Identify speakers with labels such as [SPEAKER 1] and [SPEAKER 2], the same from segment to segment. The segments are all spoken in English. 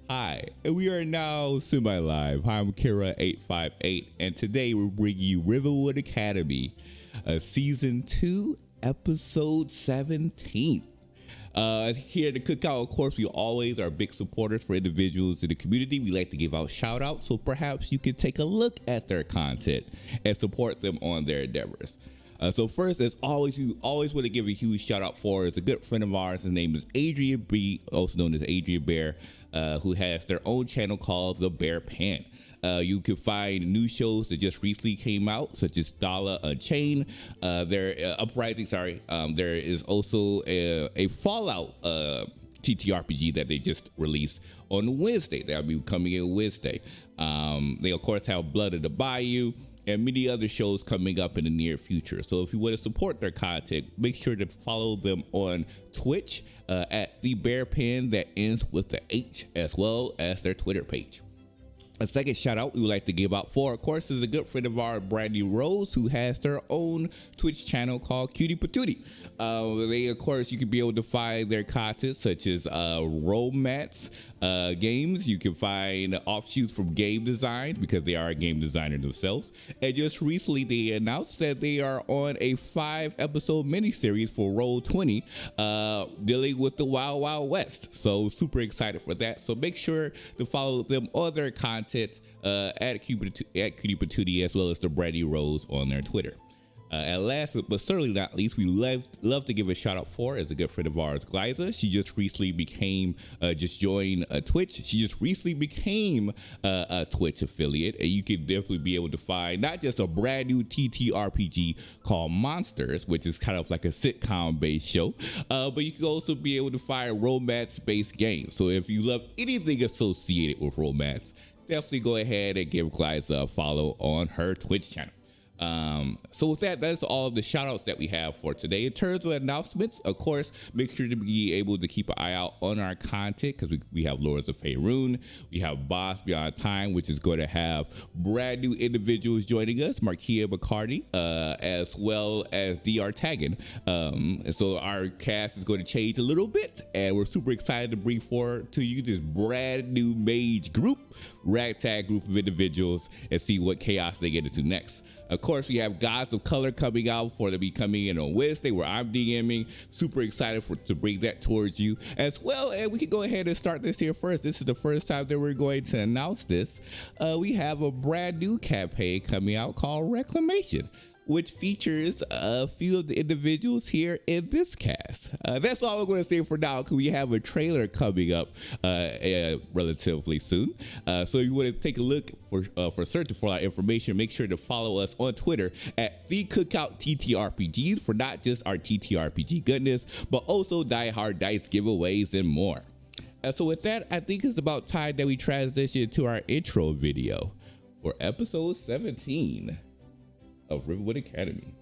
[SPEAKER 1] Hi, and we are now semi-live. Hi, I'm Kira858, and today we're bringing you Rivenwood Academy, Season 2, Episode 17. Here at the Cookout, of course, we always are big supporters for individuals in the community. We like to give out shout-outs, so perhaps you can take a look at their content and support them on their endeavors. So first, as always, we always want to give a huge shout out for is a good friend of ours. His name is Adrian B, also known as Adrian Bear, who has their own channel called The Bear Pan. You can find new shows that just recently came out, such as Dala Unchained. There is also a Fallout TTRPG that they just released on Wednesday. That'll be coming in Wednesday. They of course have Blood of the Bayou and many other shows coming up in the near future. So if you want to support their content, make sure to follow them on Twitch at The Bear Pen that ends with the H, as well as their Twitter page. A second shout out we would like to give out for, of course, is a good friend of ours, Brandy Rose, who has their own Twitch channel called Cutie Patootie. They, of course, you can be able to find their content such as romance games. You can find offshoots from game designs because they are a game designer themselves. And just recently, they announced that they are on a 5-episode miniseries for Roll20 dealing with the Wild Wild West. So super excited for that. So make sure to follow them on their content at Cutie Patootie, as well as the Brandy Rose on their Twitter. And last but certainly not least, we love to give a shout out for is a good friend of ours, Glyza. She just recently joined Twitch. She just recently became a Twitch affiliate, and you can definitely be able to find not just a brand new TTRPG called Monsters, which is kind of like a sitcom based show, but you can also be able to find romance based games. So if you love anything associated with romance, definitely go ahead and give Glyza a follow on her Twitch channel. So with that's all of the shout outs that we have for today. In terms of announcements, of course, make sure to be able to keep an eye out on our content because we have Lords of Faerun, we have Boss Beyond Time, which is going to have brand new individuals joining us, Markia McCarty, as well as DR Taggin. So our cast is going to change a little bit, and we're super excited to bring forward to you this brand new mage group, ragtag group of individuals, and see what chaos they get into next. Of course, we have Gods of Color coming out for to be coming in on Wednesday, where I'm DMing. Super excited to bring that towards you as well. And we can go ahead and start this here first. This is the first time that we're going to announce this. We have a brand new campaign coming out called Reclamation, which features a few of the individuals here in this cast. That's all I'm going to say for now, because we have a trailer coming up relatively soon. So if you want to take a look for searching for our information, make sure to follow us on Twitter at The Cookout TTRPGs for not just our TTRPG goodness, but also Die Hard Dice giveaways and more. So with that, I think it's about time that we transition to our intro video for episode 17 of Rivenwood Academy.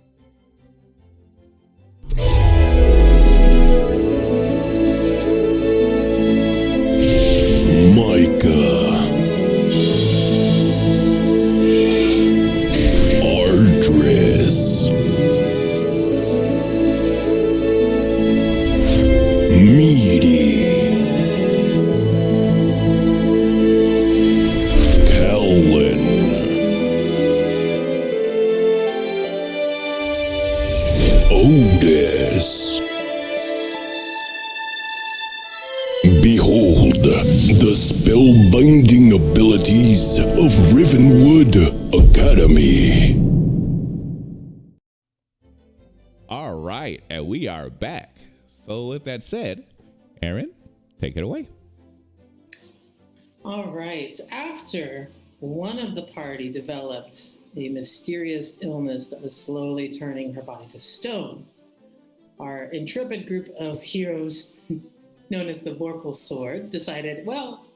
[SPEAKER 2] Micah, Ardris, Meaty, Kellen, Otis. Behold the spellbinding abilities of Rivenwood Academy.
[SPEAKER 1] All right, and we are back. So with that said, Aaron, take it away.
[SPEAKER 3] All right, after one of the party developed a mysterious illness that was slowly turning her body to stone, our intrepid group of heroes, known as the Vorpal Sword, decided, well,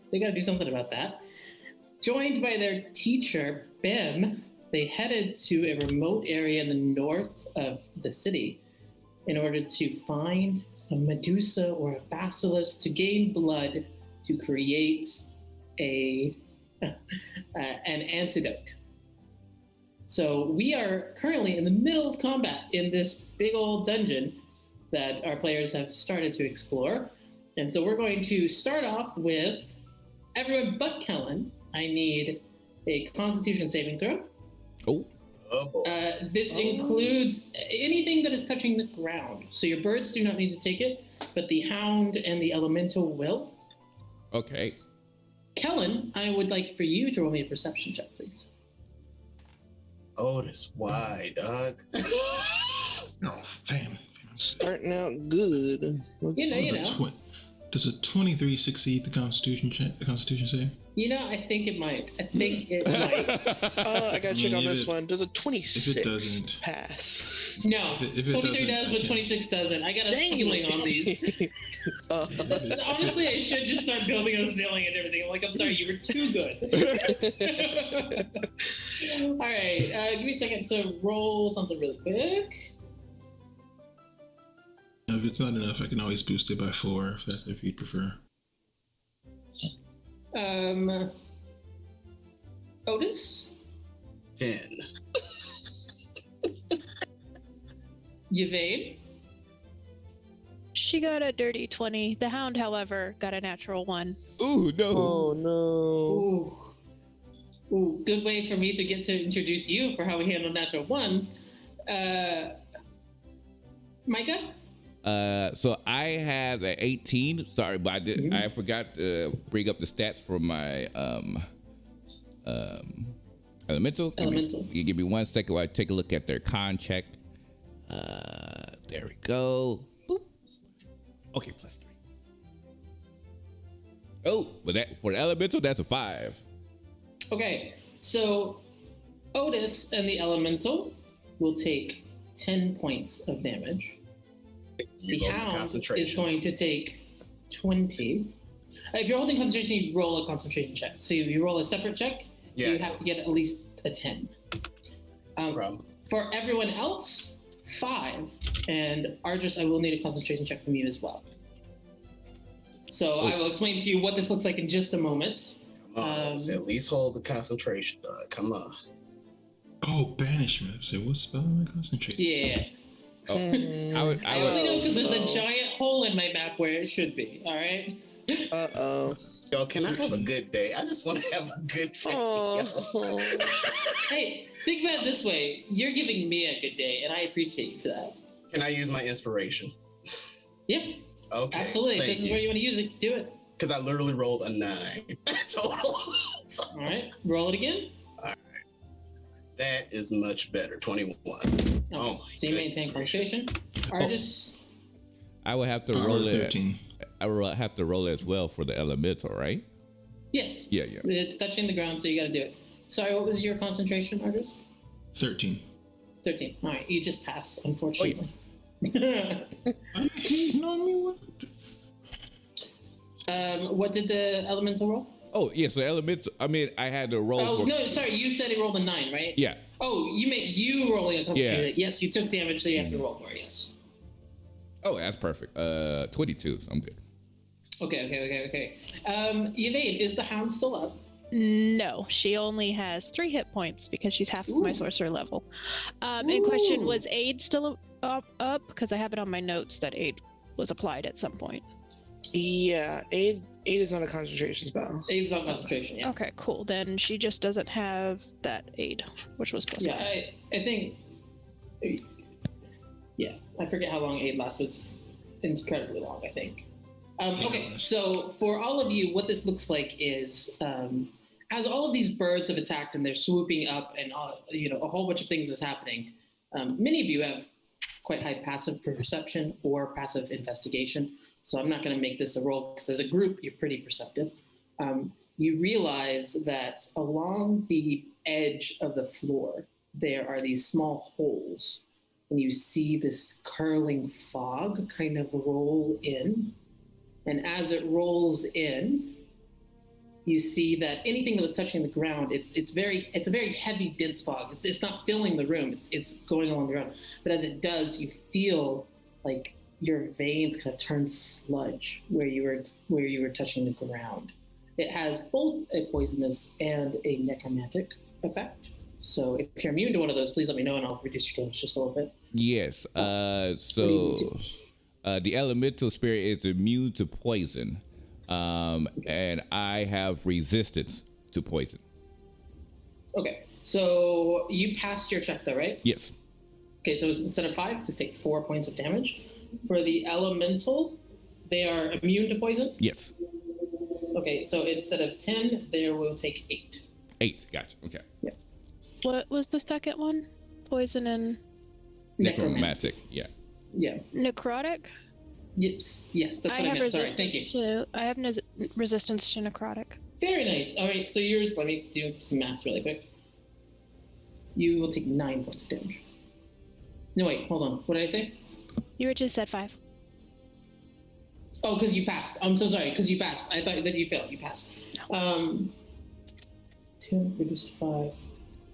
[SPEAKER 3] they got to do something about that. Joined by their teacher, Bim, they headed to a remote area in the north of the city in order to find a Medusa or a basilisk to gain blood to create an antidote. So we are currently in the middle of combat in this big old dungeon that our players have started to explore. And so we're going to start off with everyone but Kellen, I need a Constitution saving throw.
[SPEAKER 1] Oh.
[SPEAKER 3] This includes anything that is touching the ground. So your birds do not need to take it, but the hound and the elemental will.
[SPEAKER 1] Okay.
[SPEAKER 3] Kellen, I would like for you to roll me a perception check, please.
[SPEAKER 4] Otis, why, dog?
[SPEAKER 5] Oh, fam.
[SPEAKER 6] Starting out good.
[SPEAKER 3] You know.
[SPEAKER 5] Does a 23 succeed the Constitution save?
[SPEAKER 3] You know, I think it might. I gotta
[SPEAKER 6] check on this one. Does a 26
[SPEAKER 5] if it doesn't
[SPEAKER 3] pass? No.
[SPEAKER 5] If it
[SPEAKER 3] 23 does, but 26 doesn't. I got a ceiling on these. Honestly, I should just start building a ceiling and everything. I'm like, I'm sorry, you were too good. All right, give me a second to roll something really quick.
[SPEAKER 5] If it's not enough, I can always boost it by 4 if you'd prefer.
[SPEAKER 3] Otis?
[SPEAKER 4] 10.
[SPEAKER 3] Yvain?
[SPEAKER 7] She got a dirty 20. The hound, however, got a natural 1.
[SPEAKER 1] Ooh, no.
[SPEAKER 6] Oh no.
[SPEAKER 3] Ooh, good way for me to get to introduce you for how we handle natural ones. Micah?
[SPEAKER 1] So I had an 18. Sorry, but I forgot to bring up the stats for my elemental. Give me 1 second while I take a look at their con check. There we go. Boop. Okay, +3. Oh, but that for the elemental, that's a 5.
[SPEAKER 3] Okay, so Otis and the elemental will take 10 points of damage. The hound is going to take 20. If you're holding concentration, you roll a concentration check. So you roll a separate check. Yeah, you have to get at least a 10. For everyone else, 5. And Ardris, I will need a concentration check from you as well. So I will explain to you what this looks like in just a moment.
[SPEAKER 4] So at least hold the concentration. Come on.
[SPEAKER 5] Oh, banishment. So what spell am I concentrating?
[SPEAKER 3] Yeah.
[SPEAKER 1] Oh.
[SPEAKER 3] I only know because there's a giant hole in my map where it should be. All right.
[SPEAKER 4] Yo, can I have a good day? I just want to have a good day.
[SPEAKER 3] Hey, think about it this way. You're giving me a good day, and I appreciate you for that.
[SPEAKER 4] Can I use my inspiration?
[SPEAKER 3] Yep.
[SPEAKER 4] Okay.
[SPEAKER 3] Absolutely. If this is where you want to use it, do it.
[SPEAKER 4] Because I literally rolled a 9 total.
[SPEAKER 3] All right. Roll it again.
[SPEAKER 4] All right. That is much better. 21.
[SPEAKER 3] Okay.
[SPEAKER 4] Oh,
[SPEAKER 3] so you maintain concentration. Argus.
[SPEAKER 1] I would have to roll it.
[SPEAKER 5] 13.
[SPEAKER 1] I will have to roll it as well for the elemental, right?
[SPEAKER 3] Yes.
[SPEAKER 1] Yeah.
[SPEAKER 3] It's touching the ground, so you got to do it. Sorry, what was your concentration, Argus?
[SPEAKER 5] 13.
[SPEAKER 3] 13. All right, you just pass, unfortunately. What did the elemental roll?
[SPEAKER 1] Oh, yeah, so elemental, I had to roll.
[SPEAKER 3] Oh, no, sorry, you said it rolled a 9, right?
[SPEAKER 1] Yeah.
[SPEAKER 3] Oh, you rolling a concentration. Yeah. Yes, you took damage, so you have to roll for it, yes.
[SPEAKER 1] Oh, that's perfect. 22, so I'm good.
[SPEAKER 3] Okay. Yvain, is the hound still up?
[SPEAKER 7] No, she only has 3 hit points because she's half of my sorcerer level. And question, was aid still up? Because I have it on my notes that aid was applied at some point.
[SPEAKER 6] Yeah, aid is not a concentration spell.
[SPEAKER 3] Aid is not concentration, yeah.
[SPEAKER 7] Okay, cool. Then she just doesn't have that aid, which was +5.
[SPEAKER 3] Yeah, I think... Yeah, I forget how long aid lasts, but it's incredibly long, I think. Okay, so for all of you, what this looks like is... as all of these birds have attacked and they're swooping up and a whole bunch of things is happening, many of you have quite high passive perception or passive investigation. So I'm not going to make this a roll because as a group, you're pretty perceptive. You realize that along the edge of the floor, there are these small holes and you see this curling fog kind of roll in. And as it rolls in, you see that anything that was touching the ground, it's a very heavy, dense fog. It's not filling the room. It's going along the ground. But as it does, you feel like your veins kind of turn sludge where you were touching the ground. It has both a poisonous and a necromantic effect. So if you're immune to one of those, please let me know and I'll reduce your damage just a little bit.
[SPEAKER 1] Yes. The elemental spirit is immune to poison. And I have resistance to poison.
[SPEAKER 3] Okay, so you passed your check though, right?
[SPEAKER 1] Yes.
[SPEAKER 3] Okay, so instead of 5, just take 4 points of damage. For the elemental, they are immune to poison?
[SPEAKER 1] Yes.
[SPEAKER 3] Okay, so instead of 10, they will take 8.
[SPEAKER 1] 8, gotcha, okay.
[SPEAKER 3] Yeah.
[SPEAKER 7] What was the second one? Poison and
[SPEAKER 1] Necromantic, yeah.
[SPEAKER 3] Yeah.
[SPEAKER 7] necrotic?
[SPEAKER 3] Yes, that's what I
[SPEAKER 7] have
[SPEAKER 3] meant. Sorry,
[SPEAKER 7] resistance
[SPEAKER 3] thank you.
[SPEAKER 7] to. I have resistance to necrotic.
[SPEAKER 3] Very nice. All right, so yours, let me do some maths really quick. You will take 9 points of damage. No, wait, hold on. What did I say?
[SPEAKER 7] You were just at 5.
[SPEAKER 3] Oh, because you passed. I'm so sorry, because you passed. I thought that you failed. You passed. 2 reduced to 5,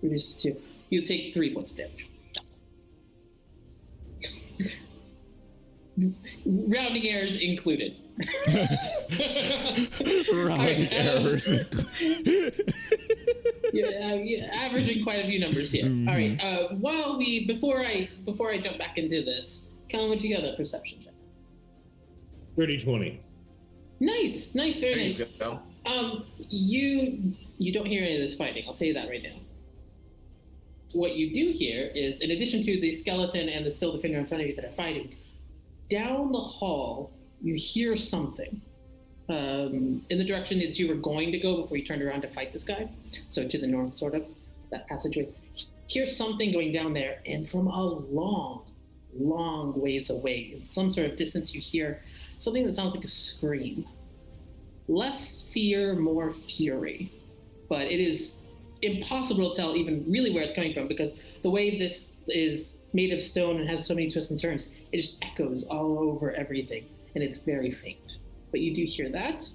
[SPEAKER 3] reduced to 2. You take 3 points of damage. Rounding errors included.
[SPEAKER 1] Rounding errors.
[SPEAKER 3] Yeah, averaging quite a few numbers here.
[SPEAKER 1] Mm-hmm.
[SPEAKER 3] All right. Before I jump back into this, Kellen, what you got that perception check?
[SPEAKER 8] 30-20.
[SPEAKER 3] Nice, very
[SPEAKER 4] There
[SPEAKER 3] nice.
[SPEAKER 4] you go.
[SPEAKER 3] You don't hear any of this fighting. I'll tell you that right now. What you do hear is, in addition to the skeleton and the still defender in front of you that are fighting, down the hall you hear something. In the direction that you were going to go before you turned around to fight this guy. So to the north, sort of, that passageway. Hear something going down there, and from a long ways away, in some sort of distance, you hear something that sounds like a scream. Less fear, more fury. But it is impossible to tell even really where it's coming from, because the way this is made of stone and has so many twists and turns, it just echoes all over everything, and it's very faint. But you do hear that.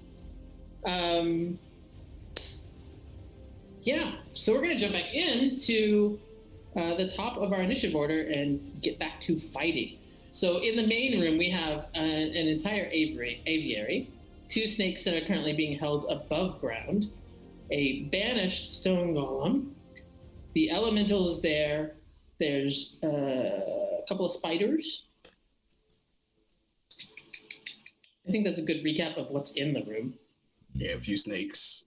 [SPEAKER 3] Yeah, so we're going to jump back into the top of our initiative order and get back to fighting. So in the main room, we have an entire aviary, 2 snakes that are currently being held above ground, a banished stone golem, the elemental is there, there's a couple of spiders. I think that's a good recap of what's in the room.
[SPEAKER 4] Yeah, a few snakes.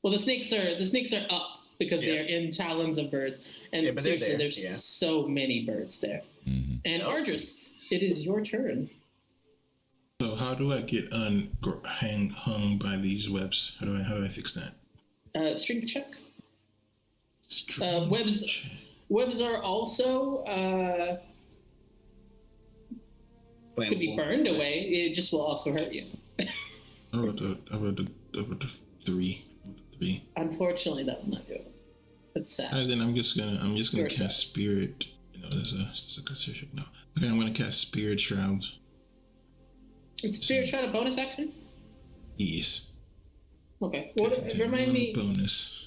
[SPEAKER 3] Well, the snakes are up because they're in talons of birds, and seriously, there's so many birds there. Mm-hmm. And Ardris, it is your turn.
[SPEAKER 5] So how do I get hung by these webs? How do I fix that?
[SPEAKER 3] Strength check. Webs are also could be burned away. It just will also hurt you.
[SPEAKER 5] How about the 3?
[SPEAKER 3] Unfortunately, that will not do it. That's sad.
[SPEAKER 5] Alright, then I'm just gonna cast Spirit. There's a concession. No. Okay, I'm gonna cast Spirit Shroud.
[SPEAKER 3] Is Spirit Shroud a bonus action?
[SPEAKER 5] Yes.
[SPEAKER 3] Okay. Remind me.
[SPEAKER 5] Bonus.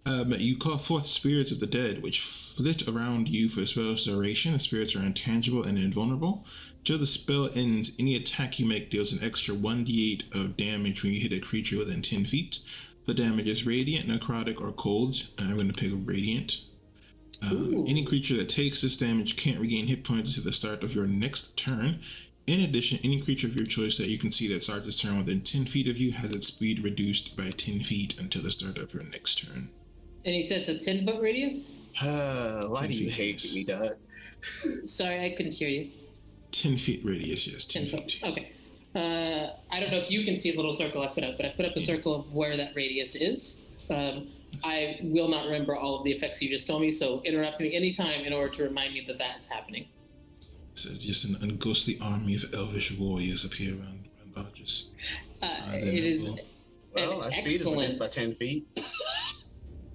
[SPEAKER 5] You call forth spirits of the dead, which flit around you for a spell's duration. The spirits are intangible and invulnerable. Till the spell ends, any attack you make deals an extra 1d8 of damage when you hit a creature within 10 feet. The damage is radiant, necrotic, or cold. I'm going to pick radiant. Any creature that takes this damage can't regain hit points at the start of your next turn. In addition, any creature of your choice that you can see that starts its turn within 10 feet of you has its speed reduced by 10 feet until the start of your next turn.
[SPEAKER 3] And he said it's a 10-foot radius?
[SPEAKER 4] Why do you hate me, Doug?
[SPEAKER 3] Sorry, I couldn't hear you.
[SPEAKER 5] 10 feet radius, yes. 10 feet.
[SPEAKER 3] Okay. I don't know if you can see the little circle I put up, but I put up a circle of where that radius is. I will not remember all of the effects you just told me, so interrupt me anytime in order to remind me that that is happening.
[SPEAKER 5] So just an unghostly army of elvish warriors appear around Ardris.
[SPEAKER 3] It is.
[SPEAKER 4] Well, our speed is reduced by 10 feet.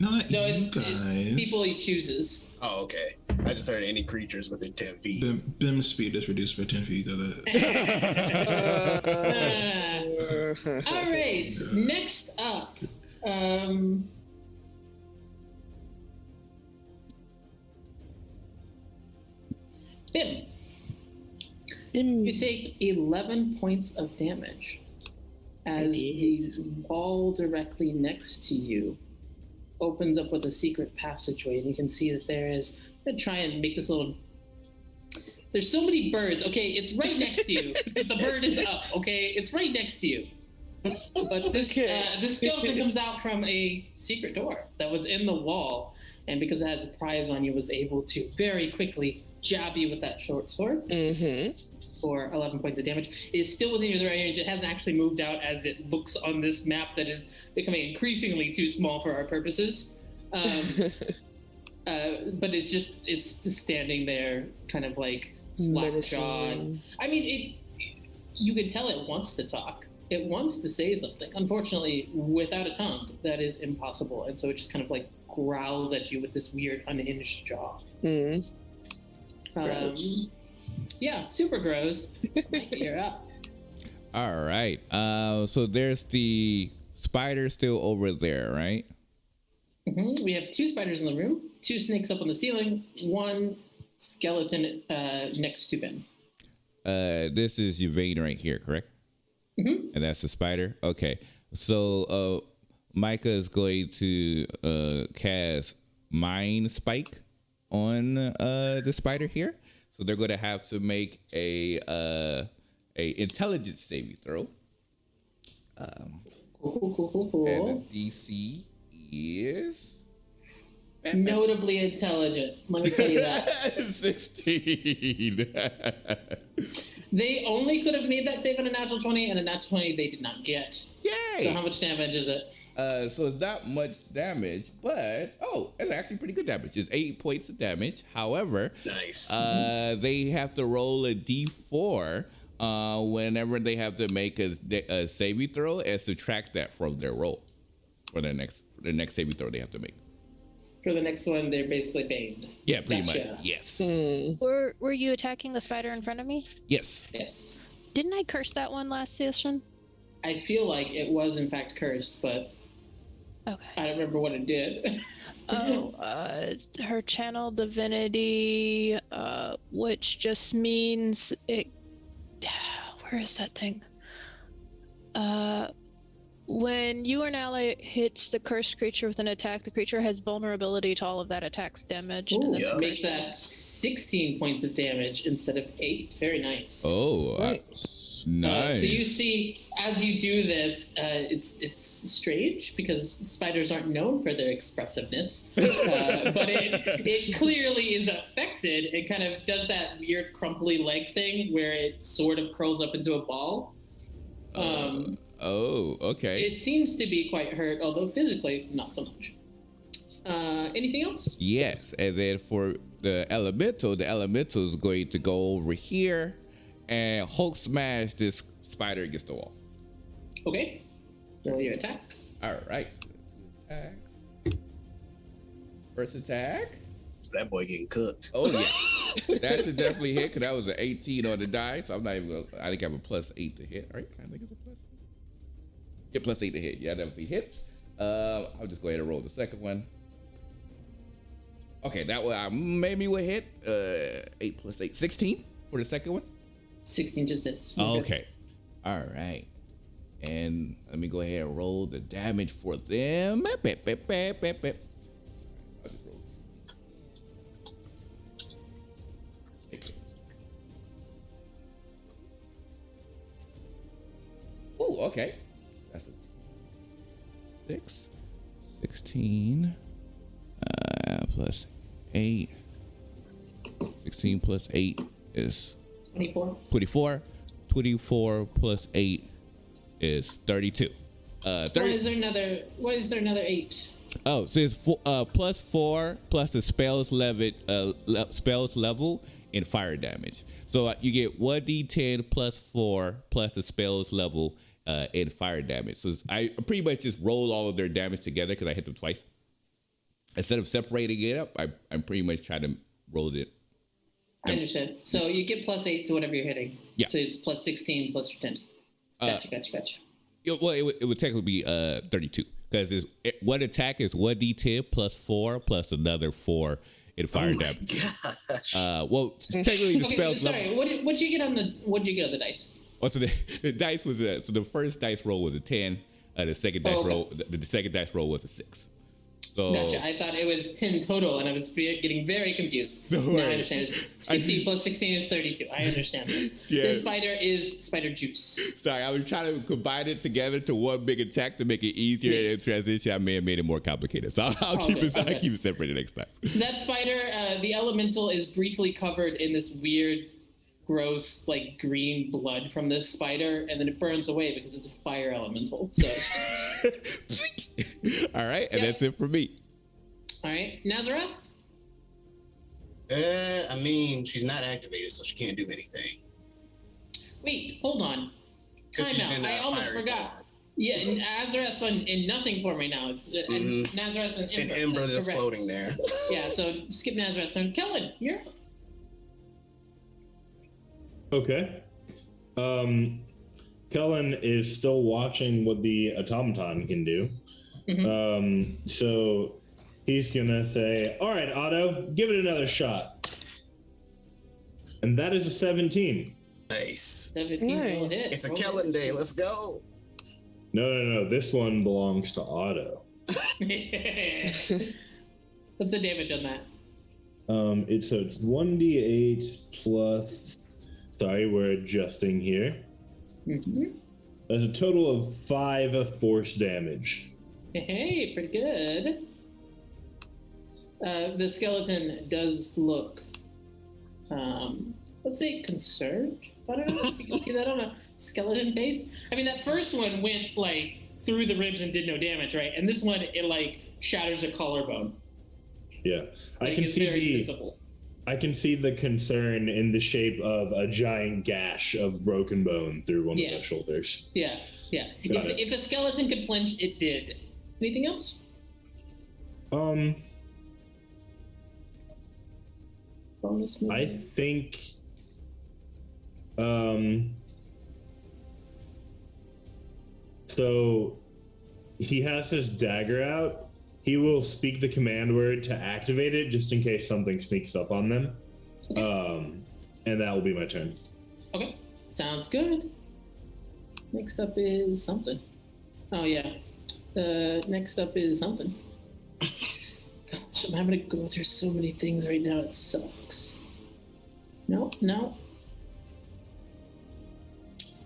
[SPEAKER 3] No, it's people he chooses.
[SPEAKER 4] Oh, okay. I just heard any creatures within 10 feet.
[SPEAKER 5] Bim's speed is reduced by 10 feet.
[SPEAKER 3] All right. Next up. Bim. You take 11 points of damage as the wall directly next to you opens up with a secret passageway, and you can see that there is. I'm gonna try and make this little. There's so many birds. Okay, it's right next to you because the bird is up. Okay, it's right next to you. But this skeleton comes out from a secret door that was in the wall, and because it has a prize on you, was able to very quickly jab you with that short sword for 11 points of damage. It is still within your range. It hasn't actually moved out as it looks on this map that is becoming increasingly too small for our purposes. But it's just standing there, kind of like slack-jawed. I mean, you can tell it wants to talk. It wants to say something. Unfortunately, without a tongue, that is impossible. And so it just kind of like growls at you with this weird unhinged jaw. Yeah, super gross. You're up.
[SPEAKER 1] All right. So there's the spider still over there, right?
[SPEAKER 3] We have 2 spiders in the room, 2 snakes up on the ceiling, 1 skeleton next to them.
[SPEAKER 1] This is your vein right here, correct? And that's the spider? Okay. So Micah is going to cast Mind Spike on the spider here. So they're going to have to make a intelligence saving throw.
[SPEAKER 3] Cool.
[SPEAKER 1] And the DC is...
[SPEAKER 3] Notably intelligent, let me tell you that.
[SPEAKER 1] 16.
[SPEAKER 3] They only could have made that save on a natural 20, and a natural 20 they did not get.
[SPEAKER 1] Yay!
[SPEAKER 3] So how much damage is it?
[SPEAKER 1] So it's not much damage, but it's actually pretty good damage. It's 8 points of damage. However,
[SPEAKER 4] Nice.
[SPEAKER 1] They have to roll a d4 whenever they have to make a saving throw and subtract that from their roll for the next saving throw they have to make.
[SPEAKER 3] For the next one, they're basically baned.
[SPEAKER 1] Yeah, pretty
[SPEAKER 3] Gotcha.
[SPEAKER 1] much. Yes.
[SPEAKER 7] Were you attacking the spider in front of me?
[SPEAKER 1] Yes.
[SPEAKER 3] Yes.
[SPEAKER 7] Didn't I curse that one last session?
[SPEAKER 3] I feel like it was in fact cursed, but
[SPEAKER 7] Okay.
[SPEAKER 3] I don't remember what it did.
[SPEAKER 7] Her channel divinity, which just means it. Where is that thing? When you or an ally hits the cursed creature with an attack, the creature has vulnerability to all of that attack's damage.
[SPEAKER 3] Ooh,
[SPEAKER 4] Yeah.
[SPEAKER 3] Make that 16 points of damage instead of 8. Very nice.
[SPEAKER 1] Oh, nice.
[SPEAKER 3] So you see, as you do this, it's strange because spiders aren't known for their expressiveness, but it clearly is affected. It kind of does that weird crumply leg thing where it sort of curls up into a ball.
[SPEAKER 1] Okay.
[SPEAKER 3] It seems to be quite hurt, although physically not so much. Anything else?
[SPEAKER 1] Yes, and then for the elemental is going to go over here and Hulk smash this spider against the wall.
[SPEAKER 3] Okay. Roll your attack.
[SPEAKER 1] All right. Attacks. First attack.
[SPEAKER 4] So that boy getting cooked.
[SPEAKER 1] Oh yeah, that should definitely hit because that was an 18 on the die. So I'm not even gonna. I think I have a +8 to hit. Right? I think it's a plus. Yeah, +8 to hit. Yeah, that definitely hits. I'll just go ahead and roll the second one. Okay, that one maybe will hit. 8 + 8, 16 for the second one.
[SPEAKER 3] 16 just hits.
[SPEAKER 1] Okay. All right. And let me go ahead and roll the damage for them. I'll just roll. Oh, okay. That's a 6. 16 plus 8. 16 plus 8 is
[SPEAKER 3] 24.
[SPEAKER 1] 24. 24 plus 8 is 32.
[SPEAKER 3] Why is there another 8?
[SPEAKER 1] Oh, so it's +4 plus the spell's level and fire damage. So you get 1d10 plus 4 plus the spell's level and fire damage. So I pretty much just rolled all of their damage together because I hit them twice. Instead of separating it up, I'm pretty much trying to roll it.
[SPEAKER 3] I understand. So you get +8 to whatever you're hitting.
[SPEAKER 1] Yeah.
[SPEAKER 3] So it's +16 plus 10. Gotcha.
[SPEAKER 1] Well, it would technically be 32 because one attack is 1d10 plus 4 plus another 4 in fire damage.
[SPEAKER 4] Gosh.
[SPEAKER 1] Well, technically the spell's
[SPEAKER 3] sorry. What'd you get on the dice?
[SPEAKER 1] Oh, so the dice was so the first dice roll was a 10. The second dice roll, the second dice roll was a 6. So
[SPEAKER 3] Gotcha. I thought it was 10 total, and I was getting very confused.
[SPEAKER 1] Don't
[SPEAKER 3] Now
[SPEAKER 1] worry.
[SPEAKER 3] I understand. It's 60 plus 16 is 32. I understand this.
[SPEAKER 1] Yeah.
[SPEAKER 3] This spider is spider juice.
[SPEAKER 1] sorry, I was trying to combine it together to one big attack to make it easier in transition. I may have made it more complicated, so I'll keep it separate next time.
[SPEAKER 3] That spider, the elemental, is briefly covered in this weird, gross, like green blood from this spider, and then it burns away because it's a fire elemental. So,
[SPEAKER 1] all right, and that's it for me.
[SPEAKER 3] all right, Nazareth.
[SPEAKER 4] I mean, she's not activated, so she can't do anything.
[SPEAKER 3] Wait, hold on.
[SPEAKER 4] 'Cause
[SPEAKER 3] Time
[SPEAKER 4] she's
[SPEAKER 3] out.
[SPEAKER 4] in,
[SPEAKER 3] I almost
[SPEAKER 4] fiery
[SPEAKER 3] forgot.
[SPEAKER 4] form.
[SPEAKER 3] Yeah, Nazareth's in nothing form right now. It's and Nazareth's an
[SPEAKER 4] An
[SPEAKER 3] ember.
[SPEAKER 4] ember
[SPEAKER 3] That's
[SPEAKER 4] that's
[SPEAKER 3] correct.
[SPEAKER 4] floating there.
[SPEAKER 3] Yeah, so skip Nazareth. So Kellen, you're up.
[SPEAKER 8] Okay. Kellen is still watching what the automaton can do. So he's gonna say, "All right, Otto, give it another shot." And that is a 17.
[SPEAKER 4] Nice.
[SPEAKER 3] 17 will
[SPEAKER 6] Nice.
[SPEAKER 3] hit.
[SPEAKER 4] It's a
[SPEAKER 3] Roll
[SPEAKER 4] Kellen day. Let's go.
[SPEAKER 8] No. This one belongs to Otto.
[SPEAKER 3] it. What's the damage on that?
[SPEAKER 8] It's 1d8 plus. Sorry, we're adjusting here. There's a total of 5 of force damage.
[SPEAKER 3] Hey, pretty good. The skeleton does look, let's say, concerned. I don't know if you can see that on a skeleton face. I mean, that first one went like through the ribs and did no damage, right? And this one, it like shatters a collarbone.
[SPEAKER 8] Yeah,
[SPEAKER 3] Like,
[SPEAKER 8] I can
[SPEAKER 3] it's
[SPEAKER 8] see
[SPEAKER 3] very
[SPEAKER 8] the.
[SPEAKER 3] visible.
[SPEAKER 8] I can see the concern in the shape of a giant gash of broken bone through one of the shoulders.
[SPEAKER 3] Yeah.
[SPEAKER 8] Got it.
[SPEAKER 3] If a skeleton could flinch, it did. Anything else? Bonus move.
[SPEAKER 8] I think so he has his dagger out. He will speak the command word to activate it just in case something sneaks up on them. And that will be my turn.
[SPEAKER 3] Okay, sounds good. Next up is something. Oh yeah. Next up is something. Gosh, I'm having to go through so many things right now. It sucks. No.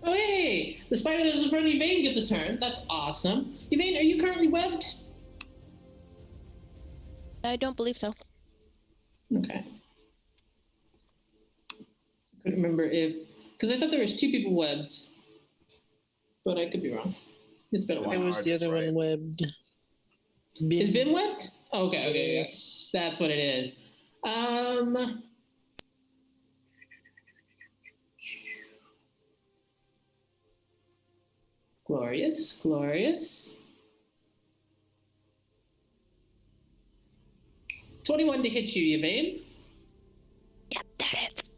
[SPEAKER 3] Oh hey, the spider that's in front of Yvain gets a turn. That's awesome. Yvain, are you currently webbed?
[SPEAKER 7] I don't believe so.
[SPEAKER 3] Okay. Couldn't remember because I thought there was 2 people webbed, but I could be wrong. It's been a
[SPEAKER 6] It
[SPEAKER 3] while.
[SPEAKER 6] was the other one webbed.
[SPEAKER 3] Is Ben webbed? Okay,
[SPEAKER 6] Yes.
[SPEAKER 3] yeah. That's what it is. Glorious. 21 to hit you, Yvain.
[SPEAKER 7] Yep, that hits.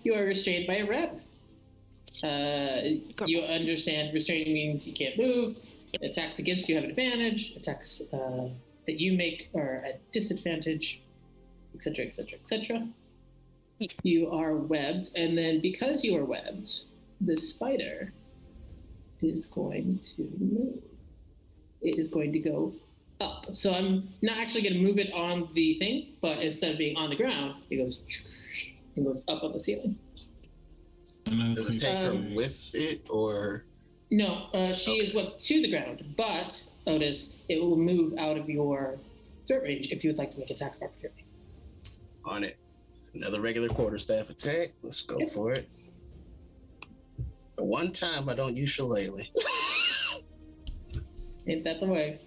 [SPEAKER 3] You are restrained by a rep. You understand restraining means you can't move. Attacks against you have advantage. Attacks that you make are at disadvantage, etc., etc., etc. You are webbed, and then because you are webbed, this spider is going to move. It is going to go up. So I'm not actually going to move it on the thing, but instead of being on the ground, it goes up on the ceiling.
[SPEAKER 4] Does it take her with it, or?
[SPEAKER 3] No, she is webbed to the ground, but Otis, it will move out of your threat range if you would like to make attack of opportunity.
[SPEAKER 4] On it. Another regular quarterstaff attack. Let's go for it. The one time I don't use Shillelagh.
[SPEAKER 3] Ain't that the way?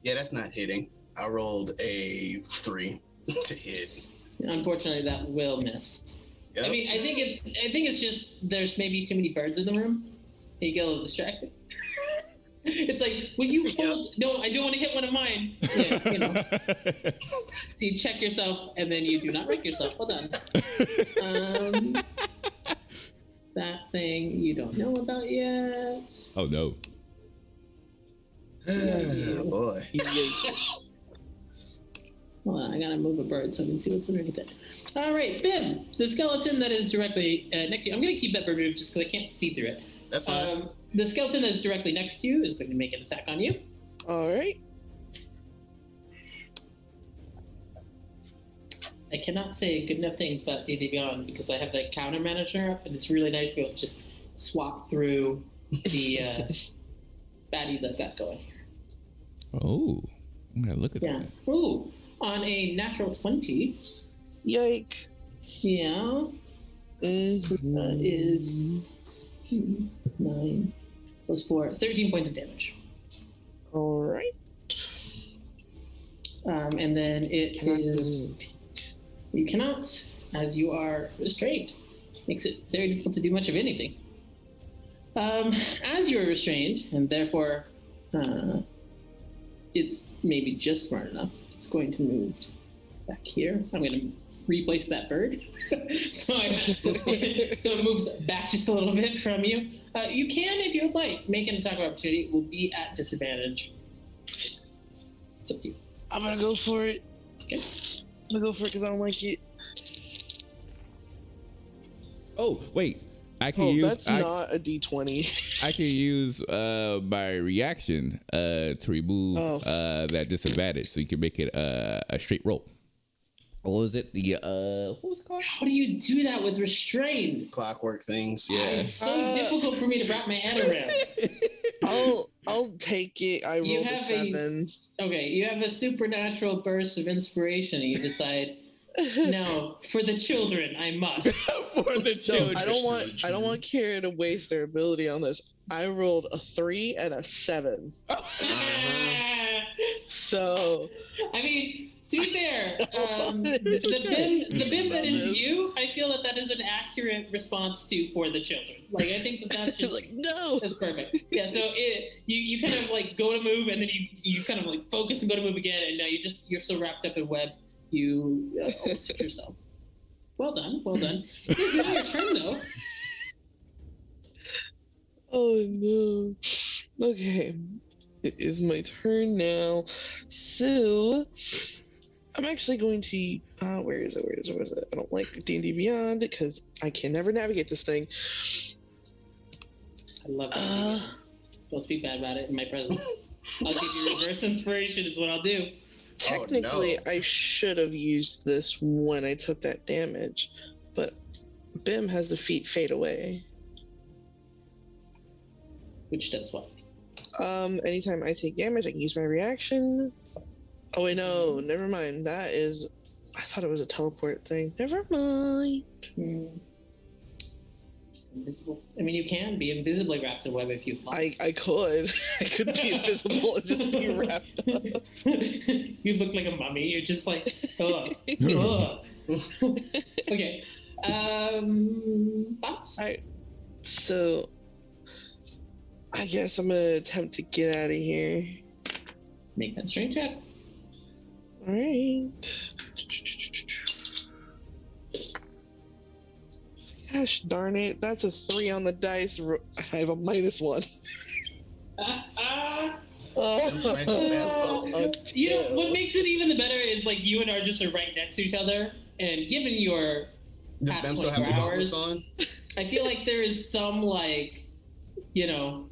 [SPEAKER 4] Yeah, that's not hitting. I rolled a 3 to hit.
[SPEAKER 3] Unfortunately, that will miss.
[SPEAKER 4] Yep.
[SPEAKER 3] I mean, I think it's just there's maybe too many birds in the room, and you get a little distracted. It's like, will you hold? No, I don't want to hit one of mine. Yeah, you know. So you check yourself, and then you do not wreck yourself. Well done. That thing you don't know about yet.
[SPEAKER 1] Oh no.
[SPEAKER 4] Oh, boy.
[SPEAKER 3] Hold on, I gotta move a bird so I can see what's underneath it. All right, Ben, the skeleton that is directly next to you. I'm gonna keep that bird moved just because I can't see through it.
[SPEAKER 4] That's fine.
[SPEAKER 3] The skeleton that is directly next to you is going to make an attack on you.
[SPEAKER 6] All right.
[SPEAKER 3] I cannot say good enough things about D&D Beyond because I have the counter manager up, and it's really nice to be able to just swap through the baddies I've got going here.
[SPEAKER 1] Oh, I'm gonna look at
[SPEAKER 3] Yeah.
[SPEAKER 1] that.
[SPEAKER 3] Ooh, on a natural 20.
[SPEAKER 6] Yike.
[SPEAKER 3] Yeah. So that is 9 plus 4, 13 points of damage.
[SPEAKER 6] All right.
[SPEAKER 3] And then it is. You cannot, as you are restrained. Makes it very difficult to do much of anything. As you are restrained, and therefore it's maybe just smart enough, it's going to move back here. I'm going to replace that bird. so it moves back just a little bit from you. You can, if you would like, make an attack of opportunity. It will be at disadvantage. It's up to you.
[SPEAKER 6] I'm gonna go for it.
[SPEAKER 3] Okay.
[SPEAKER 6] I'm gonna go for it because I don't like it.
[SPEAKER 1] Oh, wait. I can
[SPEAKER 6] Oh,
[SPEAKER 1] use.
[SPEAKER 6] that's not a D20.
[SPEAKER 1] I can use my reaction to remove that disadvantage, so you can make it a straight roll. What was it? The what was it called?
[SPEAKER 3] How do you do that with restrained?
[SPEAKER 4] Clockwork things.
[SPEAKER 1] Yeah.
[SPEAKER 3] It's so difficult for me to wrap my head around.
[SPEAKER 6] I'll take it. I
[SPEAKER 3] You
[SPEAKER 6] rolled a
[SPEAKER 3] have
[SPEAKER 6] 7.
[SPEAKER 3] Okay, you have a supernatural burst of inspiration, and you decide, no, for the children, I must.
[SPEAKER 1] For the children.
[SPEAKER 6] I don't want Kira to waste their ability on this. I rolled a 3 and a 7. So
[SPEAKER 3] I mean, to be fair, the bim that is you, I feel that is an accurate response to for the children. Like, I think that's just
[SPEAKER 6] like, no.
[SPEAKER 3] that's perfect. Yeah, so you kind of like go to move, and then you kind of like focus and go to move again, and now you're so wrapped up in web, you almost hit yourself. Well done, well done. It is now your turn, though.
[SPEAKER 6] Oh no. Okay. It is my turn now. So I'm actually going to where is it? I don't like D&D Beyond because I can never navigate this thing.
[SPEAKER 3] I love that. Don't speak bad about it in my presence. I'll give you reverse inspiration is what I'll do.
[SPEAKER 6] Technically, I should have used this when I took that damage, but Bim has the feat fade away.
[SPEAKER 3] Which does what?
[SPEAKER 6] Anytime I take damage, I can use my reaction. Oh wait, no, never mind. That is, I thought it was a teleport thing. Never mind.
[SPEAKER 3] Invisible. I mean, you can be invisibly wrapped in web if you like.
[SPEAKER 6] I could. I could be invisible and just be wrapped up.
[SPEAKER 3] You look like a mummy. You're just like, ugh. Okay. Thoughts?
[SPEAKER 6] Alright. So, I guess I'm gonna attempt to get out of here.
[SPEAKER 3] Make that strength check.
[SPEAKER 6] Alright. Gosh darn it, that's a 3 on the dice. I have a -1.
[SPEAKER 3] You know, what makes it even the better is like you and Argis are right next to each other, and given your
[SPEAKER 4] Does
[SPEAKER 3] past
[SPEAKER 4] Ben still have the
[SPEAKER 3] 24
[SPEAKER 4] gauntlets
[SPEAKER 3] hours,
[SPEAKER 4] on?
[SPEAKER 3] I feel like there is some like, you know.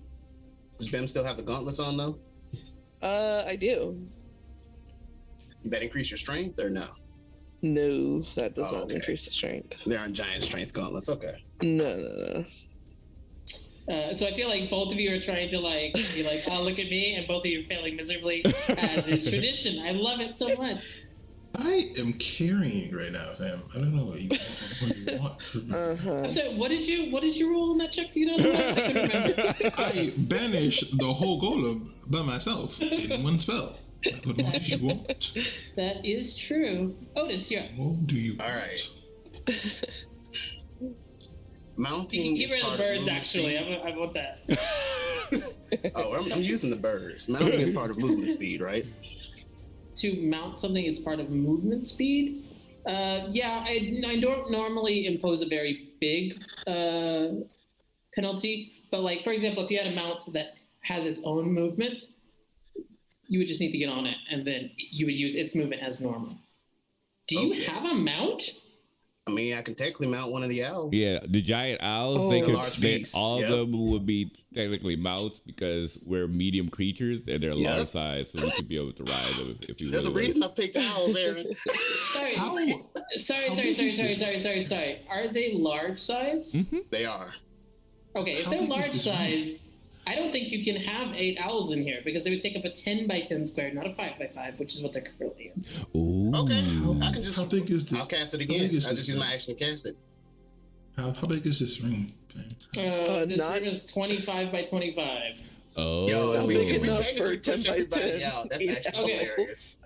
[SPEAKER 4] Does Ben still have the gauntlets on though?
[SPEAKER 6] I do.
[SPEAKER 4] Did that increase your strength or no?
[SPEAKER 6] No, that does not
[SPEAKER 4] okay.
[SPEAKER 6] increase the strength.
[SPEAKER 4] They aren't giant strength gauntlets. Okay.
[SPEAKER 6] No.
[SPEAKER 3] So I feel like both of you are trying to like be like, oh, look at me, and both of you are failing miserably, as is tradition. I love it so much.
[SPEAKER 5] I am carrying right now, fam. I don't know what you want.
[SPEAKER 3] I'm sorry, what did you roll on that check to get out of the way? I couldn't remember.
[SPEAKER 5] I banished the whole golem by myself in one spell. What more do you want?
[SPEAKER 3] That is true. Otis, yeah.
[SPEAKER 5] What do you
[SPEAKER 4] All
[SPEAKER 5] want?
[SPEAKER 4] right.
[SPEAKER 3] You
[SPEAKER 4] Mounting
[SPEAKER 3] can get
[SPEAKER 4] is
[SPEAKER 3] rid of
[SPEAKER 4] part
[SPEAKER 3] the birds,
[SPEAKER 4] movement
[SPEAKER 3] actually.
[SPEAKER 4] speed.
[SPEAKER 3] I want that.
[SPEAKER 4] I'm using the birds. Mounting is part of movement speed, right?
[SPEAKER 3] To mount something, it's part of movement speed. Yeah, I don't normally impose a very big penalty, but like, for example, if you had a mount that has its own movement, you would just need to get on it, and then you would use its movement as normal. Do you have a mount?
[SPEAKER 4] I mean, I can technically mount one of the owls.
[SPEAKER 1] Yeah, the giant owls.
[SPEAKER 6] Oh.
[SPEAKER 1] They
[SPEAKER 6] The
[SPEAKER 1] could.
[SPEAKER 4] large
[SPEAKER 1] They,
[SPEAKER 4] beasts,
[SPEAKER 1] all
[SPEAKER 4] yep.
[SPEAKER 1] of them would be technically mounts because we're medium creatures and they're
[SPEAKER 4] Yep.
[SPEAKER 1] large size, so we could be able to ride them if we.
[SPEAKER 4] There's a
[SPEAKER 1] really
[SPEAKER 4] reason I picked owls, Aaron.
[SPEAKER 3] Sorry.
[SPEAKER 5] How-
[SPEAKER 3] Sorry. Are they large size?
[SPEAKER 4] They are.
[SPEAKER 3] Okay, if
[SPEAKER 5] How
[SPEAKER 3] they're
[SPEAKER 5] big is
[SPEAKER 3] large
[SPEAKER 5] this room?
[SPEAKER 3] size, I don't think you can have 8 owls in here because they would take up a 10 by 10 square, not a 5 by 5, which is what they're currently in.
[SPEAKER 1] Ooh.
[SPEAKER 4] Okay, I can just.
[SPEAKER 5] How big is this?
[SPEAKER 4] I'll cast it
[SPEAKER 5] How
[SPEAKER 4] again. I
[SPEAKER 5] big is
[SPEAKER 4] just
[SPEAKER 5] this
[SPEAKER 4] use my
[SPEAKER 5] room?
[SPEAKER 4] action to cast it.
[SPEAKER 5] How big is this room? Okay.
[SPEAKER 3] This
[SPEAKER 6] not-
[SPEAKER 3] room is 25 by 25.
[SPEAKER 1] Oh.
[SPEAKER 4] Yo, if we
[SPEAKER 6] big enough
[SPEAKER 4] technically
[SPEAKER 6] for 10
[SPEAKER 4] push
[SPEAKER 6] by
[SPEAKER 4] everybody
[SPEAKER 6] 10.
[SPEAKER 4] out, that's actually
[SPEAKER 3] Okay.
[SPEAKER 4] hilarious.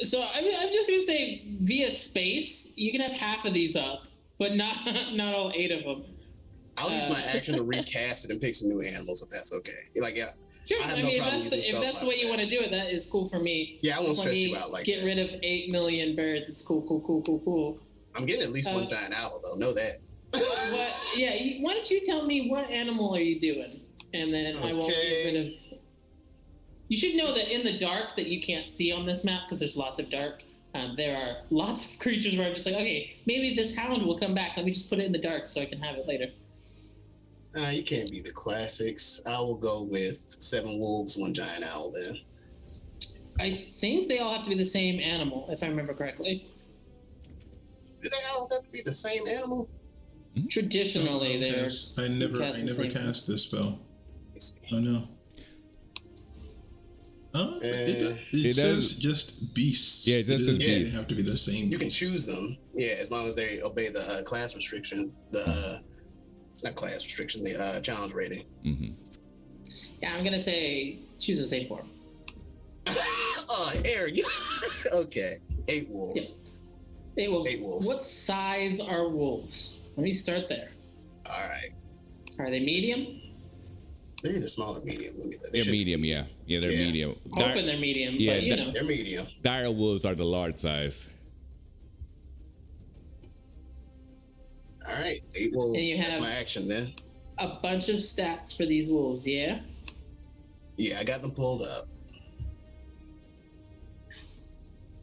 [SPEAKER 3] So I'm just gonna say via space, you can have half of these up, but not all 8 of them.
[SPEAKER 4] I'll use my action to recast it and pick some new animals if that's okay. Like, yeah.
[SPEAKER 3] Sure.
[SPEAKER 4] I have
[SPEAKER 3] I
[SPEAKER 4] no
[SPEAKER 3] mean,
[SPEAKER 4] problem
[SPEAKER 3] if
[SPEAKER 4] using
[SPEAKER 3] that's the way you want to do it, that is cool for me.
[SPEAKER 4] Yeah, I won't
[SPEAKER 3] Just let
[SPEAKER 4] stress
[SPEAKER 3] me
[SPEAKER 4] you out like
[SPEAKER 3] get
[SPEAKER 4] that.
[SPEAKER 3] rid of 8 million birds. It's cool.
[SPEAKER 4] I'm getting at least one giant owl, though. Know that.
[SPEAKER 3] But yeah, why don't you tell me what animal are you doing, and then I won't get rid of. You should know that in the dark that you can't see on this map because there's lots of dark. There are lots of creatures where I'm just like, okay, maybe this hound will come back. Let me just put it in the dark so I can have it later.
[SPEAKER 4] You can't be the classics. I will go with 7 wolves, 1 giant owl then.
[SPEAKER 3] I think they all have to be the same animal, if I remember correctly.
[SPEAKER 4] Do they all have to be the same animal?
[SPEAKER 3] Traditionally, they're.
[SPEAKER 5] I never
[SPEAKER 3] cast the same
[SPEAKER 5] cast this spell.
[SPEAKER 4] Let's see.
[SPEAKER 5] Oh no. It says just beasts.
[SPEAKER 1] Yeah, it just says
[SPEAKER 5] doesn't
[SPEAKER 1] beasts.
[SPEAKER 5] have to be the same.
[SPEAKER 4] You can choose them, yeah, as long as they obey the class restriction, not class restriction, the challenge rating.
[SPEAKER 1] Mm-hmm.
[SPEAKER 3] Yeah, I'm gonna say choose the same form.
[SPEAKER 4] Oh, Aaron, okay. 8 wolves.
[SPEAKER 3] 8 wolves.
[SPEAKER 4] 8 wolves.
[SPEAKER 3] What size are wolves? Let me start there.
[SPEAKER 4] All right.
[SPEAKER 3] Are they medium?
[SPEAKER 4] They're either small or medium.
[SPEAKER 1] They're medium, yeah. Yeah, they're medium.
[SPEAKER 3] Hoping they're medium,
[SPEAKER 1] yeah,
[SPEAKER 3] but you know.
[SPEAKER 4] They're medium.
[SPEAKER 1] Dire wolves are the large size.
[SPEAKER 4] All right, 8 wolves.
[SPEAKER 3] And you
[SPEAKER 4] That's
[SPEAKER 3] have-
[SPEAKER 4] my action then.
[SPEAKER 3] A bunch of stats for these wolves, yeah?
[SPEAKER 4] Yeah, I got them pulled up.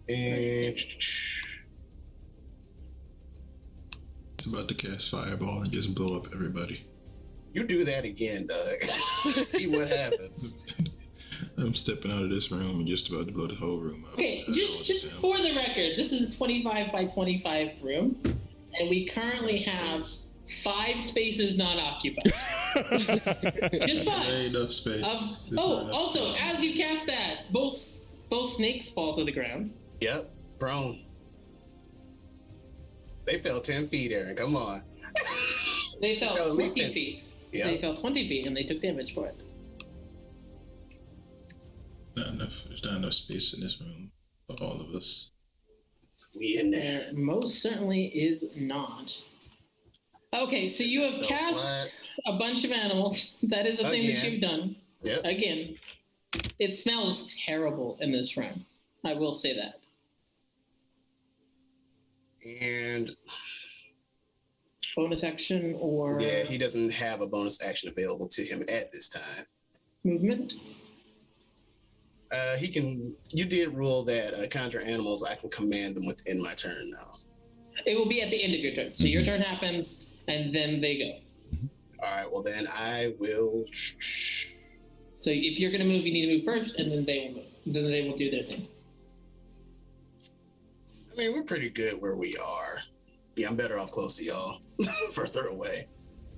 [SPEAKER 4] And
[SPEAKER 5] It's about to cast fireball and just blow up everybody.
[SPEAKER 4] you do that again, Doug. See what happens.
[SPEAKER 5] I'm stepping out of this room and just about to blow the whole room up.
[SPEAKER 3] Okay,
[SPEAKER 5] I
[SPEAKER 3] just
[SPEAKER 5] don't
[SPEAKER 3] for the record, this is a 25 by 25 room, and we currently have 5 spaces not occupied. Just 5.
[SPEAKER 5] There ain't enough space. There's not
[SPEAKER 3] Oh,
[SPEAKER 5] enough
[SPEAKER 3] also,
[SPEAKER 5] space.
[SPEAKER 3] as you cast that, both snakes fall to the ground.
[SPEAKER 4] Yep, prone. They fell 10 feet, Aaron. Come on.
[SPEAKER 3] They fell
[SPEAKER 4] at least
[SPEAKER 3] 20
[SPEAKER 4] 10.
[SPEAKER 3] feet.
[SPEAKER 4] Yeah.
[SPEAKER 3] They fell 20 feet, and they took damage for it.
[SPEAKER 5] Not enough. There's not enough space in this room for all of us.
[SPEAKER 4] We in there.
[SPEAKER 3] There most certainly is not. Okay, so you have
[SPEAKER 4] Spell
[SPEAKER 3] cast a bunch of animals. That is a thing that
[SPEAKER 4] Again.
[SPEAKER 3] you've done.
[SPEAKER 4] Yep.
[SPEAKER 3] Again, it smells terrible in this room. I will say that.
[SPEAKER 4] And
[SPEAKER 3] Bonus action or
[SPEAKER 4] yeah, he doesn't have a bonus action available to him at this time.
[SPEAKER 3] movement.
[SPEAKER 4] He can. You did rule that conjure animals. I can command them within my turn now.
[SPEAKER 3] It will be at the end of your turn. So your turn happens, and then they go.
[SPEAKER 4] All right. Well, then I will.
[SPEAKER 3] So if you're going to move, you need to move first, and then they will move. Then they will do their thing.
[SPEAKER 4] I mean, we're pretty good where we are. Yeah, I'm better off close to y'all, further away.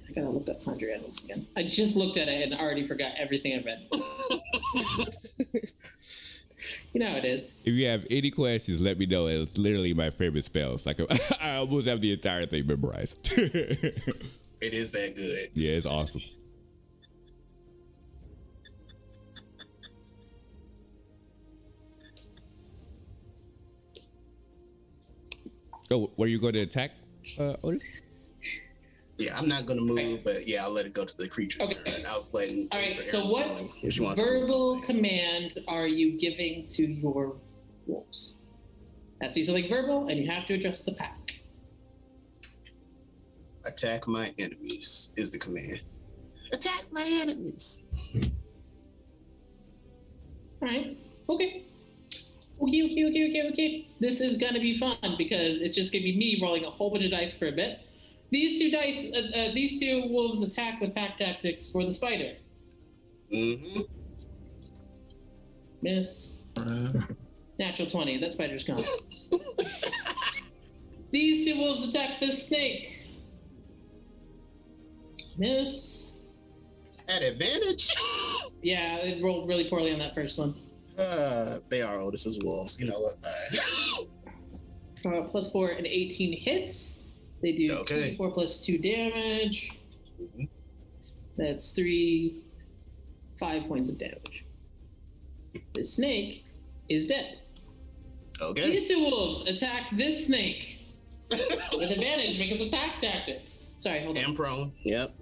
[SPEAKER 3] I gotta look up conjure animals again. I just looked at it and already forgot everything I read. You know how it is.
[SPEAKER 1] If you have any questions, let me know. It's literally my favorite spells. Like I almost have the entire thing memorized.
[SPEAKER 4] It is that good.
[SPEAKER 1] Yeah, it's awesome. Oh, were you going to attack, Otis?
[SPEAKER 4] Yeah, I'm not gonna move, but yeah, I'll let it go to the creature's
[SPEAKER 3] Okay.
[SPEAKER 4] turn. I was letting.
[SPEAKER 3] All right.
[SPEAKER 4] for
[SPEAKER 3] So
[SPEAKER 4] Aaron's
[SPEAKER 3] what
[SPEAKER 4] turn if she wanted to do
[SPEAKER 3] verbal
[SPEAKER 4] something.
[SPEAKER 3] command are you giving to your wolves? Has to be something verbal, and you have to address the pack.
[SPEAKER 4] Attack my enemies is the command. Attack my enemies.
[SPEAKER 3] All right. Okay. Okay. This is gonna be fun because it's just gonna be me rolling a whole bunch of dice for a bit. These two wolves attack with pack tactics for the spider.
[SPEAKER 4] Mm-hmm.
[SPEAKER 3] Miss. Natural 20. That spider's gone. These two wolves attack the snake. Miss.
[SPEAKER 4] At advantage?
[SPEAKER 3] Yeah, it rolled really poorly on that first one.
[SPEAKER 4] They are Otis's wolves. You know what?
[SPEAKER 3] Plus 4 and 18 hits. They do 24 plus 2 damage.
[SPEAKER 4] Mm-hmm.
[SPEAKER 3] That's 5 points of damage. The snake is dead.
[SPEAKER 4] Okay.
[SPEAKER 3] These two wolves attack this snake with advantage because of pack tactics. Sorry, hold on.
[SPEAKER 4] And prone. Yep.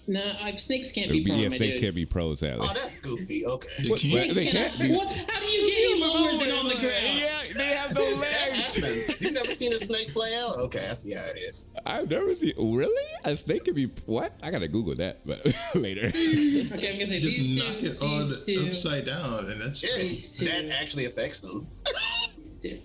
[SPEAKER 3] No, snakes can't be prone,
[SPEAKER 1] Yeah,
[SPEAKER 3] my
[SPEAKER 1] snakes
[SPEAKER 3] dude.
[SPEAKER 1] can't be pros, Sally.
[SPEAKER 4] Oh, that's goofy. Okay.
[SPEAKER 3] Snakes
[SPEAKER 1] They
[SPEAKER 3] cannot.
[SPEAKER 1] can't be.
[SPEAKER 3] What? How do you get any lower than on the ground?
[SPEAKER 1] Yeah, they have no
[SPEAKER 4] That
[SPEAKER 1] legs.
[SPEAKER 4] happens. You never seen a snake play out? Okay, I see how it is.
[SPEAKER 1] I've never seen. Really? A snake can be what? I gotta Google that, but later.
[SPEAKER 3] Okay, I'm gonna say
[SPEAKER 5] Just
[SPEAKER 3] these
[SPEAKER 5] knock
[SPEAKER 3] two.
[SPEAKER 5] it on
[SPEAKER 3] These two.
[SPEAKER 5] upside down, and that's
[SPEAKER 3] These two.
[SPEAKER 4] That actually affects them.
[SPEAKER 3] These two.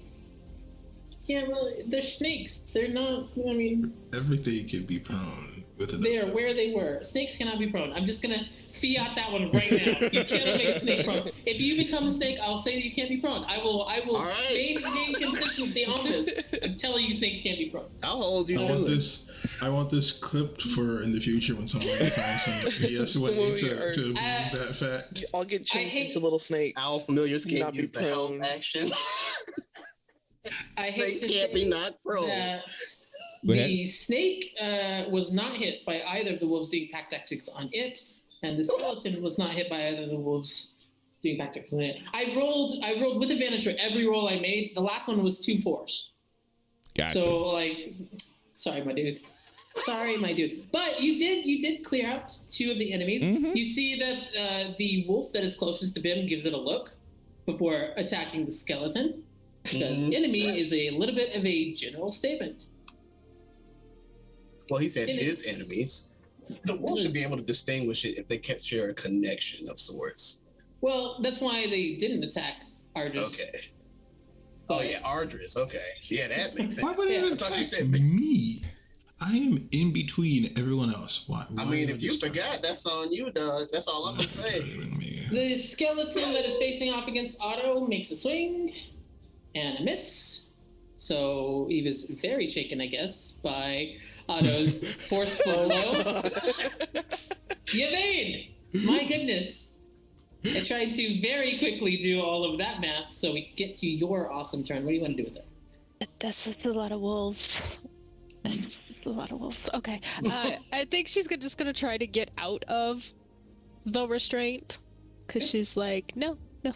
[SPEAKER 3] Yeah, well, they're snakes. They're not. I mean,
[SPEAKER 5] everything can be prone with an.
[SPEAKER 3] they are where they were. Snakes cannot be prone. I'm just gonna fiat that one right now. You cannot make a snake prone. If you become a snake, I'll say that you can't be prone. I will
[SPEAKER 4] All right.
[SPEAKER 3] maintain consistency on this. I'm telling you, snakes can't be prone.
[SPEAKER 4] I'll hold you
[SPEAKER 5] I
[SPEAKER 4] to
[SPEAKER 5] want
[SPEAKER 4] it.
[SPEAKER 5] this. I want this clipped for in the future when someone finds some BS way
[SPEAKER 6] When we
[SPEAKER 5] to
[SPEAKER 6] are-
[SPEAKER 5] abuse that fact.
[SPEAKER 6] I'll get changed
[SPEAKER 3] hate-
[SPEAKER 6] into little snakes.
[SPEAKER 4] Owl familiars can't
[SPEAKER 6] Not be
[SPEAKER 4] use the help
[SPEAKER 6] prone.
[SPEAKER 4] action.
[SPEAKER 3] I hate
[SPEAKER 4] Snakes
[SPEAKER 3] to
[SPEAKER 4] can't
[SPEAKER 3] say
[SPEAKER 4] be knocked prone.
[SPEAKER 3] that
[SPEAKER 1] Go ahead.
[SPEAKER 3] the snake was not hit by either of the wolves doing pack tactics on it, and the skeleton was not hit by either of the wolves doing pack tactics on it. I rolled with advantage for every roll I made. The last one was 2 4s.
[SPEAKER 1] Gotcha.
[SPEAKER 3] So like, sorry, my dude. But you did clear out 2 of the enemies.
[SPEAKER 1] Mhm.
[SPEAKER 3] You see that the wolf that is closest to Bim gives it a look before attacking the skeleton. Because
[SPEAKER 4] Mhm.
[SPEAKER 3] enemy is a little bit of a general statement.
[SPEAKER 4] Well, he said his enemies. The wolf should be able to distinguish it if they can't share a connection of sorts.
[SPEAKER 3] Well, that's why they didn't attack Argus.
[SPEAKER 4] Okay. Oh yeah, Ardris. Okay. Yeah, that makes sense.
[SPEAKER 5] Why would
[SPEAKER 3] Yeah,
[SPEAKER 5] it
[SPEAKER 4] I thought you
[SPEAKER 5] attack
[SPEAKER 4] said
[SPEAKER 5] me? I am in between everyone else. Why
[SPEAKER 4] I mean,
[SPEAKER 5] would
[SPEAKER 4] if you
[SPEAKER 5] this
[SPEAKER 4] forgot, that's on you, dog. That's all I'm gonna say.
[SPEAKER 5] Me?
[SPEAKER 3] The skeleton that is facing off against Otto makes a swing and a miss. So he was very shaken, I guess, by Otto's forceful blow. Yvain! My goodness. I tried to very quickly do all of that math so we could get to your awesome turn. What do you want to do with it?
[SPEAKER 7] That's just a lot of wolves. That's a lot of wolves. Okay. I think she's just gonna try to get out of the restraint. Because she's like, no, I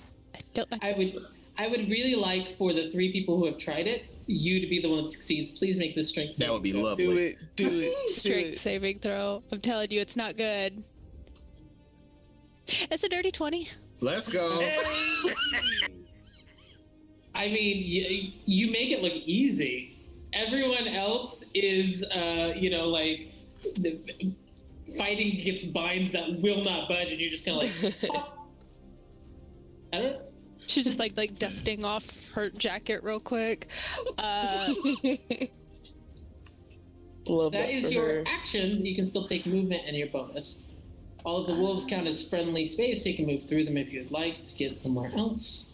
[SPEAKER 7] don't like this.
[SPEAKER 3] I would really like for the 3 people who have tried it, you to be the one that succeeds. Please make this strength
[SPEAKER 4] That would be
[SPEAKER 3] saving throw.
[SPEAKER 4] lovely.
[SPEAKER 6] Do it. Do it.
[SPEAKER 7] Strength saving throw. I'm telling you, it's not good. It's a dirty 20.
[SPEAKER 4] Let's go.
[SPEAKER 3] I mean, you make it look easy. Everyone else is, fighting against binds that will not budge, and you're just kind of like, pop. I don't know.
[SPEAKER 7] She's just like dusting off her jacket real quick.
[SPEAKER 6] Love
[SPEAKER 3] That is
[SPEAKER 6] for
[SPEAKER 3] your
[SPEAKER 6] her.
[SPEAKER 3] action. You can still take movement and your bonus. All of the wolves count as friendly space, so you can move through them if you'd like to get somewhere else.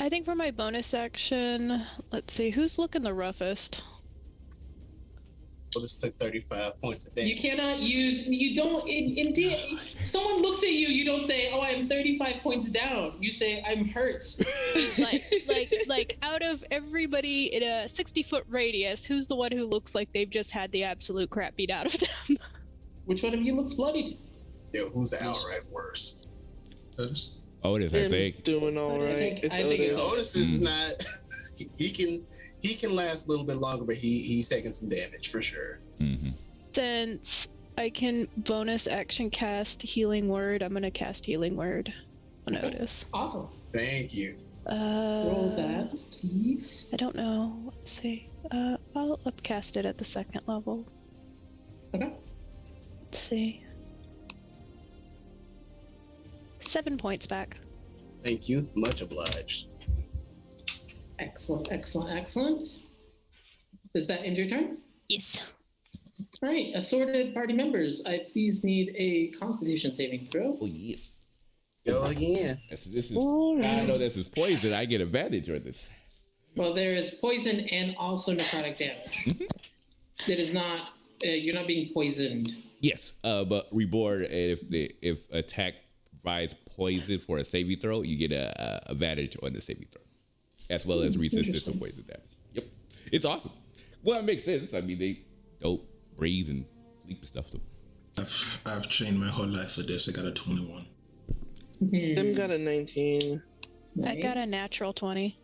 [SPEAKER 7] I think for my bonus action, let's see, who's looking the roughest?
[SPEAKER 4] Well, this took 35 points a
[SPEAKER 3] You
[SPEAKER 4] day.
[SPEAKER 3] cannot use. You don't. Someone looks at you. You don't say, "Oh, I'm 35 points down." You say, "I'm hurt."
[SPEAKER 7] like out of everybody in a 60-foot radius, who's the one who looks like they've just had the absolute crap beat out of them?
[SPEAKER 3] Which one of you looks bloodied?
[SPEAKER 4] Yeah, who's the outright worst?
[SPEAKER 5] Otis?
[SPEAKER 1] Otis, I
[SPEAKER 6] Tim's
[SPEAKER 1] think.
[SPEAKER 6] doing all right.
[SPEAKER 3] I think it's
[SPEAKER 6] Otis.
[SPEAKER 4] Otis is not. He can last a little bit longer, but he's taking some damage for sure.
[SPEAKER 1] Mm-hmm.
[SPEAKER 7] Since I can bonus action cast Healing Word, I'm gonna cast Healing Word on Otis.
[SPEAKER 3] Awesome.
[SPEAKER 4] Thank you.
[SPEAKER 3] Roll that, please.
[SPEAKER 7] I don't know. Let's see. I'll upcast it at the 2nd level.
[SPEAKER 3] Okay.
[SPEAKER 7] Let's see. 7 points back.
[SPEAKER 4] Thank you. Much obliged.
[SPEAKER 3] Excellent, excellent, excellent. Does that end your turn?
[SPEAKER 7] Yes.
[SPEAKER 3] All right, assorted party members, I please need a Constitution saving throw.
[SPEAKER 1] Oh yes.
[SPEAKER 4] Go again.
[SPEAKER 1] This is. I know this is poison. I get advantage on this.
[SPEAKER 3] Well, there is poison and also necrotic damage. It is not. You're not being poisoned.
[SPEAKER 1] Yes, but reborn. If attack provides poison for a saving throw, you get a advantage on the saving throw, as well as resistance to poison damage. Yep, it's awesome. Well, it makes sense. I mean, they don't breathe and sleep and stuff. So
[SPEAKER 5] I've trained my whole life for this. I got a 21.
[SPEAKER 6] Tim got a 19.
[SPEAKER 7] I got a natural 20.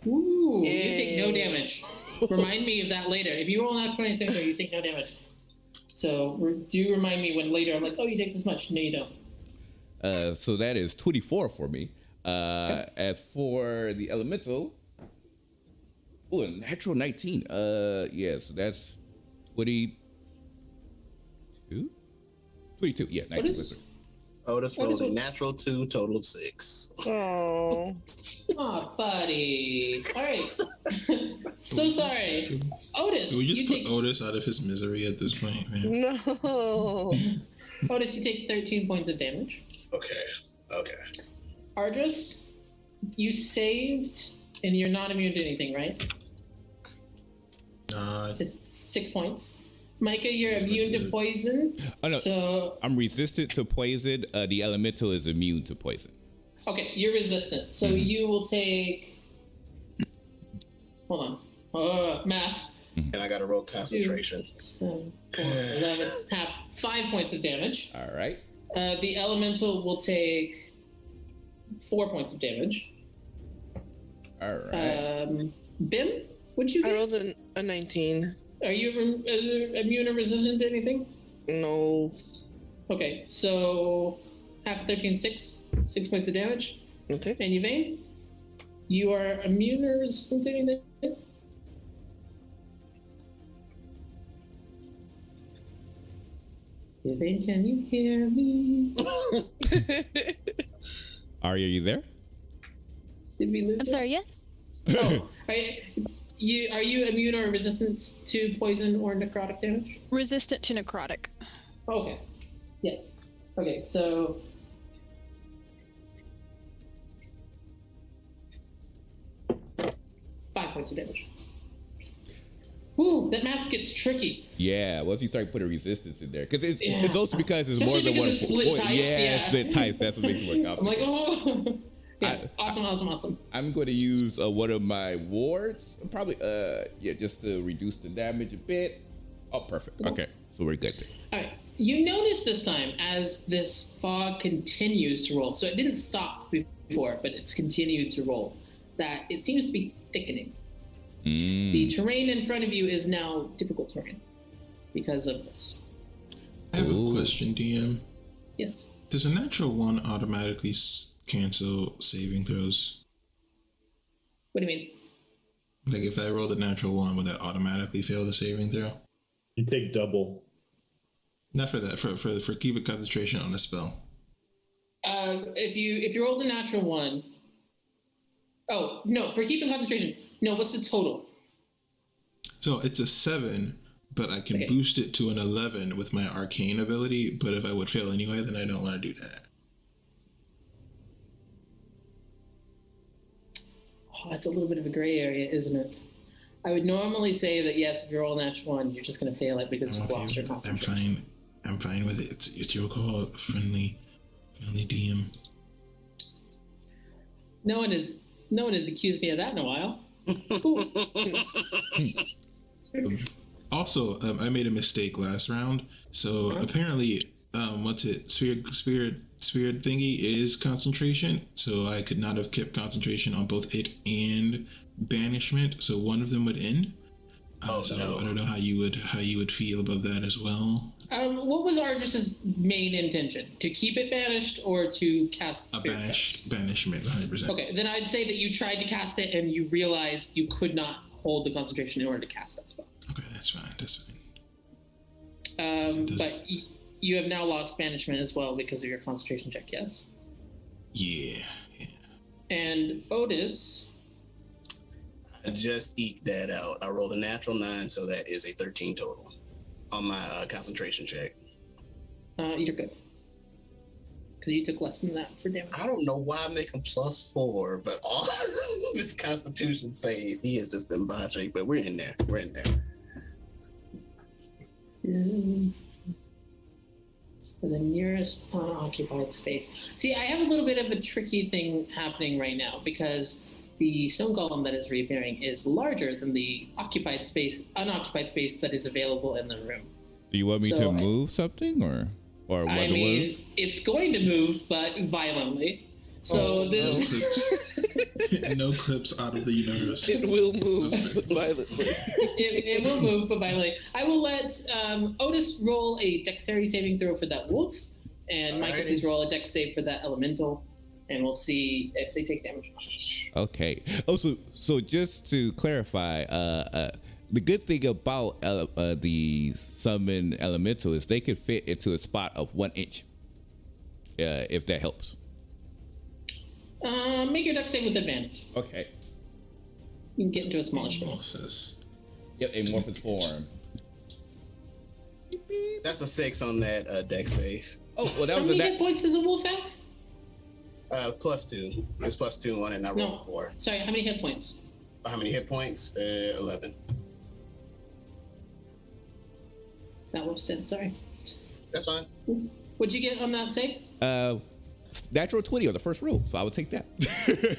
[SPEAKER 3] Ooh,
[SPEAKER 6] Yay.
[SPEAKER 3] you take no damage. Remind me of that later. If you roll not 20 saving throw, you take no damage. So do remind me when later I'm like, oh, you take this much. No, you don't.
[SPEAKER 1] so that is 24 for me. As for the elemental, oh, a natural 19. Yeah, so that's 22. 22. Yeah, 19.
[SPEAKER 3] Otis?
[SPEAKER 4] Otis rolled a natural 2, total of 6.
[SPEAKER 6] Oh.
[SPEAKER 3] Oh, buddy. All right. So sorry. Otis,
[SPEAKER 5] Can we just
[SPEAKER 3] you
[SPEAKER 5] put
[SPEAKER 3] take
[SPEAKER 5] Otis out of his misery at this point, man?
[SPEAKER 6] No.
[SPEAKER 3] Otis, you take 13 points of damage.
[SPEAKER 4] Okay.
[SPEAKER 3] Ardris, you saved, and you're not immune to anything, right? 6 points. Micah, you're immune to poison.
[SPEAKER 1] Oh, no.
[SPEAKER 3] So,
[SPEAKER 1] I'm resistant to poison. The elemental is immune to poison.
[SPEAKER 3] okay, you're resistant. So you will take. Hold on. Math.
[SPEAKER 4] And I got to roll concentration.
[SPEAKER 3] 7, 4, 11, half, 5 points of damage.
[SPEAKER 1] All right.
[SPEAKER 3] The elemental will take 4 points of damage.
[SPEAKER 1] All right.
[SPEAKER 3] Bim, what'd you
[SPEAKER 6] I
[SPEAKER 3] get?
[SPEAKER 6] rolled a 19.
[SPEAKER 3] Are you immune or resistant to anything?
[SPEAKER 6] No.
[SPEAKER 3] Okay, so half of 13, 6 points of damage.
[SPEAKER 6] Okay.
[SPEAKER 3] And Yvain, you are immune or resistant to anything? Yvain, can you hear me?
[SPEAKER 1] Arya, are you there?
[SPEAKER 3] Did we lose
[SPEAKER 7] I'm
[SPEAKER 3] it?
[SPEAKER 7] sorry, yes?
[SPEAKER 3] Oh, are you immune or resistant to poison or necrotic damage?
[SPEAKER 7] Resistant to necrotic.
[SPEAKER 3] Okay. Yeah. Okay, so. Five points of damage. Ooh, that math gets tricky.
[SPEAKER 1] Yeah, once you start putting resistance in there, because it's
[SPEAKER 3] Yeah.
[SPEAKER 1] also because it's
[SPEAKER 3] Especially
[SPEAKER 1] more than one.
[SPEAKER 3] because it's split
[SPEAKER 1] point.
[SPEAKER 3] types, yeah.
[SPEAKER 1] Split types. That's what makes it more
[SPEAKER 3] I'm like,
[SPEAKER 1] complicated.
[SPEAKER 3] oh. Yeah, awesome.
[SPEAKER 1] I'm going to use one of my wards, probably. Just to reduce the damage a bit. Oh, perfect. Okay, so we're good.
[SPEAKER 3] All right. You notice this time as this fog continues to roll, so it didn't stop before, but it's continued to roll, that it seems to be thickening. The terrain in front of you is now difficult terrain because of this.
[SPEAKER 5] I have a question, DM.
[SPEAKER 3] Yes.
[SPEAKER 5] Does a natural 1 automatically cancel saving throws?
[SPEAKER 3] What do you mean?
[SPEAKER 5] Like if I rolled a natural 1, would that automatically fail the saving throw?
[SPEAKER 8] You take double.
[SPEAKER 5] Not for that. For keeping concentration on the spell.
[SPEAKER 3] If you rolled a natural 1. Oh no, for keeping concentration. No, what's the total?
[SPEAKER 5] So it's a 7, but I can boost it to an 11 with my arcane ability. But if I would fail anyway, then I don't want to do that.
[SPEAKER 3] Oh, that's a little bit of a gray area, isn't it? I would normally say that yes, if you roll a natural 1, you're just going to fail it because you've lost your concentration.
[SPEAKER 5] I'm fine with it. It's your call, friendly DM.
[SPEAKER 3] No one has accused me of that in a while. Cool.
[SPEAKER 5] Also, I made a mistake last round. So apparently, spirit thingy is concentration. So I could not have kept concentration on both it and banishment. So one of them would end.
[SPEAKER 4] No.
[SPEAKER 5] I don't know how you would feel about that as well.
[SPEAKER 3] What was Ardris's main intention? To keep it banished or to cast
[SPEAKER 5] Banishment, 100%.
[SPEAKER 3] Okay, then I'd say that you tried to cast it and you realized you could not hold the concentration in order to cast that spell.
[SPEAKER 5] Okay, that's fine.
[SPEAKER 3] But you have now lost banishment as well because of your concentration check, yes?
[SPEAKER 5] Yeah.
[SPEAKER 3] And Otis.
[SPEAKER 4] I just eked that out. I rolled a natural 9, so that is a 13 total on my concentration check.
[SPEAKER 3] You're good. Because you took less than that for damage.
[SPEAKER 4] I don't know why I'm making +4, but all this Constitution says he has just been botching, but we're in there. We're in there.
[SPEAKER 3] For the nearest unoccupied space. See, I have a little bit of a tricky thing happening right now because the stone golem that is reappearing is larger than the unoccupied space that is available in the room.
[SPEAKER 1] Do you want me to move something or what
[SPEAKER 3] I mean, it's going to move, but violently. So
[SPEAKER 5] no clips out of the universe.
[SPEAKER 6] It will move, but violently.
[SPEAKER 3] it will move, but violently. I will let Otis roll a dexterity saving throw for that wolf, and Micah, please roll a dex save for that elemental, and we'll see if they take damage.
[SPEAKER 1] Okay. Oh, so just to clarify, the good thing about the summon elemental is they can fit into a spot of 1 inch. If that helps.
[SPEAKER 3] Make your dex save with advantage.
[SPEAKER 1] Okay.
[SPEAKER 3] You can get into a smaller space.
[SPEAKER 1] Yep, amorphous form.
[SPEAKER 4] That's a 6 on that dex save.
[SPEAKER 1] Oh, well, that
[SPEAKER 3] How
[SPEAKER 1] was
[SPEAKER 3] many hit points does a wolf have?
[SPEAKER 4] +2. It's +2 on it, and I rolled 4.
[SPEAKER 3] Sorry, how many hit points?
[SPEAKER 4] How many hit points? 11.
[SPEAKER 3] That wolf's dead, sorry.
[SPEAKER 4] That's fine.
[SPEAKER 3] What'd you get on that save?
[SPEAKER 1] Natural 20 on the first roll, so I would take that.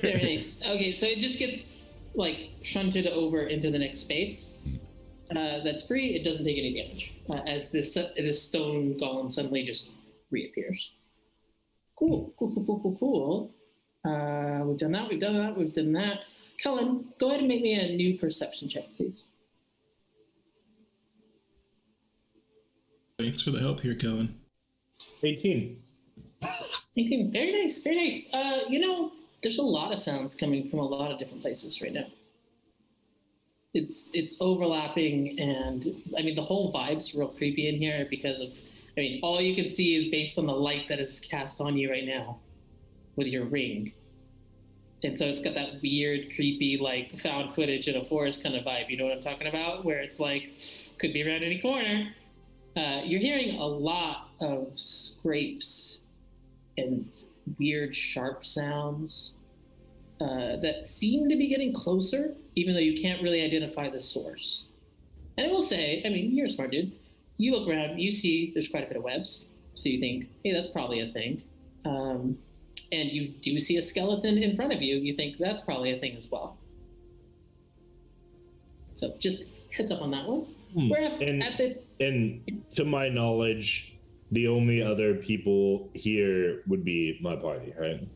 [SPEAKER 3] Very nice. Okay, so it just gets like shunted over into the next space. That's free. It doesn't take any damage as this stone golem suddenly just reappears. Cool. We've done that. Cullen, go ahead and make me a new perception check, please.
[SPEAKER 5] Thanks for the help here, Kellen.
[SPEAKER 8] 18.
[SPEAKER 3] 18. Very nice. There's a lot of sounds coming from a lot of different places right now. It's overlapping, and I mean the whole vibe's real creepy in here because of all you can see is based on the light that is cast on you right now with your ring. And so it's got that weird, creepy, like found footage in a forest kind of vibe. You know what I'm talking about? Where it's like, could be around any corner. You're hearing a lot of scrapes and weird, sharp sounds that seem to be getting closer, even though you can't really identify the source. And I will say, you're a smart dude. You look around, you see there's quite a bit of webs. So you think, hey, that's probably a thing. And you do see a skeleton in front of you. You think that's probably a thing as well. So just heads up on that one.
[SPEAKER 8] And to my knowledge, the only other people here would be my party, right?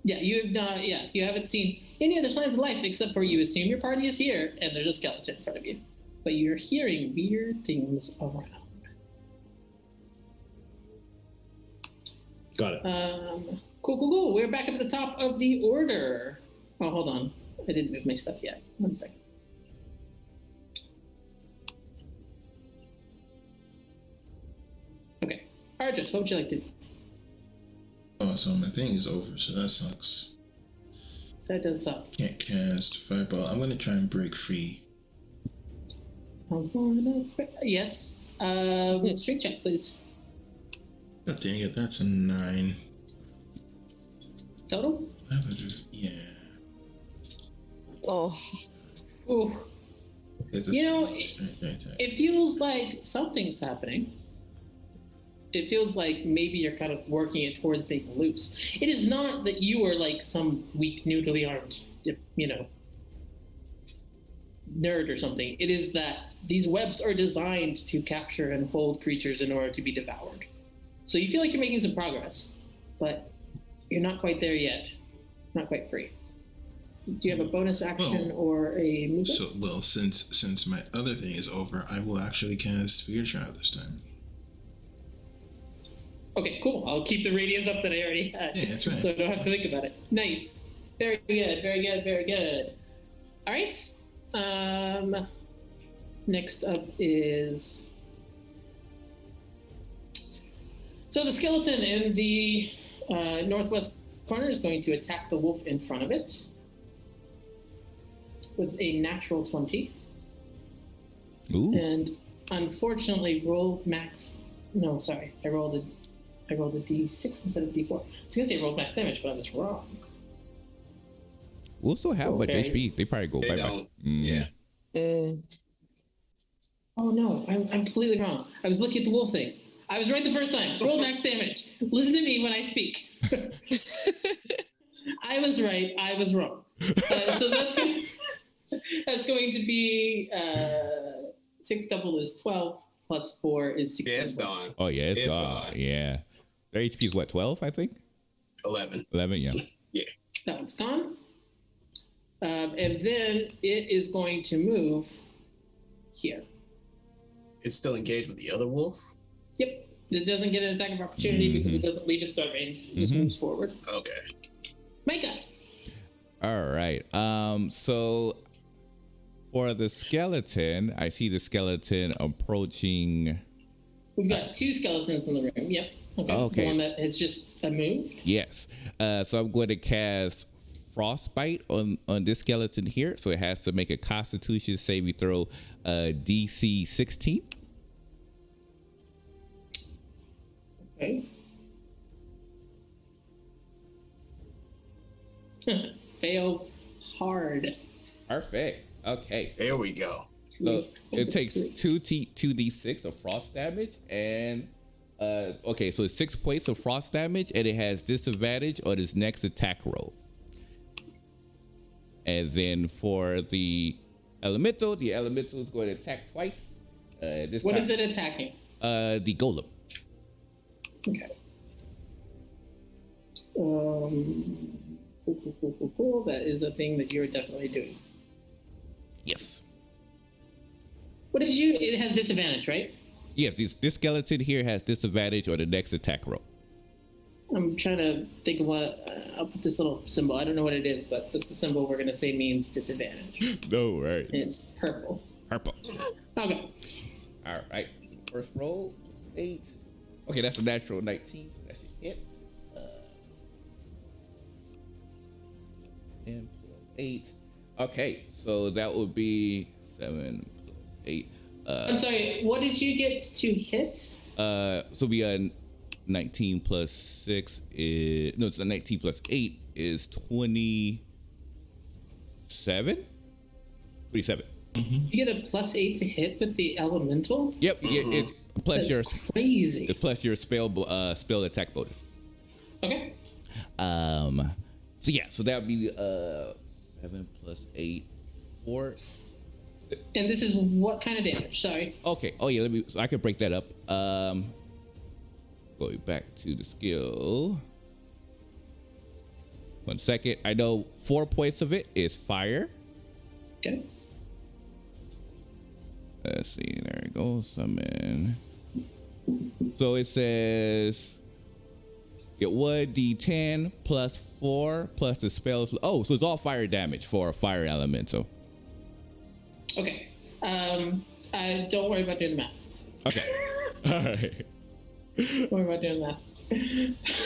[SPEAKER 3] Yeah, you haven't seen any other signs of life except for you assume your party is here and there's a skeleton in front of you. But you're hearing weird things around.
[SPEAKER 8] Got it.
[SPEAKER 3] Cool. We're back up at the top of the order. Oh, hold on. I didn't move my stuff yet. 1 second. Okay. Arjus, what would you like to do?
[SPEAKER 5] Oh, so my thing is over, so that sucks.
[SPEAKER 3] That does suck.
[SPEAKER 5] Can't cast Fireball. I'm gonna try and break free.
[SPEAKER 3] Yes. Strength check, please.
[SPEAKER 5] God dang it, that's a 9.
[SPEAKER 3] Total?
[SPEAKER 5] Yeah.
[SPEAKER 6] Oh.
[SPEAKER 3] Oof. It feels like something's happening. It feels like maybe you're kind of working it towards being loose. It is not that you are like some weak, noodly armed, nerd or something. It is that these webs are designed to capture and hold creatures in order to be devoured. So you feel like you're making some progress, but you're not quite there yet. Not quite free. Do you have a bonus action or a movement?
[SPEAKER 5] Since my other thing is over, I will actually cast Spirit Shroud this time.
[SPEAKER 3] Okay, cool. I'll keep the radius up that I already had.
[SPEAKER 5] Yeah, that's right.
[SPEAKER 3] So I don't have to think about it. Nice. Very good. All right. Next up is... So the skeleton in the northwest corner is going to attack the wolf in front of it with a natural 20.
[SPEAKER 1] Ooh.
[SPEAKER 3] And unfortunately rolled max. No, sorry, I rolled a d6 instead of d4. I was gonna say rolled max damage, but I was wrong.
[SPEAKER 1] We'll still have much
[SPEAKER 3] Okay.
[SPEAKER 1] HP. They probably go
[SPEAKER 4] They
[SPEAKER 1] bye bye.
[SPEAKER 4] don't. Yeah.
[SPEAKER 3] Oh no, I'm completely wrong. I was looking at the wolf thing. I was right the first time. Roll max damage. Listen to me when I speak. I was right. I was wrong. So that's going to be 6 double is 12 plus 4 is 16.
[SPEAKER 4] Yeah, it's gone.
[SPEAKER 1] Oh yeah, it's gone.
[SPEAKER 4] gone.
[SPEAKER 1] Yeah. Their HP is what, 12, I think?
[SPEAKER 4] 11.
[SPEAKER 1] 11, yeah.
[SPEAKER 4] Yeah.
[SPEAKER 3] That one's gone. And then it is going to move here.
[SPEAKER 4] It's still engaged with the other wolf?
[SPEAKER 3] Yep. It doesn't get an attack of opportunity because it doesn't leave its start range. It just moves forward.
[SPEAKER 4] Okay.
[SPEAKER 3] Micah.
[SPEAKER 1] All right. So for the skeleton, I see the skeleton approaching.
[SPEAKER 3] We've got 2 skeletons in the room. Yep.
[SPEAKER 1] Okay.
[SPEAKER 3] The one that has just moved.
[SPEAKER 1] Yes. So I'm going to cast Frostbite on this skeleton here. So it has to make a Constitution saving throw, DC 16.
[SPEAKER 3] Okay. Failed hard.
[SPEAKER 1] Perfect. Okay.
[SPEAKER 4] There we go.
[SPEAKER 1] So it takes 2d6 of frost damage, and okay, so it's 6 points of frost damage, and it has disadvantage on its next attack roll. And then for the elemental is going to attack twice.
[SPEAKER 3] What is it attacking?
[SPEAKER 1] The golem.
[SPEAKER 3] Okay. Cool. That is a thing that you're definitely doing.
[SPEAKER 1] Yes.
[SPEAKER 3] What did you? It has disadvantage, right?
[SPEAKER 1] Yes, this skeleton here has disadvantage on the next attack roll.
[SPEAKER 3] I'm trying to think of what. I'll put this little symbol. I don't know what it is, but that's the symbol we're going to say means disadvantage.
[SPEAKER 1] No, right.
[SPEAKER 3] And it's purple.
[SPEAKER 1] Purple.
[SPEAKER 3] Okay.
[SPEAKER 1] All right. First roll, 8. Okay, that's a natural 19. That's a hit. 10 plus 8. Okay, so that would be 7 plus 8.
[SPEAKER 3] I'm sorry. What did you get to hit?
[SPEAKER 1] So we 19 plus 6 is no, it's a 19 plus 8 is 27. 27.
[SPEAKER 3] You get a +8 to hit with the elemental.
[SPEAKER 1] Yep. It's plus
[SPEAKER 3] That's crazy.
[SPEAKER 1] plus your spell attack bonus.
[SPEAKER 3] Okay.
[SPEAKER 1] So yeah, so that would be 7 plus 8, 4.
[SPEAKER 3] And this is what kind of damage? Sorry.
[SPEAKER 1] Okay. Oh yeah, so I can break that up. Going back to the skill. 1 second. I know 4 points of it is fire.
[SPEAKER 3] Okay.
[SPEAKER 1] Let's see. There it goes. Summon. So it says get 1d10 plus 4 plus the spells. Oh, so it's all fire damage for a fire elemental.
[SPEAKER 3] Okay. Don't worry about doing the math.
[SPEAKER 1] Okay. All right.
[SPEAKER 3] Don't worry about doing the math.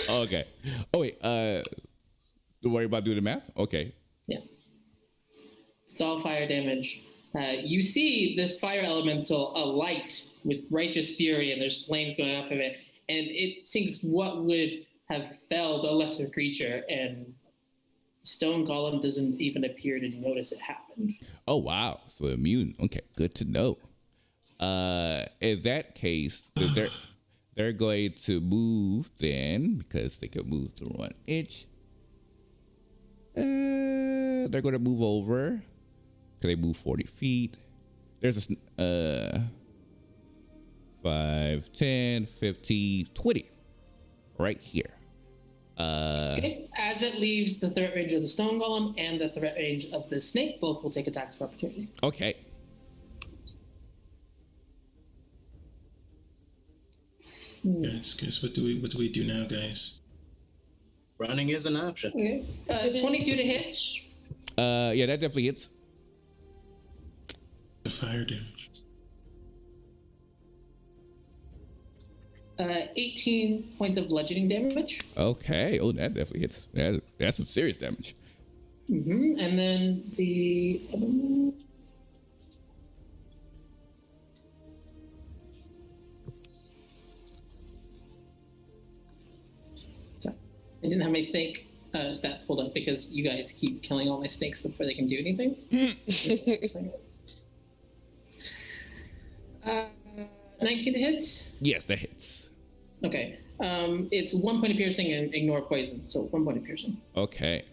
[SPEAKER 1] Okay. Oh wait. Don't worry about doing the math. Okay.
[SPEAKER 3] Yeah. It's all fire damage. You see this fire elemental alight with righteous fury, and there's flames going off of it, and it seems what would have felled a lesser creature, and Stone Golem doesn't even appear to notice it happened.
[SPEAKER 1] Oh wow. So immune. Okay. Good to know. In that case, they're going to move then because they can move through 1 inch. They're going to move over. Can they move 40 feet? There's a 5, 10, 15, 20 right here.
[SPEAKER 3] Okay. As it leaves the threat range of the Stone Golem and the threat range of the snake, both will take attacks of opportunity.
[SPEAKER 1] Okay.
[SPEAKER 5] Guys, what do we do now, guys?
[SPEAKER 4] Running is an option.
[SPEAKER 3] Okay. 22 to hit.
[SPEAKER 1] Yeah, that definitely hits.
[SPEAKER 5] The fire damage.
[SPEAKER 3] 18 points of bludgeoning damage.
[SPEAKER 1] Okay. Oh, that definitely hits. That's some serious damage.
[SPEAKER 3] And then the sorry, I didn't have my snake stats pulled up because you guys keep killing all my snakes before they can do anything. 19 to hit.
[SPEAKER 1] Yes, that hits.
[SPEAKER 3] Okay. It's 1 point of piercing and ignore poison, so 1 point of piercing.
[SPEAKER 1] Okay.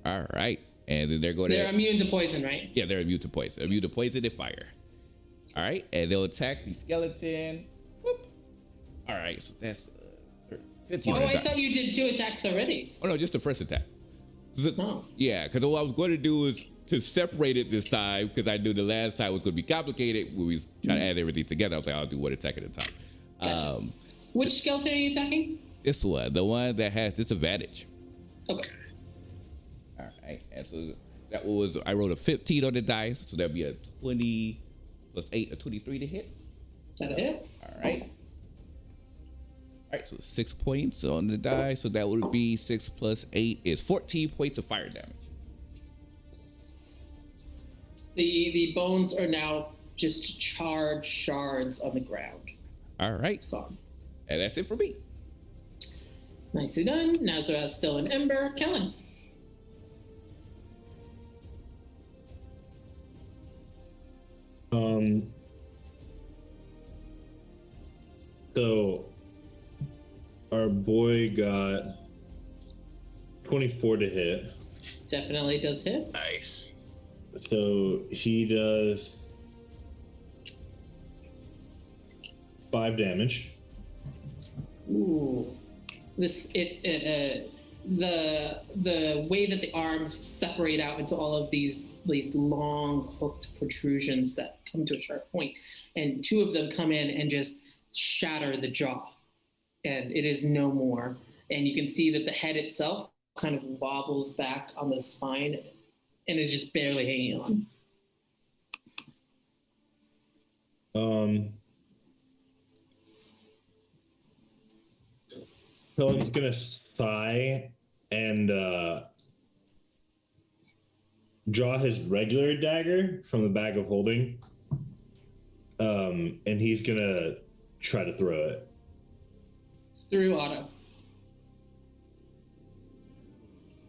[SPEAKER 1] All right. And then
[SPEAKER 3] They're immune to poison, right?
[SPEAKER 1] Yeah, they're immune to poison. Immune to poison and fire. All right. And they'll attack the skeleton. Whoop. All right. So that's 15.
[SPEAKER 3] Oh, I thought you did 2 attacks already.
[SPEAKER 1] Oh, no, just the first attack.
[SPEAKER 3] Oh.
[SPEAKER 1] Yeah, because what I was going to do is to separate it this time, because I knew the last time was going to be complicated when we was trying to add everything together. I was like, I'll do 1 attack at a time.
[SPEAKER 3] Gotcha. Which skeleton are you attacking?
[SPEAKER 1] This one, the one that has disadvantage.
[SPEAKER 3] Okay.
[SPEAKER 1] All right, and so that was, I rolled a 15 on the dice, so that'd be a 20 plus 8, a 23 to hit.
[SPEAKER 3] That'll hit.
[SPEAKER 1] All right. All right, so 6 points on the die, so that would be 6 plus 8 is 14 points of fire damage.
[SPEAKER 3] The bones are now just charred shards on the ground.
[SPEAKER 1] All right.
[SPEAKER 3] It's gone.
[SPEAKER 1] And that's it for me.
[SPEAKER 3] Nicely done. Nazareth's still an ember. Kellen.
[SPEAKER 8] So our boy got 24 to hit.
[SPEAKER 3] Definitely does hit.
[SPEAKER 4] Nice.
[SPEAKER 8] So he does 5 damage.
[SPEAKER 3] Ooh. The way that the arms separate out into all of these long hooked protrusions that come to a sharp point, and 2 of them come in and just shatter the jaw, and it is no more. And you can see that the head itself kind of wobbles back on the spine and is just barely hanging on.
[SPEAKER 8] So I'm just gonna sigh and draw his regular dagger from the bag of holding, and he's gonna try to throw it
[SPEAKER 3] Through Otto.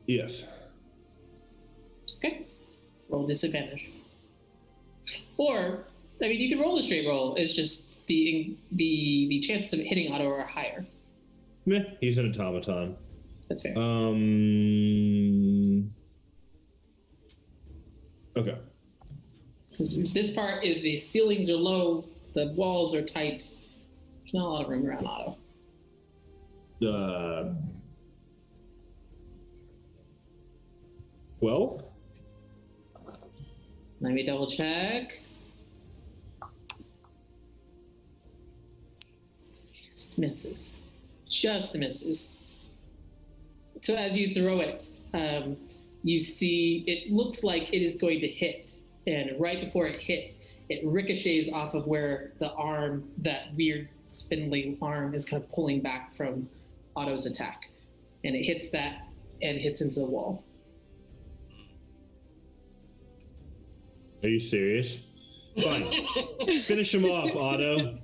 [SPEAKER 8] Yes.
[SPEAKER 3] Okay. Roll disadvantage. Or, I mean, you can roll a straight roll. It's just the chances of hitting Otto are higher.
[SPEAKER 8] Meh, he's an automaton.
[SPEAKER 3] That's fair.
[SPEAKER 8] Okay.
[SPEAKER 3] Because this part, the ceilings are low, the walls are tight. There's not a lot of room around Otto.
[SPEAKER 8] 12?
[SPEAKER 3] Let me double check. Just misses. Just misses. So as you throw it, you see it looks like it is going to hit. And right before it hits, it ricochets off of where the arm, that weird spindly arm, is kind of pulling back from Otto's attack. And it hits that and hits into the wall.
[SPEAKER 8] Are you serious? Fine. Finish him off, Otto.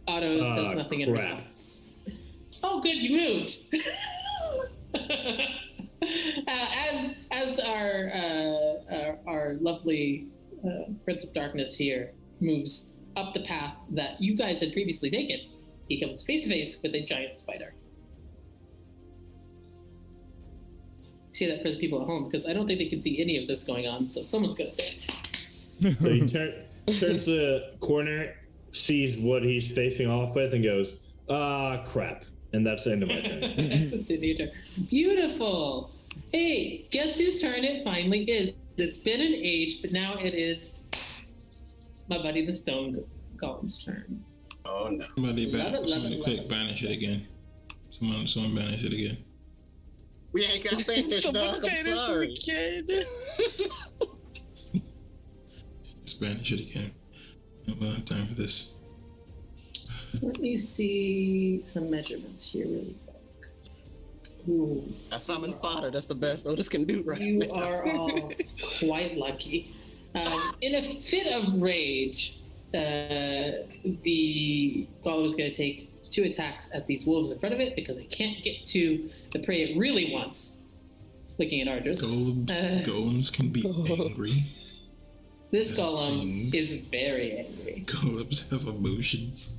[SPEAKER 3] Otto says nothing in
[SPEAKER 8] crap.
[SPEAKER 3] response. Oh, good, you moved. As our lovely Prince of Darkness here moves up the path that you guys had previously taken, he comes face to face with a giant spider. Say that for the people at home, because I don't think they can see any of this going on, so someone's going to say it.
[SPEAKER 8] So he turns the corner, sees what he's facing off with, and goes, crap. And that's the end of my turn.
[SPEAKER 3] That's the end of your turn. Beautiful. Hey, guess whose turn it finally is? It's been an age, but now it is my buddy the Stone Golem's turn.
[SPEAKER 4] Oh, no.
[SPEAKER 5] Somebody quick banish it again. Someone banish it again.
[SPEAKER 4] We ain't got banished, dog. I'm sorry.
[SPEAKER 5] Spanish it again. I don't have time for this.
[SPEAKER 3] Let me see some measurements here really quick. Ooh,
[SPEAKER 4] I summon fodder. That's the best Otis can do right
[SPEAKER 3] you
[SPEAKER 4] now.
[SPEAKER 3] are all quite lucky. In a fit of rage, the golem is going to take 2 attacks at these wolves in front of it because it can't get to the prey it really wants. Looking at Ardris.
[SPEAKER 5] Golems can be angry.
[SPEAKER 3] This golem is very angry.
[SPEAKER 5] Golems have emotions.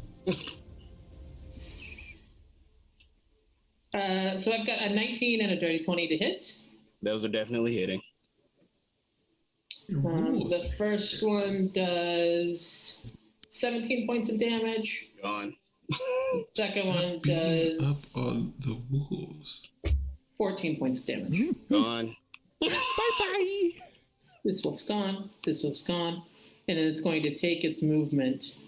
[SPEAKER 3] So I've got a 19 and a dirty 20 to hit.
[SPEAKER 4] Those are definitely hitting.
[SPEAKER 3] The first one does 17 points of damage.
[SPEAKER 4] Gone.
[SPEAKER 3] The second one
[SPEAKER 5] Beating
[SPEAKER 3] does
[SPEAKER 5] up on the wolves.
[SPEAKER 3] 14 points of damage.
[SPEAKER 4] Gone.
[SPEAKER 1] Bye-bye.
[SPEAKER 3] This wolf's gone. This wolf's gone. And then it's going to take its movement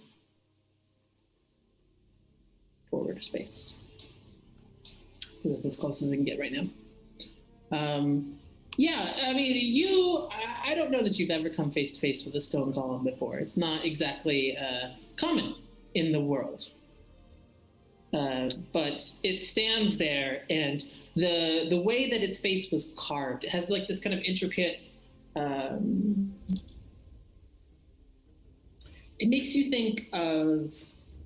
[SPEAKER 3] forward a space. Because that's as close as it can get right now. Yeah, I mean, I don't know that you've ever come face to face with a stone golem before. It's not exactly common in the world. But it stands there, and the way that its face was carved, it has like this kind of intricate. It makes you think of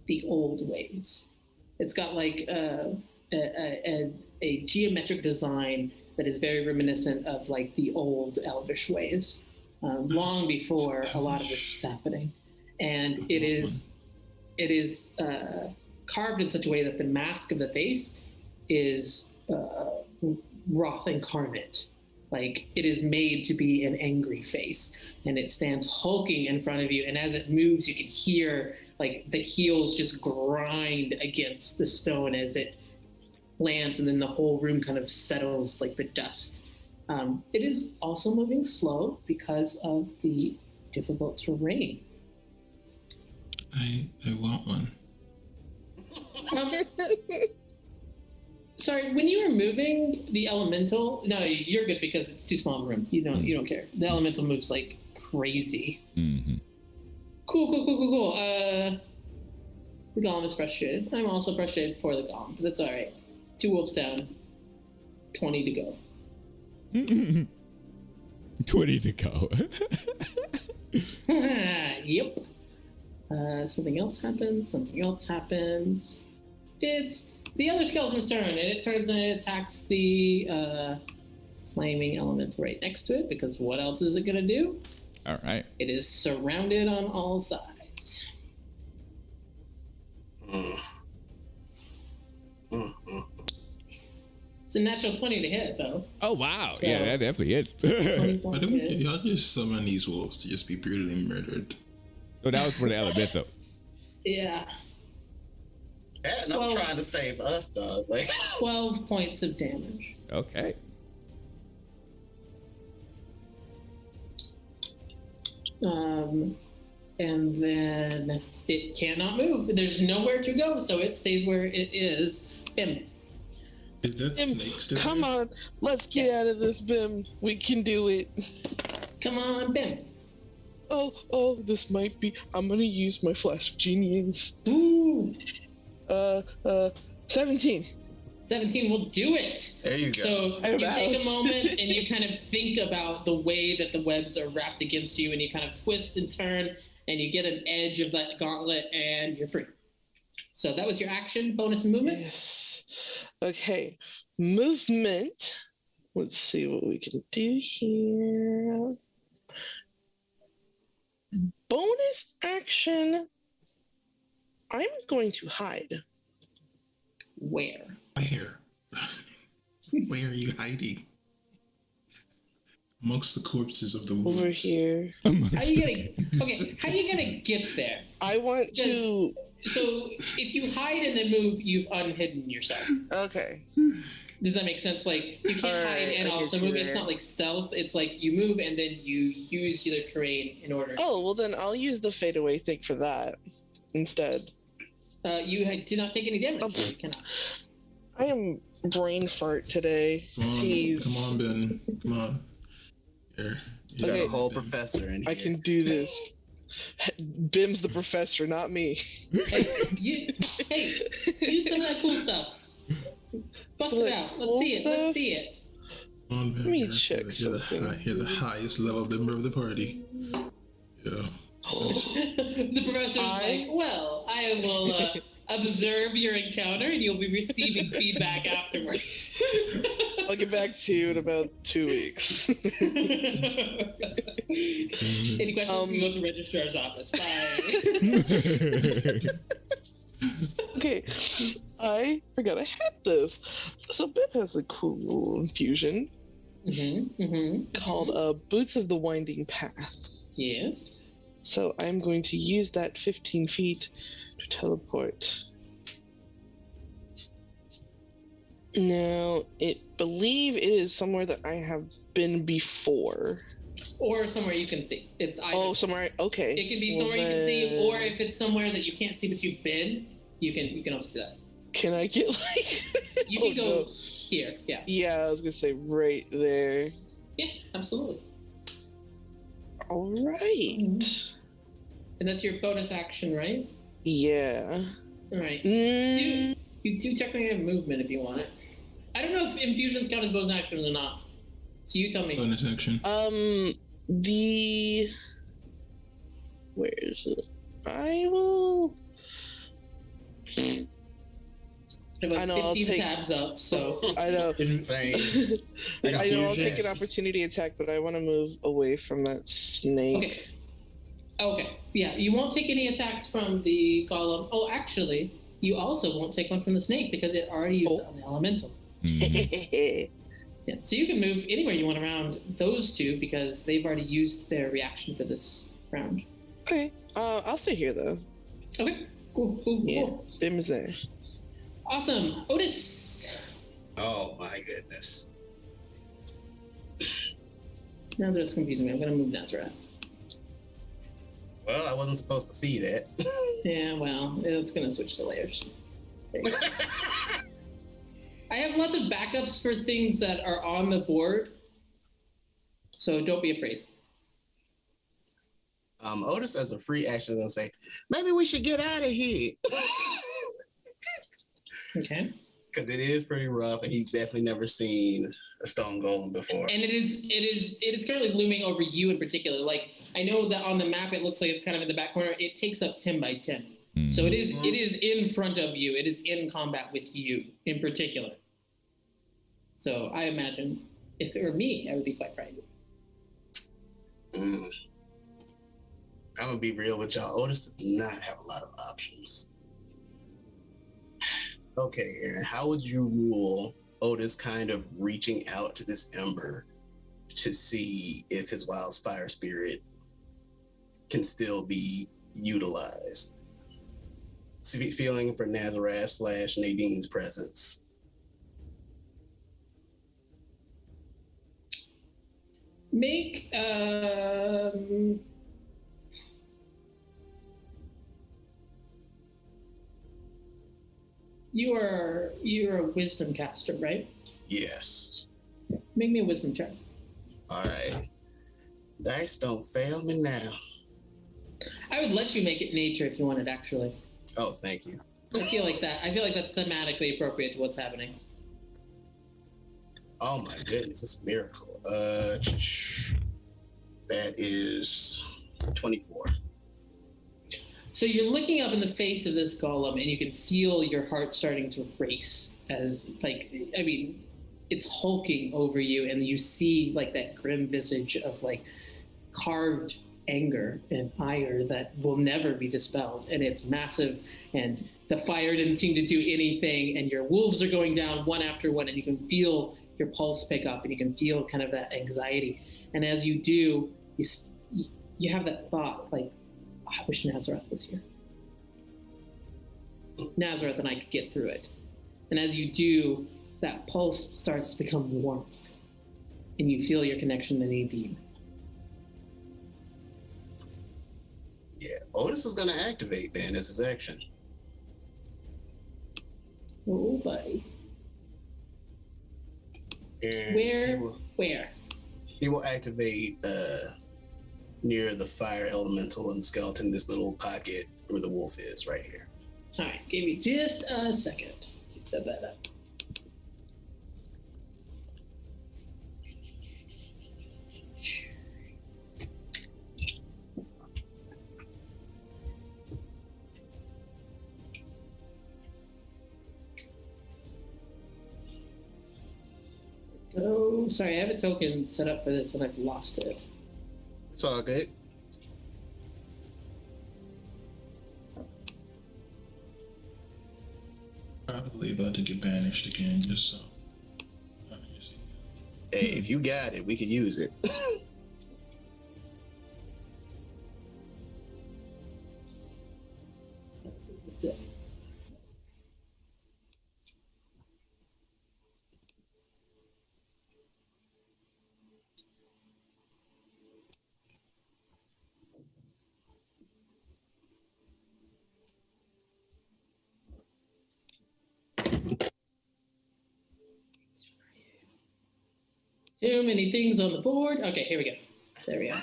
[SPEAKER 3] the old ways. It's got like a geometric design that is very reminiscent of like the old Elvish ways, long before a lot of this was happening, and it is carved in such a way that the mask of the face is wrath incarnate. Like, it is made to be an angry face, and it stands hulking in front of you, and as it moves, you can hear like the heels just grind against the stone as it lands, and then the whole room kind of settles like the dust. It is also moving slow because of the difficult terrain.
[SPEAKER 5] I want one.
[SPEAKER 3] Sorry, when you were moving the elemental, no, you're good because it's too small of a room. You don't care. The elemental moves like crazy.
[SPEAKER 1] Mm-hmm.
[SPEAKER 3] Cool. The golem is frustrated. I'm also frustrated for the golem, but that's all right. 2 wolves down, 20 to go.
[SPEAKER 1] 20 to go.
[SPEAKER 3] Yep. Something else happens. It's the other skeleton's turn, and it turns and it attacks the flaming elemental right next to it, because what else is it going to do?
[SPEAKER 1] All right.
[SPEAKER 3] It is surrounded on all sides. It's a natural 20 to hit, though.
[SPEAKER 1] Oh, wow.
[SPEAKER 3] So-
[SPEAKER 1] Yeah, that definitely is.
[SPEAKER 3] 21
[SPEAKER 5] Why don't
[SPEAKER 3] hit.
[SPEAKER 5] y'all just summon these wolves to just be brutally murdered?
[SPEAKER 1] Oh, that was for the elemental.
[SPEAKER 3] Yeah.
[SPEAKER 4] And I'm trying to save us, dog. Like,
[SPEAKER 3] 12 points of damage.
[SPEAKER 1] Okay.
[SPEAKER 3] And then it cannot move. There's nowhere to go, so it stays where it is. Bim.
[SPEAKER 5] Is that snake still
[SPEAKER 6] Come
[SPEAKER 5] there?
[SPEAKER 6] on, let's get
[SPEAKER 3] Yes.
[SPEAKER 6] out of this, Bim. We can do it.
[SPEAKER 3] Come on, Bim.
[SPEAKER 6] Oh, this might be. I'm gonna use my flash of genius.
[SPEAKER 3] Ooh.
[SPEAKER 6] 17.
[SPEAKER 3] 17 will do it.
[SPEAKER 4] there you go.
[SPEAKER 3] So
[SPEAKER 6] I'm
[SPEAKER 3] you take a
[SPEAKER 6] out.
[SPEAKER 3] moment and you kind of think about the way that the webs are wrapped against you, and you kind of twist and turn, and you get an edge of that gauntlet, and you're free. So that was your action, bonus and movement.
[SPEAKER 6] Yes. Okay. Movement. Let's see what we can do here. Bonus action. I'm going to hide.
[SPEAKER 3] Where?
[SPEAKER 5] Where? Where are you hiding? Amongst the corpses of the wolves.
[SPEAKER 6] Over here.
[SPEAKER 3] How you gonna get there?
[SPEAKER 6] I want to.
[SPEAKER 3] So if you hide and then move, you've unhidden yourself.
[SPEAKER 6] Okay.
[SPEAKER 3] Does that make sense? Like, you can't
[SPEAKER 6] Alright,
[SPEAKER 3] hide and
[SPEAKER 6] I get
[SPEAKER 3] also
[SPEAKER 6] you
[SPEAKER 3] move. It's
[SPEAKER 6] there.
[SPEAKER 3] not like stealth. It's like you move and then you use your terrain in order.
[SPEAKER 6] Oh, well then I'll use the fadeaway thing for that instead.
[SPEAKER 3] You did not take any damage.
[SPEAKER 6] Oh.
[SPEAKER 3] So you cannot.
[SPEAKER 6] I am brain fart today. Jeez.
[SPEAKER 5] Come on, Ben. Come on. Here.
[SPEAKER 4] You got
[SPEAKER 6] Okay.
[SPEAKER 4] a whole professor in here.
[SPEAKER 6] I can do this. Bim's the professor, not me.
[SPEAKER 3] Hey, use some of that cool stuff. Bust it out. Let's see it. Let's see it.
[SPEAKER 5] On,
[SPEAKER 6] Let me
[SPEAKER 5] you're
[SPEAKER 6] check
[SPEAKER 5] You're the highest level member of the party. Yeah.
[SPEAKER 3] The professor's like, well, I will observe your encounter and you'll be receiving feedback afterwards.
[SPEAKER 6] I'll get back to you in about 2 weeks.
[SPEAKER 3] Any questions? We go to registrar's office. Bye.
[SPEAKER 6] Okay, I forgot I had this. So Bim has a cool infusion called Boots of the Winding Path.
[SPEAKER 3] Yes.
[SPEAKER 6] So I'm going to use that 15 feet to teleport. Now, believe it is somewhere that I have been before.
[SPEAKER 3] Or somewhere you can see. It's either.
[SPEAKER 6] Oh, somewhere. Okay.
[SPEAKER 3] It can be somewhere you can see, or if it's somewhere that you can't see but you've been, you can also do that.
[SPEAKER 6] Can I get like?
[SPEAKER 3] You can go here. Yeah.
[SPEAKER 6] Yeah, I was gonna say right there.
[SPEAKER 3] Yeah, absolutely.
[SPEAKER 6] All right.
[SPEAKER 3] And that's your bonus action, right?
[SPEAKER 6] Yeah.
[SPEAKER 3] All right.
[SPEAKER 6] Mm.
[SPEAKER 3] You do technically have movement if you want it. I don't know if infusions count as bonus actions or not. So you tell me.
[SPEAKER 5] Bonus action.
[SPEAKER 6] Where is it? I will.
[SPEAKER 3] I know, 15 tabs up, so.
[SPEAKER 6] I know.
[SPEAKER 4] Insane.
[SPEAKER 6] I know I'll take an opportunity attack, but I want to move away from that snake.
[SPEAKER 3] Okay. Yeah, you won't take any attacks from the golem. Oh, actually, you also won't take one from the snake because it already used it on the elemental. Yeah, so you can move anywhere you want around those two because they've already used their reaction for this round.
[SPEAKER 6] Okay. I'll stay here though.
[SPEAKER 3] Okay. Cool.
[SPEAKER 6] Bim's there.
[SPEAKER 3] Awesome. Otis.
[SPEAKER 4] Oh my goodness.
[SPEAKER 3] Nazareth's confusing me. I'm gonna move Nazareth.
[SPEAKER 4] Well, I wasn't supposed to see that.
[SPEAKER 3] Yeah, well, it's gonna switch to layers. I have lots of backups for things that are on the board, so don't be afraid.
[SPEAKER 4] Otis, as a free action, is gonna say, maybe we should get out of here.
[SPEAKER 3] Okay.
[SPEAKER 4] Because it is pretty rough, and he's definitely never seen a stone golem before.
[SPEAKER 3] And it is currently looming over you in particular. Like, I know that on the map it looks like it's kind of in the back corner. It takes up 10 by 10. So it is in front of you. It is in combat with you in particular. So I imagine if it were me, I would be quite frightened.
[SPEAKER 4] I'm gonna be real with y'all. Otis does not have a lot of options. Okay, Aaron, how would you rule Otis kind of reaching out to this ember to see if his wildfire spirit can still be utilized? Feeling for Nazareth / Nadine's presence.
[SPEAKER 3] Make you're a wisdom caster, right?
[SPEAKER 4] Yes.
[SPEAKER 3] Make me a wisdom check.
[SPEAKER 4] All right. Dice don't fail me now.
[SPEAKER 3] I would let you make it nature if you wanted, actually.
[SPEAKER 4] Oh, thank you.
[SPEAKER 3] I feel like that's thematically appropriate to what's happening.
[SPEAKER 4] Oh my goodness, it's a miracle. That is 24.
[SPEAKER 3] So you're looking up in the face of this golem, and you can feel your heart starting to race as, like, I mean, it's hulking over you, and you see, like, that grim visage of, like, carved anger and ire that will never be dispelled, and it's massive, and the fire didn't seem to do anything, and your wolves are going down one after one, and you can feel your pulse pick up, and you can feel kind of that anxiety. And as you do, you have that thought, like, I wish Nazareth was here. Nazareth and I could get through it. And as you do, that pulse starts to become warmth, and you feel your connection to Nadine.
[SPEAKER 4] Yeah, Otis is going to activate then as his action.
[SPEAKER 3] Oh, buddy.
[SPEAKER 4] And
[SPEAKER 3] Where?
[SPEAKER 4] He will activate near the fire elemental and skeleton, this little pocket where the wolf is right here.
[SPEAKER 3] All right, give me just a second to set that up. Oh, sorry, I have a token set up for this and I've lost it.
[SPEAKER 4] It's all good.
[SPEAKER 5] Probably about to get banished again, just so.
[SPEAKER 4] Hey, if you got it, we could use it.
[SPEAKER 3] That's it. Too many things on the board. Okay, here we go. There we go.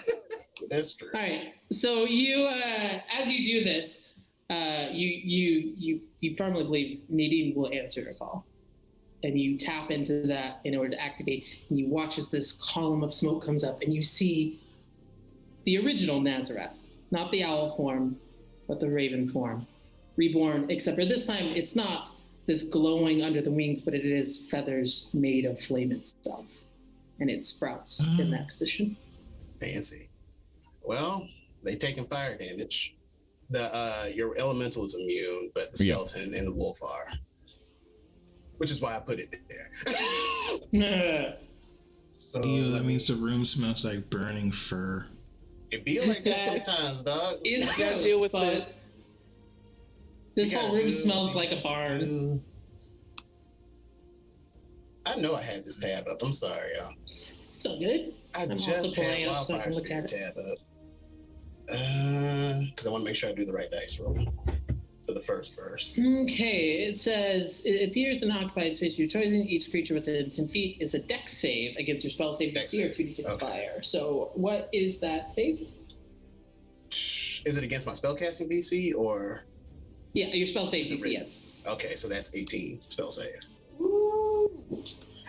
[SPEAKER 4] That's true.
[SPEAKER 3] All right. So you, as you do this, you firmly believe Nadine will answer your call, and you tap into that in order to activate. And you watch as this column of smoke comes up, and you see the original Nazareth, not the owl form, but the raven form, reborn. Except for this time, it's not this glowing under the wings, but it is feathers made of flame itself, and it sprouts in that position.
[SPEAKER 4] Fancy. Well, they taking fire damage. The your elemental is immune, but the skeleton and the wolf are. Which is why I put it there. So,
[SPEAKER 5] Ew, that means the room smells like burning fur.
[SPEAKER 4] It be like that sometimes, dog.
[SPEAKER 3] Is
[SPEAKER 6] You gotta deal with it.
[SPEAKER 3] This whole room smells like a barn.
[SPEAKER 4] I know I had this tab up. I'm sorry, y'all.
[SPEAKER 3] It's all good.
[SPEAKER 4] I'm
[SPEAKER 3] also
[SPEAKER 4] just
[SPEAKER 3] pulling
[SPEAKER 4] had
[SPEAKER 3] it up so I
[SPEAKER 4] Wildfire
[SPEAKER 3] can look at
[SPEAKER 4] Spirit
[SPEAKER 3] it.
[SPEAKER 4] tab up. Because I want to make sure I do the right dice roll for the first burst.
[SPEAKER 3] Okay, it says, it appears in an occupied space you're choosing. Each creature within 10 feet is a dex save against your spell save DC or 2d6 fire. So what is that save?
[SPEAKER 4] Is it against my spellcasting DC or?
[SPEAKER 3] Yeah, your spell save DC, yes.
[SPEAKER 4] Okay, so that's 18 spell save.
[SPEAKER 3] Ooh.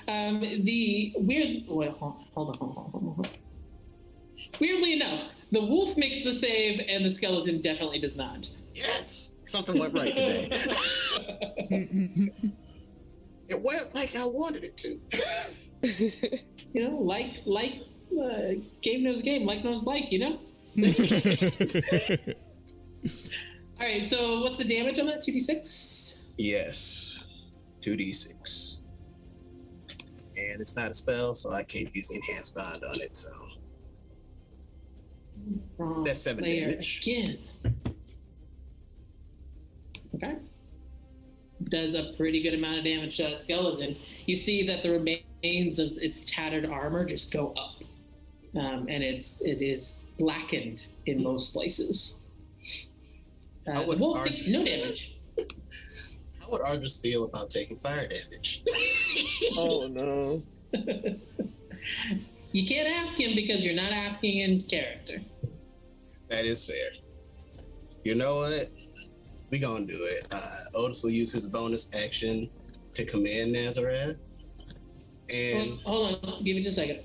[SPEAKER 3] The weird, wait, hold on. Weirdly enough, the wolf makes the save and the skeleton definitely does not.
[SPEAKER 4] Yes, something went right today. It went like I wanted it to.
[SPEAKER 3] You know, like game knows game, like knows like, you know? All right, so what's the damage on that? 2d6?
[SPEAKER 4] Yes, 2d6. And it's not a spell, so I can't use the enhanced bond on it, so.
[SPEAKER 3] Wrong
[SPEAKER 4] That's 7
[SPEAKER 3] player
[SPEAKER 4] damage.
[SPEAKER 3] again. Okay. Does a pretty good amount of damage to that skeleton. You see that the remains of its tattered armor just go up. And it is blackened in most places. The wolf takes no damage.
[SPEAKER 4] How would Argus feel about taking fire damage?
[SPEAKER 6] Oh no.
[SPEAKER 3] You can't ask him because you're not asking in character.
[SPEAKER 4] That is fair. You know what? We gonna do it. Otis will use his bonus action to command Nazareth. And
[SPEAKER 3] Hold on, give me just a second.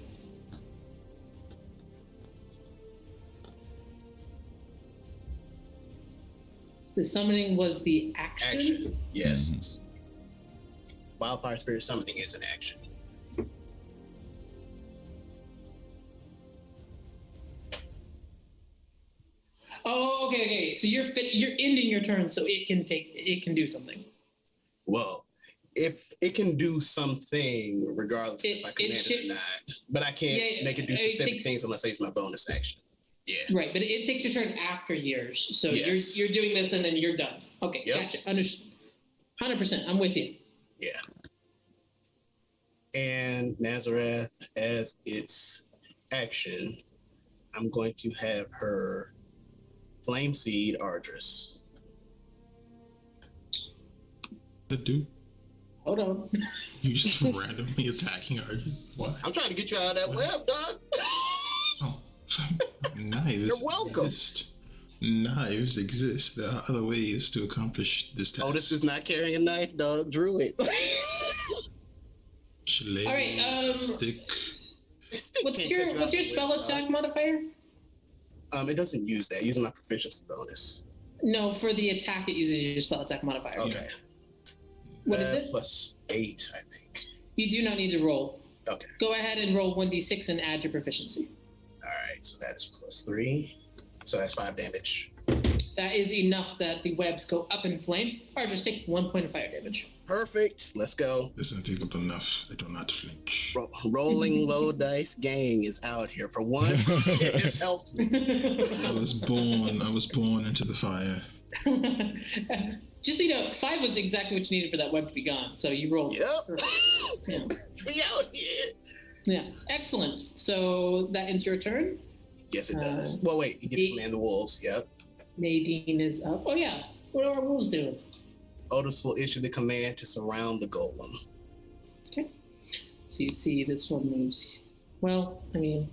[SPEAKER 3] The summoning was the action?
[SPEAKER 4] action, yes. Wildfire Spirit summoning is an action.
[SPEAKER 3] Oh, okay. So you're ending your turn, so it can do something.
[SPEAKER 4] Well, if it can do something, regardless if I command it or not, but I can't make it do specific things unless I use my bonus action. Yeah.
[SPEAKER 3] Right, but it takes your turn after yours, so
[SPEAKER 4] Yes.
[SPEAKER 3] you're doing this and then you're done. Okay,
[SPEAKER 4] Yep.
[SPEAKER 3] gotcha. Understood. 100%. I'm with you.
[SPEAKER 4] Yeah. And Nazareth, as its action, I'm going to have her Flame Seed Ardris.
[SPEAKER 5] The dude,
[SPEAKER 3] Hold on.
[SPEAKER 5] you just randomly attacking Arjun? What?
[SPEAKER 4] I'm trying to get you out of that web, dog.
[SPEAKER 5] Oh, no. Knives
[SPEAKER 4] You're welcome.
[SPEAKER 5] exist. Knives exist. There are other ways to accomplish this task.
[SPEAKER 4] Otis is not carrying a knife, dog. Drew it.
[SPEAKER 5] Shillelagh,
[SPEAKER 3] All right,
[SPEAKER 5] stick.
[SPEAKER 3] What's your spell attack modifier?
[SPEAKER 4] It doesn't use that. Using my proficiency bonus.
[SPEAKER 3] No, for the attack it uses your spell attack modifier.
[SPEAKER 4] Okay.
[SPEAKER 3] What is it?
[SPEAKER 4] Plus 8, I think.
[SPEAKER 3] You do not need to roll.
[SPEAKER 4] Okay.
[SPEAKER 3] Go ahead and roll 1d6 and add your proficiency.
[SPEAKER 4] All right. So that is plus 3. So that's 5 damage.
[SPEAKER 3] That is enough that the webs go up in flame. Or just take 1 point of fire damage.
[SPEAKER 4] Perfect. Let's go.
[SPEAKER 5] This is difficult enough. I do not flinch.
[SPEAKER 4] Rolling low dice gang is out here for once. It has helped me.
[SPEAKER 5] I was born into the fire.
[SPEAKER 3] Just so you know, 5 was exactly what you needed for that web to be gone. So you rolled.
[SPEAKER 4] Yep.
[SPEAKER 3] Yeah.
[SPEAKER 4] We out here.
[SPEAKER 3] Yeah. Excellent. So that ends your turn.
[SPEAKER 4] Yes, it does. Well, wait. You get to command the wolves. Yep.
[SPEAKER 3] Nadine is up. Oh yeah. What are our wolves doing?
[SPEAKER 4] Otis will issue the command to surround the golem.
[SPEAKER 3] Okay. So you see this one moves. Well, I mean,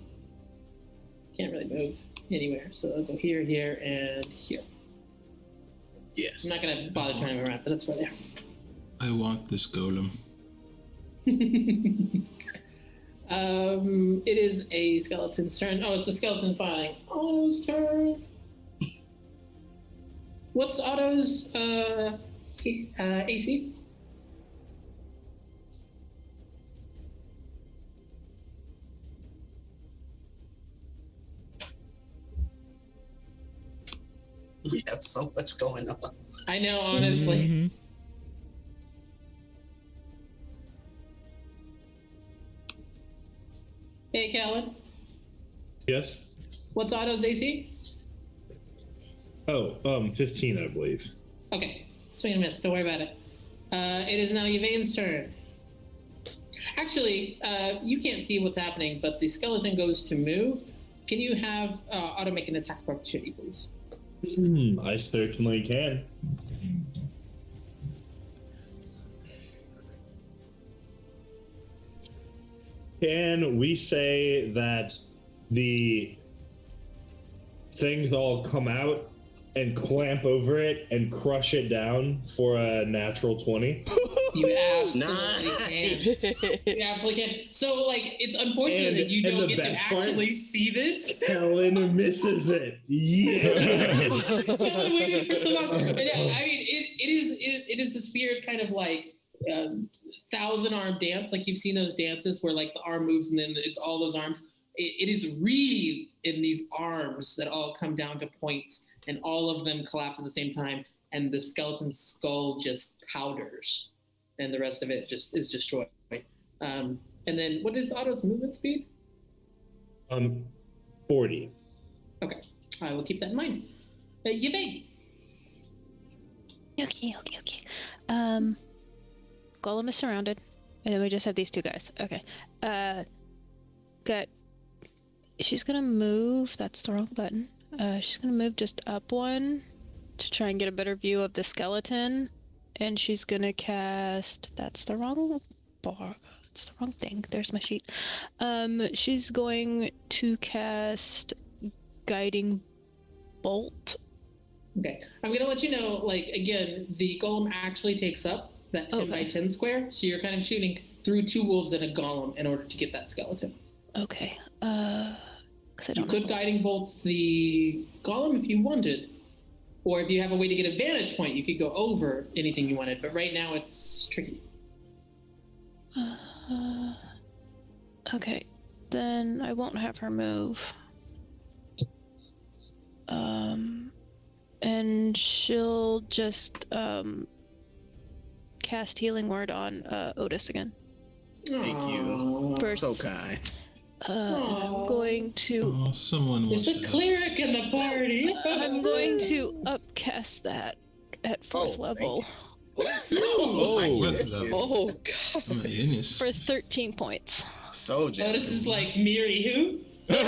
[SPEAKER 3] can't really move anywhere. So I'll go here, here, and here.
[SPEAKER 4] Yes.
[SPEAKER 3] I'm not going to bother turning them around, but that's where they are.
[SPEAKER 5] I want this golem.
[SPEAKER 3] It is a skeleton's turn. Oh, it's the skeleton fighting. Otto's turn. What's Otto's AC?
[SPEAKER 4] We have so much going on.
[SPEAKER 3] I know, honestly.
[SPEAKER 1] Mhm.
[SPEAKER 3] Hey, Callan.
[SPEAKER 8] Yes.
[SPEAKER 3] What's Otto's AC?
[SPEAKER 8] Oh, 15, I believe.
[SPEAKER 3] Okay, swing and miss. Don't worry about it. It is now Yvain's turn. Actually, you can't see what's happening, but the skeleton goes to move. Can you have Otto make an attack of opportunity, please?
[SPEAKER 8] I certainly can. Can we say that the things all come out and clamp over it and crush it down for a natural 20?
[SPEAKER 3] You absolutely
[SPEAKER 4] Nice.
[SPEAKER 3] can. You absolutely can. So, like, it's unfortunate that you
[SPEAKER 8] And
[SPEAKER 3] don't
[SPEAKER 8] the
[SPEAKER 3] get to
[SPEAKER 8] best part?
[SPEAKER 3] actually see this.
[SPEAKER 8] Helen misses it. Yeah.
[SPEAKER 3] Kellen waited for so long. And, yeah, I mean, it is this weird kind of like 1,000-arm dance. Like you've seen those dances where like the arm moves and then it's all those arms. It is wreathed in these arms that all come down to points, and all of them collapse at the same time, and the skeleton's skull just powders, and the rest of it just is destroyed. And then what is Otto's movement speed?
[SPEAKER 8] 40.
[SPEAKER 3] Okay, I will keep that in mind. Yvain.
[SPEAKER 7] Okay. Golem is surrounded, and then we just have these two guys. Okay. She's gonna move. That's the wrong button. She's gonna move just up one to try and get a better view of the skeleton, and she's gonna cast. That's the wrong bar. It's the wrong thing. There's my sheet. She's going to cast Guiding Bolt.
[SPEAKER 3] Okay, I'm gonna let you know. Like again, the golem actually takes up that 10 by 10 square, so you're kind of shooting through 2 wolves and a golem in order to get that skeleton.
[SPEAKER 7] Okay. 'Cause I don't
[SPEAKER 3] You could
[SPEAKER 7] have
[SPEAKER 3] guiding bolt the golem if you wanted, or if you have a way to get a vantage point, you could go over anything you wanted. But right now, it's tricky.
[SPEAKER 7] Okay, then I won't have her move. And she'll just cast Healing Word on Otis again.
[SPEAKER 4] Thank you.
[SPEAKER 7] First,
[SPEAKER 4] So kind.
[SPEAKER 7] I'm going to
[SPEAKER 5] Oh, someone wants
[SPEAKER 3] There's a
[SPEAKER 5] to
[SPEAKER 3] clearic in the party.
[SPEAKER 7] I'm going to upcast that at 4th level
[SPEAKER 4] Oh,
[SPEAKER 5] What level?
[SPEAKER 6] Oh god.
[SPEAKER 5] Oh my goodness.
[SPEAKER 7] for 13 points.
[SPEAKER 4] so
[SPEAKER 3] Otis
[SPEAKER 4] jealous.
[SPEAKER 3] is like Miri who?
[SPEAKER 6] Okay.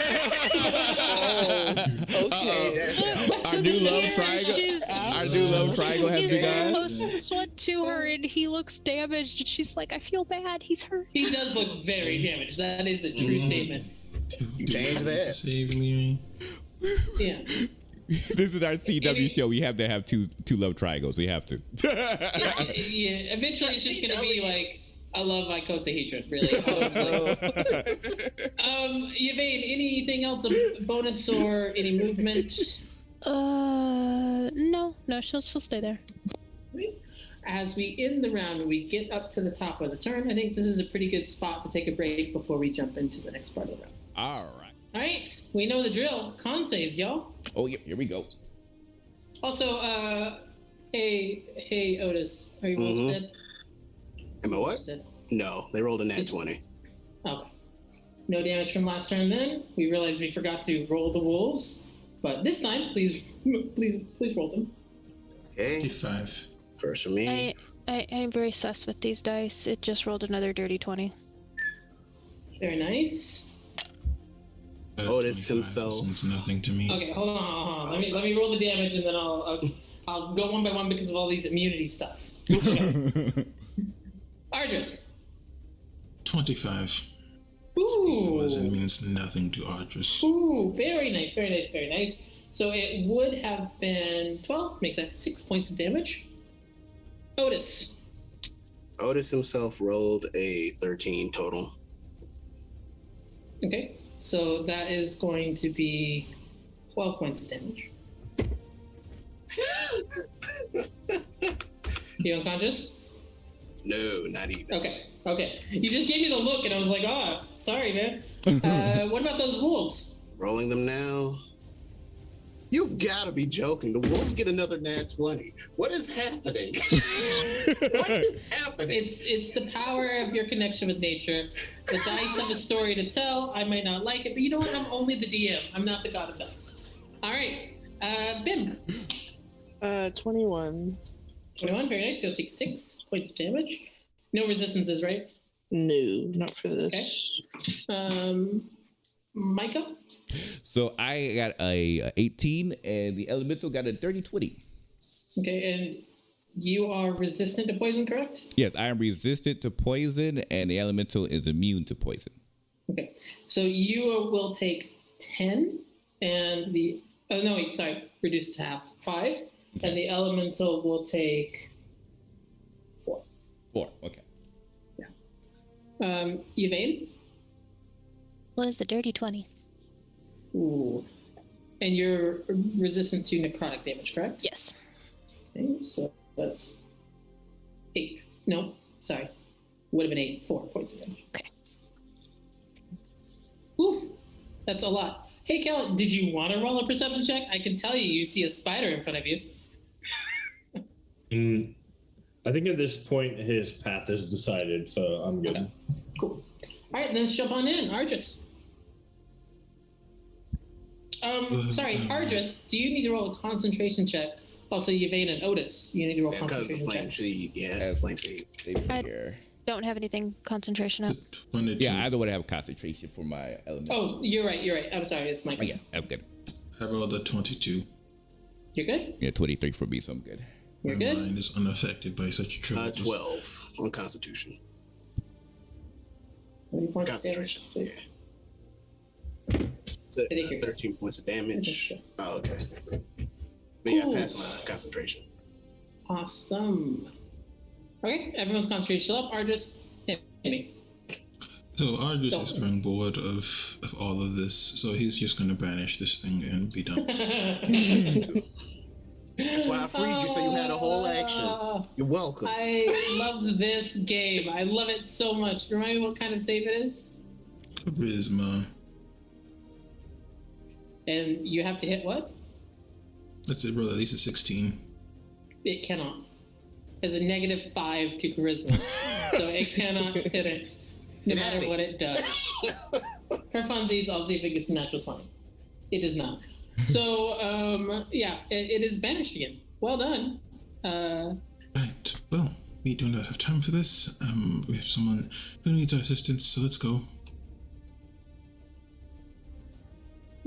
[SPEAKER 1] Our new love triangle. Our new love triangle has
[SPEAKER 7] He's
[SPEAKER 1] begun.
[SPEAKER 7] closest one to her, and he looks damaged, and she's like, I feel bad, he's hurt.
[SPEAKER 3] He does look very damaged. That is a true statement.
[SPEAKER 4] You changed that.
[SPEAKER 5] Save me.
[SPEAKER 3] Yeah.
[SPEAKER 1] This is our CW show. We have to have two love triangles. We have to.
[SPEAKER 3] Yeah. Eventually, it's just gonna be like I love icosahedron. Really. Yvain, anything else? A bonus or any movement?
[SPEAKER 7] No, she'll stay there.
[SPEAKER 3] As we end the round and we get up to the top of the turn, I think this is a pretty good spot to take a break before we jump into the next part of the round.
[SPEAKER 1] All right.
[SPEAKER 3] All right, we know the drill. Con saves, y'all.
[SPEAKER 1] Oh, yeah, here we go.
[SPEAKER 3] Also, hey, Otis, are you wolves dead?
[SPEAKER 4] Am I what?
[SPEAKER 3] Dead?
[SPEAKER 4] No, they rolled a nat 20.
[SPEAKER 3] Okay. No damage from last turn. Then we realized we forgot to roll the wolves, but this time, please roll them.
[SPEAKER 4] Okay.
[SPEAKER 5] 5.
[SPEAKER 4] First for me.
[SPEAKER 7] I'm very sus with these dice. It just rolled another dirty 20.
[SPEAKER 3] Very nice.
[SPEAKER 4] Otis himself.
[SPEAKER 5] This means nothing to me.
[SPEAKER 3] Okay, hold on. Let me roll the damage, and then I'll go one by one because of all these immunity stuff. Ardris.
[SPEAKER 5] 25.
[SPEAKER 3] Ooh.
[SPEAKER 5] Poison means nothing to Ardris.
[SPEAKER 3] Ooh, very nice, very nice, very nice. So it would have been 12. Make that 6 points of damage. Otis.
[SPEAKER 4] Otis himself rolled a 13 total.
[SPEAKER 3] Okay, so that is going to be 12 points of damage. You unconscious?
[SPEAKER 4] No, not even.
[SPEAKER 3] Okay. You just gave me the look, and I was like, oh, sorry, man. What about those wolves?
[SPEAKER 4] Rolling them now. You've got to be joking. The wolves get another nat 20. What is happening? What is happening?
[SPEAKER 3] It's the power of your connection with nature. The dice have a story to tell. I might not like it, but you know what? I'm only the DM. I'm not the god of dice. All right, Bim.
[SPEAKER 6] 21.
[SPEAKER 3] 21, very nice. You'll take 6 points of damage. No resistances, right?
[SPEAKER 6] No, not for this.
[SPEAKER 3] Okay. Micah?
[SPEAKER 1] So I got a 18, and the elemental got a dirty 20.
[SPEAKER 3] Okay, and you are resistant to poison, correct?
[SPEAKER 1] Yes, I am resistant to poison, and the elemental is immune to poison.
[SPEAKER 3] Okay, so you will take 10, and reduced to half, 5, okay. And the elemental will take 4.
[SPEAKER 1] 4, okay.
[SPEAKER 3] Yeah. Yvain?
[SPEAKER 7] What is the dirty 20?
[SPEAKER 3] Ooh. And you're resistant to necrotic damage, correct?
[SPEAKER 7] Yes.
[SPEAKER 3] Okay, so that's 8. No, sorry. Would have been 8. 4 points of damage.
[SPEAKER 7] Okay.
[SPEAKER 3] Oof. That's a lot. Hey, Kel, did you want to roll a perception check? I can tell you see a spider in front of you.
[SPEAKER 8] I think at this point his path is decided, so I'm good.
[SPEAKER 3] Okay. Cool. All right, let's jump on in. Ardris. Sorry, Ardris, do you need to roll a concentration check? Also, Yvain and Otis, you need to roll concentration checks.
[SPEAKER 4] Flame seed.
[SPEAKER 7] I don't have anything concentration up.
[SPEAKER 1] Yeah, I don't want to have concentration for my element.
[SPEAKER 3] Oh, you're right. I'm sorry, it's Mike.
[SPEAKER 1] Oh, yeah, I'm good.
[SPEAKER 5] I rolled a 22.
[SPEAKER 3] You're good?
[SPEAKER 1] Yeah, 23 for me, so I'm good.
[SPEAKER 3] You're
[SPEAKER 5] My
[SPEAKER 3] good?
[SPEAKER 5] mind is unaffected by such trivial.
[SPEAKER 4] 12 on Constitution. Concentration, yeah. So, 13 points of damage. Oh, okay. But yeah, I passed my concentration.
[SPEAKER 3] Awesome. Okay, everyone's concentration up. Ardris, hit me.
[SPEAKER 5] So Ardris is growing bored of all of this, so he's just going to banish this thing and be done.
[SPEAKER 4] That's why I freed you, so you had a whole action. You're welcome.
[SPEAKER 3] I love this game. I love it so much. Remind me what kind of save it is?
[SPEAKER 5] Charisma.
[SPEAKER 3] And you have to hit what?
[SPEAKER 5] Let's say roll at least a 16.
[SPEAKER 3] It cannot. It's a -5 to charisma. So it cannot hit it, no matter what it does. For funsies, I'll see if it gets a natural 20. It does not. So, it is banished again. Well done.
[SPEAKER 5] Right, well, we do not have time for this. We have someone who needs our assistance, so let's go.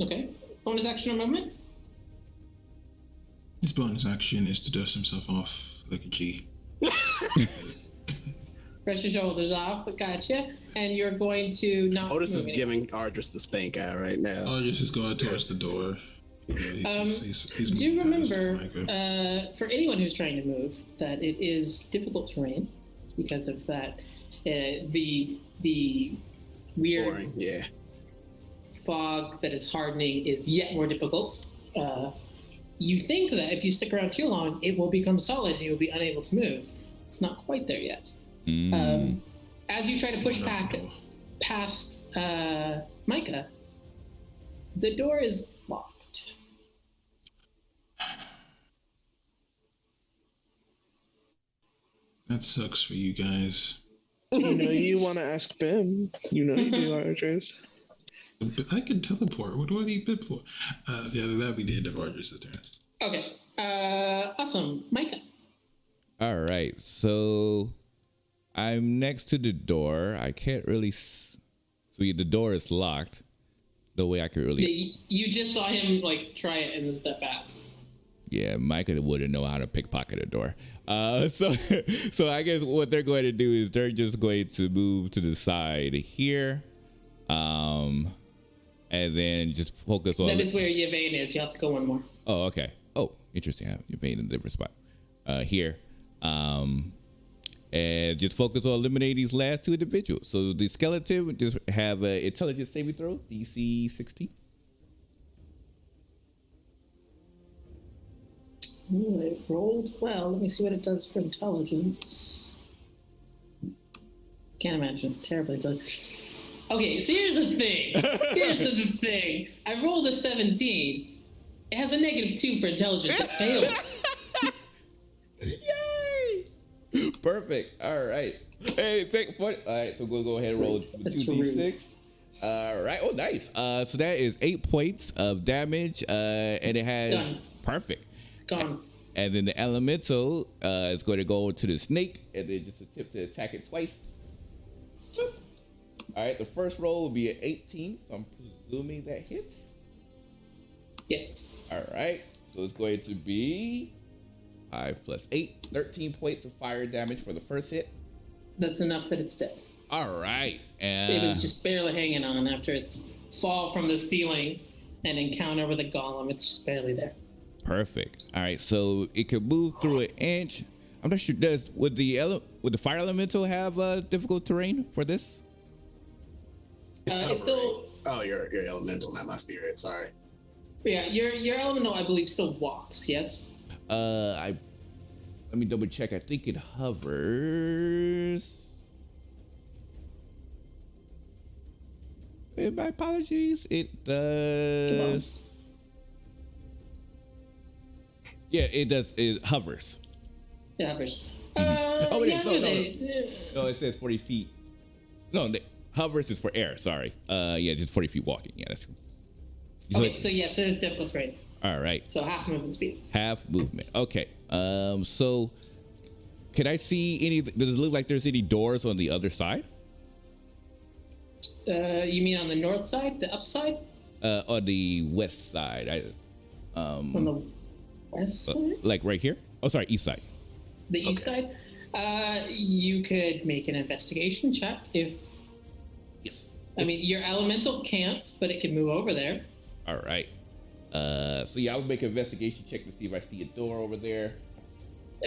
[SPEAKER 3] Okay. Bonus action or movement?
[SPEAKER 5] His bonus action is to dust himself off like a G.
[SPEAKER 3] Brush your shoulders off. Gotcha. And you're going to not.
[SPEAKER 4] Otis is giving Ardris the stink eye right now.
[SPEAKER 5] Ardris is going towards the door.
[SPEAKER 3] Do remember, for anyone who's trying to move, that it is difficult terrain because of that. The weird
[SPEAKER 4] Boring, yeah.
[SPEAKER 3] fog that is hardening is yet more difficult. You think that if you stick around too long, it will become solid and you'll be unable to move. It's not quite there yet. As you try to push back past Micah, the door is locked.
[SPEAKER 5] That sucks for you guys.
[SPEAKER 6] You want to ask Bim. You know you do, Ardris.
[SPEAKER 5] But I can teleport. What do I need Bib for? Yeah, that'd be the end of Ardris' turn.
[SPEAKER 3] Okay. Awesome. Micah.
[SPEAKER 1] All right. So I'm next to the door. I can't really. So the door is locked. No way I could really.
[SPEAKER 3] Yeah, you just saw him try it and then step back.
[SPEAKER 1] Yeah, Micah wouldn't know how to pickpocket a door. So I guess what they're going to do is they're just going to move to the side here, and then just focus on.
[SPEAKER 3] That is where Yvain is. You have to go one more.
[SPEAKER 1] Oh, okay. Oh, interesting. Yvain in a different spot. Here, and just focus on eliminating these last two individuals. So the skeleton would just have an intelligence saving throw, DC 16.
[SPEAKER 3] Ooh, it rolled well. Let me see what it does for intelligence. Can't imagine. It's terribly intelligent. Okay, so here's the thing. I rolled a 17. It has a -2 for intelligence. It fails.
[SPEAKER 1] Yay! Perfect. All right. Hey, take point. All right, so we'll go ahead and roll the 2d6. All right. Oh, nice. So that is 8 points of damage, and it has
[SPEAKER 3] Done.
[SPEAKER 1] Perfect.
[SPEAKER 3] Gone.
[SPEAKER 1] And then the elemental is going to go to the snake and then just attempt to attack it twice. Boop. All right, the first roll will be an 18, so I'm presuming that hits.
[SPEAKER 3] Yes.
[SPEAKER 1] All right, so it's going to be 5 plus 8, 13 points of fire damage for the first hit.
[SPEAKER 3] That's enough that it's dead.
[SPEAKER 1] All right. And
[SPEAKER 3] It was just barely hanging on after its fall from the ceiling and encounter with a golem. It's just barely there.
[SPEAKER 1] Perfect. All right, so it can move through an inch. I'm not sure. Would the fire elemental have difficult terrain for this?
[SPEAKER 3] It's still.
[SPEAKER 4] Oh, your elemental, not my spirit. Sorry.
[SPEAKER 3] Yeah, your elemental, I believe, still walks. Yes.
[SPEAKER 1] Let me double check. I think it hovers. My apologies. It does. Yeah, it does. It hovers.
[SPEAKER 3] It hovers.
[SPEAKER 1] Oh,
[SPEAKER 3] yeah,
[SPEAKER 1] no, it says 40 feet. No, hovers is for air. Sorry. Yeah, just 40 feet walking. Yeah, that's true.
[SPEAKER 3] Okay, so yes, it is difficult terrain.
[SPEAKER 1] All right.
[SPEAKER 3] So half movement speed.
[SPEAKER 1] Half movement. Okay. So can I see any? Does it look like there's any doors on the other side?
[SPEAKER 3] You mean on the north side, the upside?
[SPEAKER 1] On the west side.
[SPEAKER 3] On the west side?
[SPEAKER 1] Like right here? Oh, sorry, east side.
[SPEAKER 3] The east side? You could make an investigation check if.
[SPEAKER 1] Yes.
[SPEAKER 3] I mean, your elemental can't, but it can move over there.
[SPEAKER 1] All right. So yeah, I would make an investigation check to see if I see a door over there.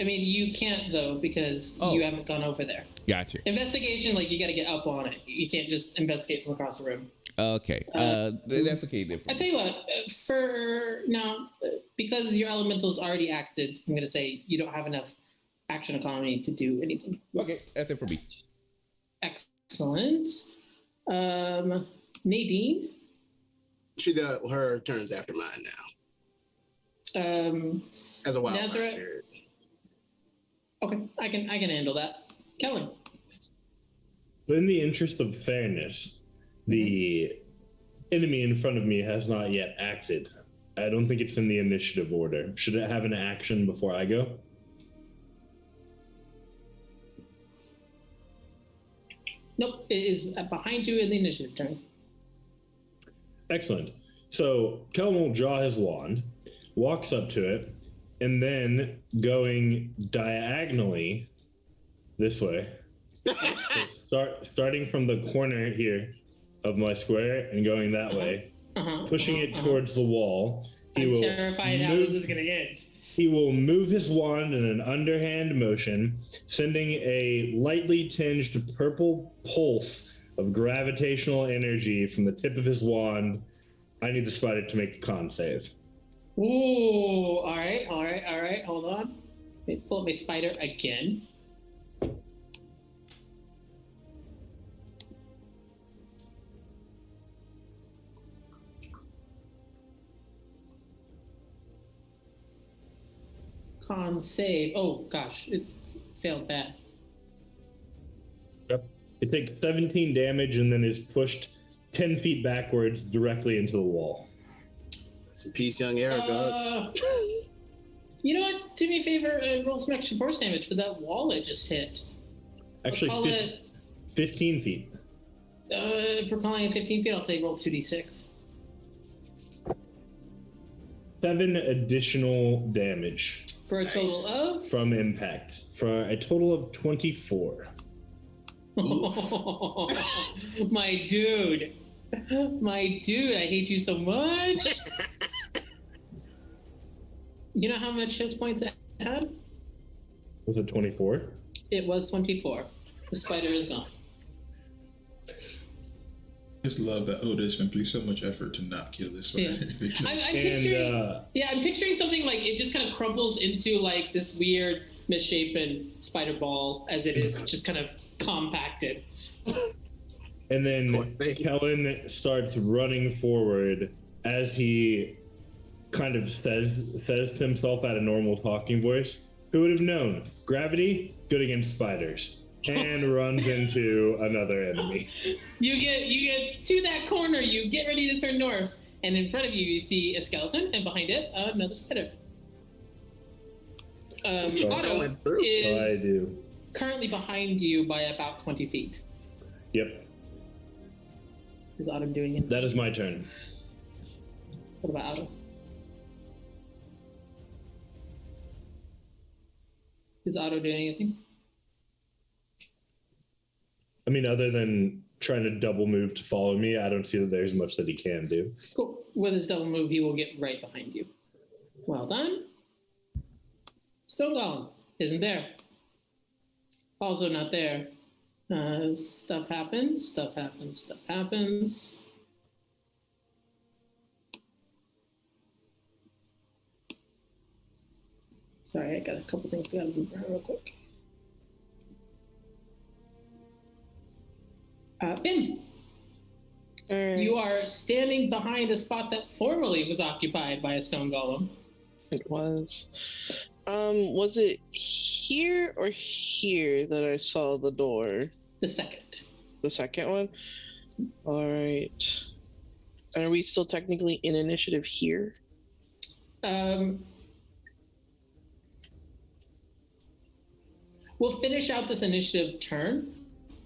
[SPEAKER 3] I mean, you can't though because you haven't gone over there.
[SPEAKER 1] Gotcha.
[SPEAKER 3] Investigation, you got to get up on it. You can't just investigate from across the room.
[SPEAKER 1] Okay. That's okay.
[SPEAKER 3] I tell you what, because your elemental's already acted, I'm going to say you don't have enough action economy to do anything.
[SPEAKER 1] Okay, that's it for me.
[SPEAKER 3] Excellent. Nadine?
[SPEAKER 4] Her turn's after mine now. As a wildfire spirit.
[SPEAKER 3] Okay, I can handle that. Kellen?
[SPEAKER 8] But in the interest of fairness, the enemy in front of me has not yet acted. I don't think it's in the initiative order. Should it have an action before I go?
[SPEAKER 3] Nope, it is behind you in the initiative turn.
[SPEAKER 8] Excellent. So Kellen will draw his wand, walks up to it, and then going diagonally this way. Starting from the corner here of my square and going that way, pushing it towards the wall,
[SPEAKER 3] I'm terrified how this is going to end.
[SPEAKER 8] He will move his wand in an underhand motion, sending a lightly tinged purple pulse of gravitational energy from the tip of his wand. I need the spider to make a con save.
[SPEAKER 3] Ooh, all right. Hold on. Let me pull up my spider again. Con save. Oh gosh, it failed bad.
[SPEAKER 8] Yep. It takes 17 damage and then is pushed 10 feet backwards directly into the wall.
[SPEAKER 4] It's a piece, young Aragog.
[SPEAKER 3] You know what? Do me a favor and roll some extra force damage for that wall it just hit.
[SPEAKER 8] Actually,
[SPEAKER 3] I'll call it
[SPEAKER 8] 15 feet.
[SPEAKER 3] If we're calling it 15 feet, I'll say roll 2d6.
[SPEAKER 8] 7 additional damage.
[SPEAKER 3] For a total of?
[SPEAKER 8] From impact. For a total of 24.
[SPEAKER 3] My dude. My dude, I hate you so much. You know how much hit points it had?
[SPEAKER 8] Was it 24?
[SPEAKER 3] It was 24. The spider is gone.
[SPEAKER 5] I just love that Otis went through so much effort to not kill this spider.
[SPEAKER 3] Yeah. I'm picturing something like it just kind of crumbles into like this weird misshapen spider ball as it is just kind of compacted.
[SPEAKER 8] And then Kellen starts running forward as he kind of says to himself at a normal talking voice, who would have known? Gravity, good against spiders. And runs into another enemy.
[SPEAKER 3] You get to that corner, you get ready to turn north, and in front of you see a skeleton, and behind it, another spider. Otto is currently behind you by about 20 feet.
[SPEAKER 8] Yep.
[SPEAKER 3] Is Autumn doing it?
[SPEAKER 8] That is my turn.
[SPEAKER 3] What about Autumn? Is Otto doing anything?
[SPEAKER 8] I mean, other than trying to double move to follow me, I don't see that there's much that he can do.
[SPEAKER 3] Cool. With his double move, he will get right behind you. Well done. Still Golem. Isn't there. Also not there. Stuff happens. Sorry, I got a couple things to move around real quick. Bim, you are standing behind a spot that formerly was occupied by a stone golem.
[SPEAKER 6] It was. Was it here or here that I saw the door?
[SPEAKER 3] The second.
[SPEAKER 6] The second one? Alright. And are we still technically in initiative here?
[SPEAKER 3] We'll finish out this initiative turn,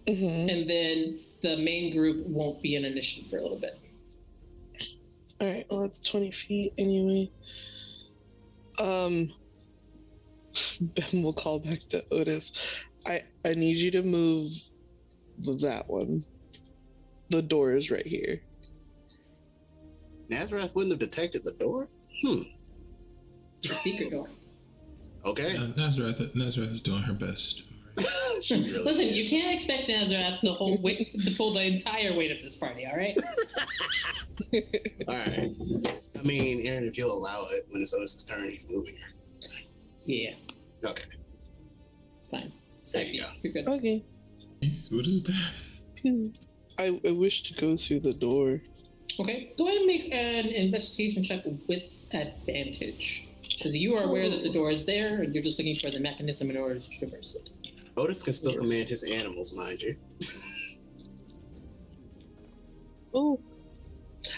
[SPEAKER 3] and then the main group won't be in initiative for a little bit.
[SPEAKER 6] Alright, well that's 20 feet anyway. Ben will call back to Otis. I need you to move that one. The door is right here.
[SPEAKER 4] Nazareth wouldn't have detected the door?
[SPEAKER 3] It's a secret door.
[SPEAKER 4] Okay.
[SPEAKER 5] Nazareth is doing her best.
[SPEAKER 4] Really
[SPEAKER 3] Listen, you can't expect Nazareth to pull the entire weight of this party, all right?
[SPEAKER 4] All right. I mean, Aaron, if you'll allow it, when it's Otis' turn, he's moving her.
[SPEAKER 3] Yeah.
[SPEAKER 4] Okay.
[SPEAKER 3] It's fine.
[SPEAKER 4] There you go.
[SPEAKER 3] You're good.
[SPEAKER 6] Okay.
[SPEAKER 5] What is that?
[SPEAKER 6] I wish to go through the door.
[SPEAKER 3] Okay. Go ahead and make an investigation check with advantage. Because you are aware that the door is there, and you're just looking for the mechanism in order to traverse it.
[SPEAKER 4] Otis can still command his animals, mind you.
[SPEAKER 6] Oh.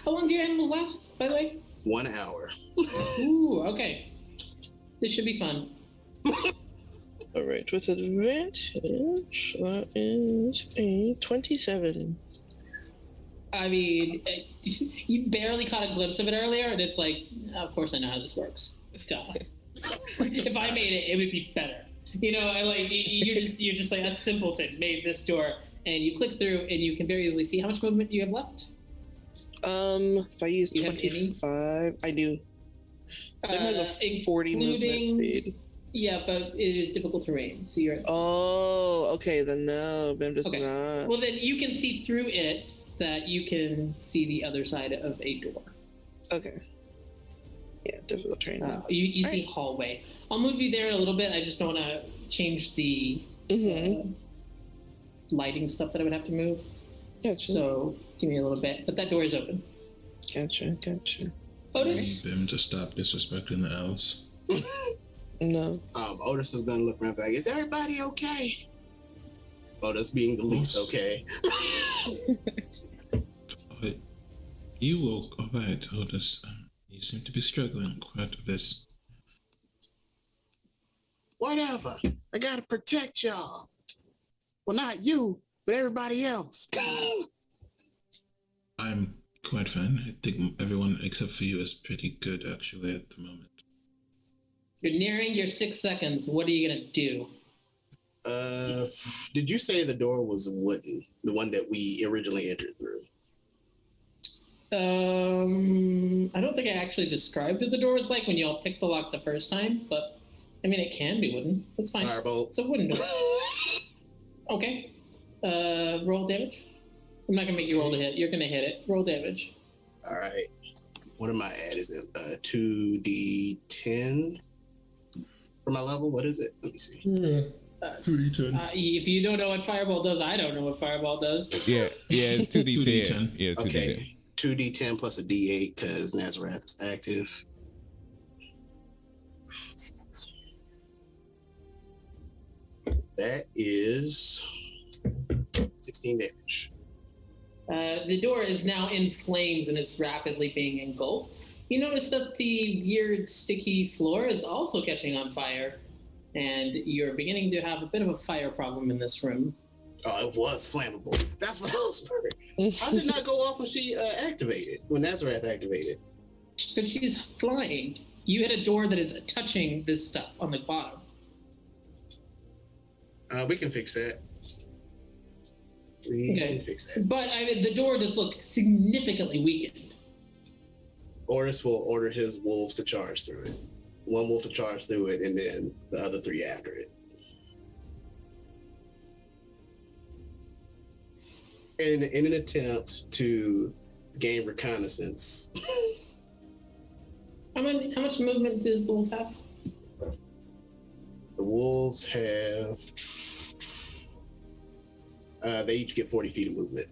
[SPEAKER 3] How long do your animals last, by the way?
[SPEAKER 4] 1 hour.
[SPEAKER 3] Ooh, okay. This should be fun.
[SPEAKER 6] Alright, with advantage, that is a 27.
[SPEAKER 3] I mean, you barely caught a glimpse of it earlier, and it's like, of course I know how this works. Duh. If I made it, it would be better. You know, you're just like a simpleton made this door, and you click through, and you can very easily see how much movement do you have left.
[SPEAKER 6] If I use 25, I do. It has a 40 movement speed.
[SPEAKER 3] Yeah, but it is difficult terrain, so you're...
[SPEAKER 6] Oh, okay, then no, Bim does
[SPEAKER 3] Okay.
[SPEAKER 6] not.
[SPEAKER 3] Well, then you can see through it that you can see the other side of a door.
[SPEAKER 6] Okay. Yeah, difficult terrain.
[SPEAKER 3] You see hallway. I'll move you there in a little bit. I just don't want to change the lighting stuff that I would have to move.
[SPEAKER 6] Gotcha.
[SPEAKER 3] So give me a little bit. But that door is open.
[SPEAKER 6] Gotcha.
[SPEAKER 3] Otis?
[SPEAKER 5] Bim to stop disrespecting the elves.
[SPEAKER 6] No.
[SPEAKER 4] Otis is gonna look around like, is everybody okay? Otis being the least okay.
[SPEAKER 5] But you will. All right, Otis. You seem to be struggling quite a bit.
[SPEAKER 4] Whatever. I gotta protect y'all. Well, not you, but everybody else.
[SPEAKER 5] I'm quite fine. I think everyone except for you is pretty good, actually, at the moment.
[SPEAKER 3] You're nearing your 6 seconds. What are you going to do?
[SPEAKER 4] Did you say the door was wooden? The one that we originally entered through?
[SPEAKER 3] I don't think I actually described what the door was like when y'all picked the lock the first time, but I mean, it can be wooden. That's fine.
[SPEAKER 4] Firebolt.
[SPEAKER 3] It's a wooden door. Okay. Roll damage. I'm not going to make you roll to hit. You're going to hit it. Roll damage.
[SPEAKER 4] All right. What am I at? Is it 2d10 for my level? What is it? Let me see.
[SPEAKER 5] 2d10.
[SPEAKER 3] If you don't know what Fireball does, I don't know what Fireball does.
[SPEAKER 1] Yeah, it's 2d10.
[SPEAKER 5] 2d10.
[SPEAKER 1] Yeah, it's 2d10.
[SPEAKER 4] Okay. 2d10 plus a d8 because Nazareth is active. That is 16 damage.
[SPEAKER 3] The door is now in flames and is rapidly being engulfed. You notice that the weird sticky floor is also catching on fire, and you're beginning to have a bit of a fire problem in this room.
[SPEAKER 4] Oh, it was flammable. That's what I was worried. How did not go off when she activated, when Nazareth activated?
[SPEAKER 3] Because she's flying. You hit a door that is touching this stuff on the bottom.
[SPEAKER 4] We can fix that. We can fix that.
[SPEAKER 3] But I mean, the door does look significantly weakened.
[SPEAKER 4] Oris will order his wolves to charge through it. One wolf to charge through it, and then the other 3 after it. In an attempt to gain reconnaissance.
[SPEAKER 3] How much movement does the wolf have?
[SPEAKER 4] The wolves have... they each get 40 feet of movement.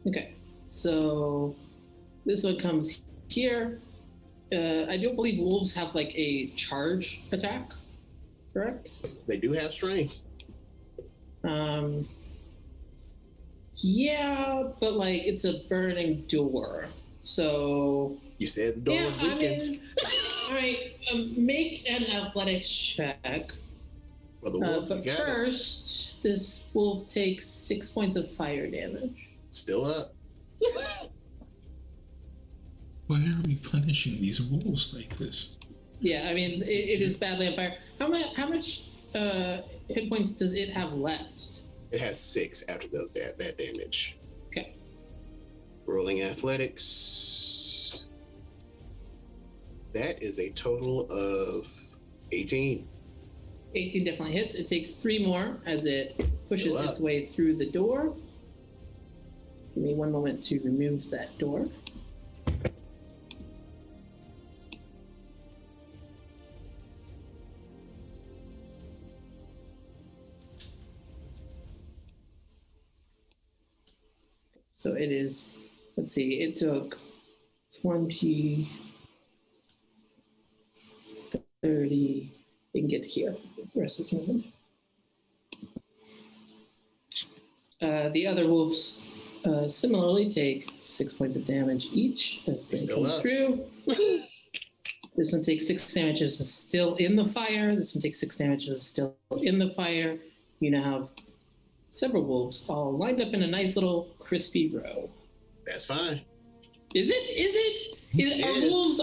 [SPEAKER 3] Okay, so this one comes here. I don't believe wolves have like a charge attack, correct?
[SPEAKER 4] They do have strength.
[SPEAKER 3] Yeah, but like it's a burning door, so.
[SPEAKER 4] You said the door was weakened.
[SPEAKER 3] All right, make an athletics check.
[SPEAKER 4] For the wolf,
[SPEAKER 3] but first, this wolf takes 6 points of fire damage.
[SPEAKER 4] Still up.
[SPEAKER 5] Why are we punishing these wolves like this?
[SPEAKER 3] Yeah, I mean, it is badly on fire. How much hit points does it have left?
[SPEAKER 4] It has 6 after that damage.
[SPEAKER 3] Okay.
[SPEAKER 4] Rolling athletics. That is a total of 18.
[SPEAKER 3] 18 definitely hits. It takes 3 more as it pushes its way through the door. Give me one moment to remove that door. So it is, let's see, it took 20, 30, it can get to here, the rest of its movement. The other wolves similarly take 6 points of damage each as they come through. This one takes 6 damage as it's still in the fire. This one takes 6 damage as it's still in the fire. You now have several wolves all lined up in a nice little crispy row.
[SPEAKER 4] That's fine.
[SPEAKER 3] Is it?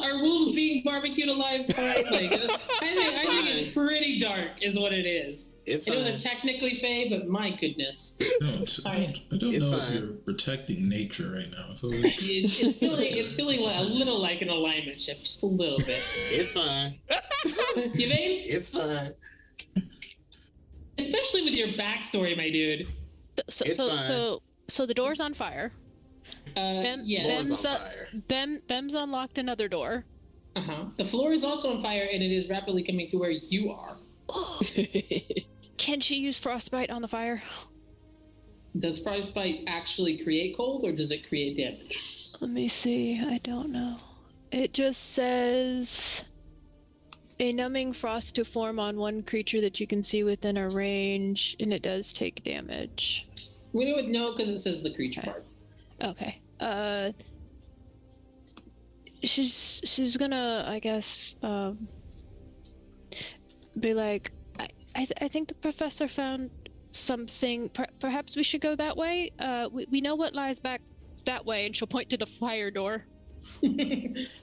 [SPEAKER 3] Are wolves being barbecued alive? Fine? Like, I think it's pretty dark, is what it is.
[SPEAKER 4] It's
[SPEAKER 3] I know
[SPEAKER 4] fine.
[SPEAKER 3] they're technically fey, but my goodness,
[SPEAKER 5] I don't
[SPEAKER 4] It's
[SPEAKER 5] know
[SPEAKER 4] fine.
[SPEAKER 5] if you're protecting nature right now. I feel like
[SPEAKER 3] it's feeling a little like an alignment shift, just a little bit.
[SPEAKER 4] It's fine.
[SPEAKER 3] You mean?
[SPEAKER 4] It's fine.
[SPEAKER 3] Especially with your backstory, my dude.
[SPEAKER 4] It's fine.
[SPEAKER 7] So the door's on fire.
[SPEAKER 3] Yeah.
[SPEAKER 4] Floor's on fire.
[SPEAKER 7] Bem's unlocked another door.
[SPEAKER 3] The floor is also on fire, and it is rapidly coming to where you are.
[SPEAKER 7] Can she use frostbite on the fire?
[SPEAKER 3] Does frostbite actually create cold, or does it create damage?
[SPEAKER 7] Let me see. I don't know. It just says a numbing frost to form on one creature that you can see within a range, and it does take damage.
[SPEAKER 3] We know it no because it says the creature part.
[SPEAKER 7] Okay. She's gonna, I guess, be like, I think the professor found something. Perhaps we should go that way. We know what lies back that way, and she'll point to the fire door.
[SPEAKER 3] All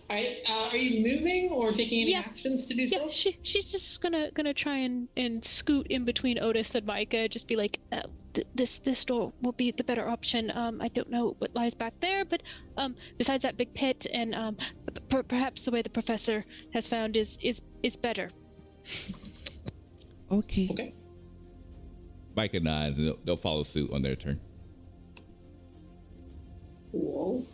[SPEAKER 3] right. Are you moving or taking any
[SPEAKER 7] Yeah.
[SPEAKER 3] actions to do so?
[SPEAKER 7] Yeah, she's just gonna try and scoot in between Otis and Micah. Just be like, this door will be the better option. I don't know what lies back there, but besides that big pit, and perhaps the way the professor has found is better.
[SPEAKER 1] Okay. Micah nods and they'll follow suit on their turn.
[SPEAKER 3] Cool.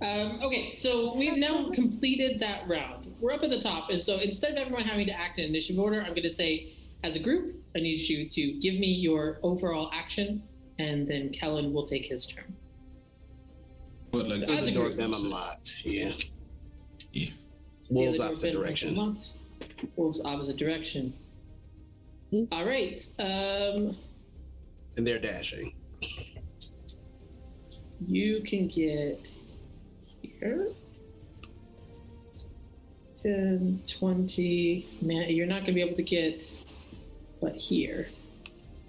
[SPEAKER 3] Okay, so we've now completed that round. We're up at the top, and so instead of everyone having to act in initiative order, I'm going to say, as a group, I need you to give me your overall action, and then Kellen will take his turn.
[SPEAKER 5] what, like,
[SPEAKER 3] As a
[SPEAKER 4] The door
[SPEAKER 3] group.
[SPEAKER 4] been unlocked. Yeah.
[SPEAKER 5] yeah.
[SPEAKER 4] Wolves
[SPEAKER 3] The
[SPEAKER 4] opposite
[SPEAKER 3] door been
[SPEAKER 4] direction.
[SPEAKER 3] unlocked. Wolves opposite direction. All right.
[SPEAKER 4] And they're dashing.
[SPEAKER 3] You can get here. 10, 20. Man, you're not going to be able to get, but here.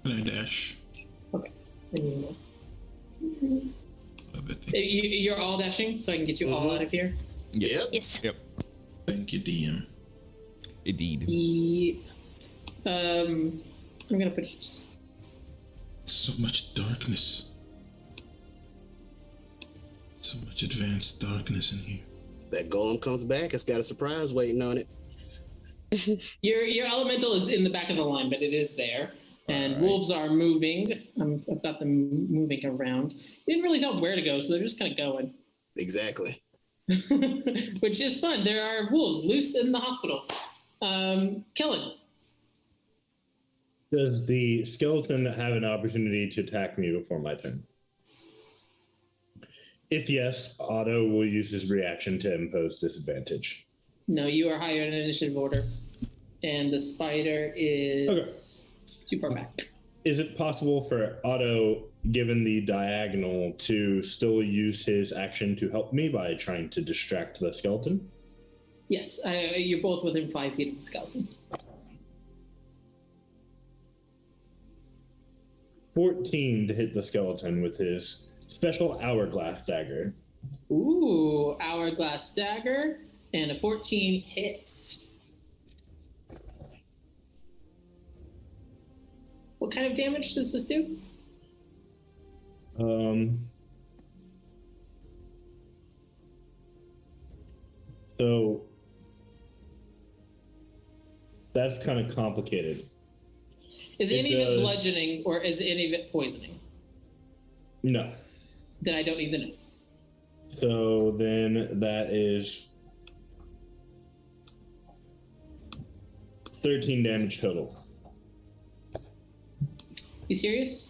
[SPEAKER 5] Can I dash?
[SPEAKER 3] Okay. Then you will.
[SPEAKER 5] A bit.
[SPEAKER 3] You're all dashing, so I can get you all out of here.
[SPEAKER 4] Yep.
[SPEAKER 7] Yes.
[SPEAKER 1] Yep.
[SPEAKER 5] Thank you, DM.
[SPEAKER 1] Indeed.
[SPEAKER 3] I'm gonna put.
[SPEAKER 5] So much darkness. So much advanced darkness in here.
[SPEAKER 4] That golem comes back. It's got a surprise waiting on it.
[SPEAKER 3] Your elemental is in the back of the line, but it is there. And
[SPEAKER 1] Alright.
[SPEAKER 3] wolves are moving. I've got them moving around. You didn't really tell them where to go, so they're just kind of going,
[SPEAKER 4] Exactly.
[SPEAKER 3] which is fun. There are wolves loose in the hospital. Kellen.
[SPEAKER 8] Does the skeleton have an opportunity to attack me before my turn? If yes, Otto will use his reaction to impose disadvantage.
[SPEAKER 3] No, you are higher in initiative order, and the spider is too far back.
[SPEAKER 8] Is it possible for Otto, given the diagonal, to still use his action to help me by trying to distract the skeleton?
[SPEAKER 3] Yes, you're both within 5 feet of the skeleton.
[SPEAKER 8] 14 to hit the skeleton with his special hourglass dagger.
[SPEAKER 3] Ooh, hourglass dagger, and a 14 hits. What kind of damage does this do?
[SPEAKER 8] So that's kind of complicated.
[SPEAKER 3] Is
[SPEAKER 8] It
[SPEAKER 3] any of it
[SPEAKER 8] does.
[SPEAKER 3] bludgeoning, or is any of it poisoning?
[SPEAKER 8] No.
[SPEAKER 3] Then I don't need to know.
[SPEAKER 8] So then that is 13 damage total.
[SPEAKER 3] You serious?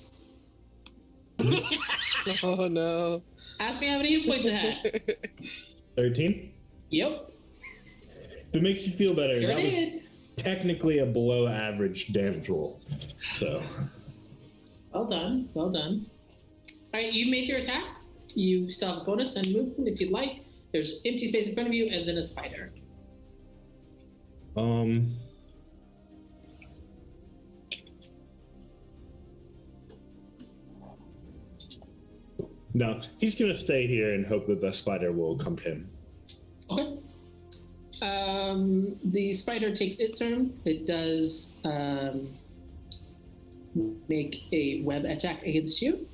[SPEAKER 6] Oh no.
[SPEAKER 3] Ask me how many hit points it had.
[SPEAKER 8] 13?
[SPEAKER 3] Yep,
[SPEAKER 8] If it makes you feel better,
[SPEAKER 3] sure
[SPEAKER 8] that was
[SPEAKER 3] did.
[SPEAKER 8] technically a below average damage roll. So
[SPEAKER 3] Well done, well done. All right, you've made your attack. You still have a bonus and movement if you'd like. There's empty space in front of you, and then a spider.
[SPEAKER 8] No, he's gonna stay here and hope that the spider will come to him.
[SPEAKER 3] Okay. The spider takes its turn. It does make a web attack against you.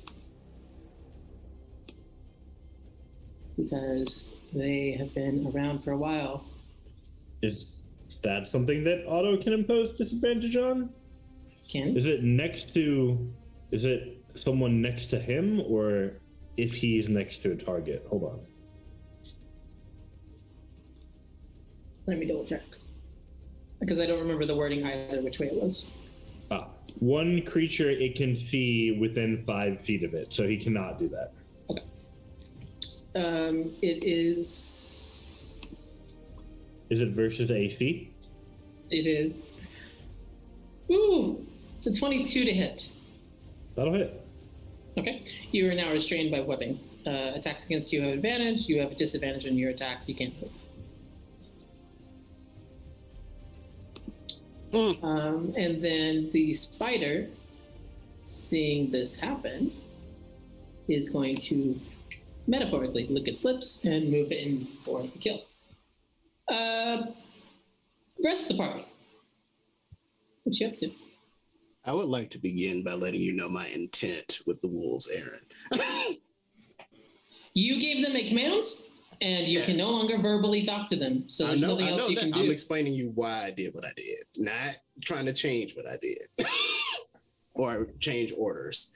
[SPEAKER 3] Because they have been around for a while.
[SPEAKER 8] Is that something that Otto can impose disadvantage on?
[SPEAKER 3] Can?
[SPEAKER 8] Is it someone next to him, or if he's next to a target? Hold on.
[SPEAKER 3] Let me double check. Because I don't remember the wording either, which way it was.
[SPEAKER 8] One creature it can see within 5 feet of it, so he cannot do that.
[SPEAKER 3] Okay. It is...
[SPEAKER 8] Is it versus AC?
[SPEAKER 3] It is. Ooh! It's a 22 to hit.
[SPEAKER 8] That'll hit.
[SPEAKER 3] Okay. You are now restrained by webbing. Attacks against you have advantage. You have a disadvantage on your attacks. You can't move. And then the spider, seeing this happen, is going to metaphorically lick its lips and move in for the kill. Rest of the party. What you up to?
[SPEAKER 4] I would like to begin by letting you know my intent with the wolves, Aaron.
[SPEAKER 3] You gave them a command, and you can no longer verbally talk to them. So there's nothing else you can do.
[SPEAKER 4] I'm explaining you why I did what I did, not trying to change what I did or change orders.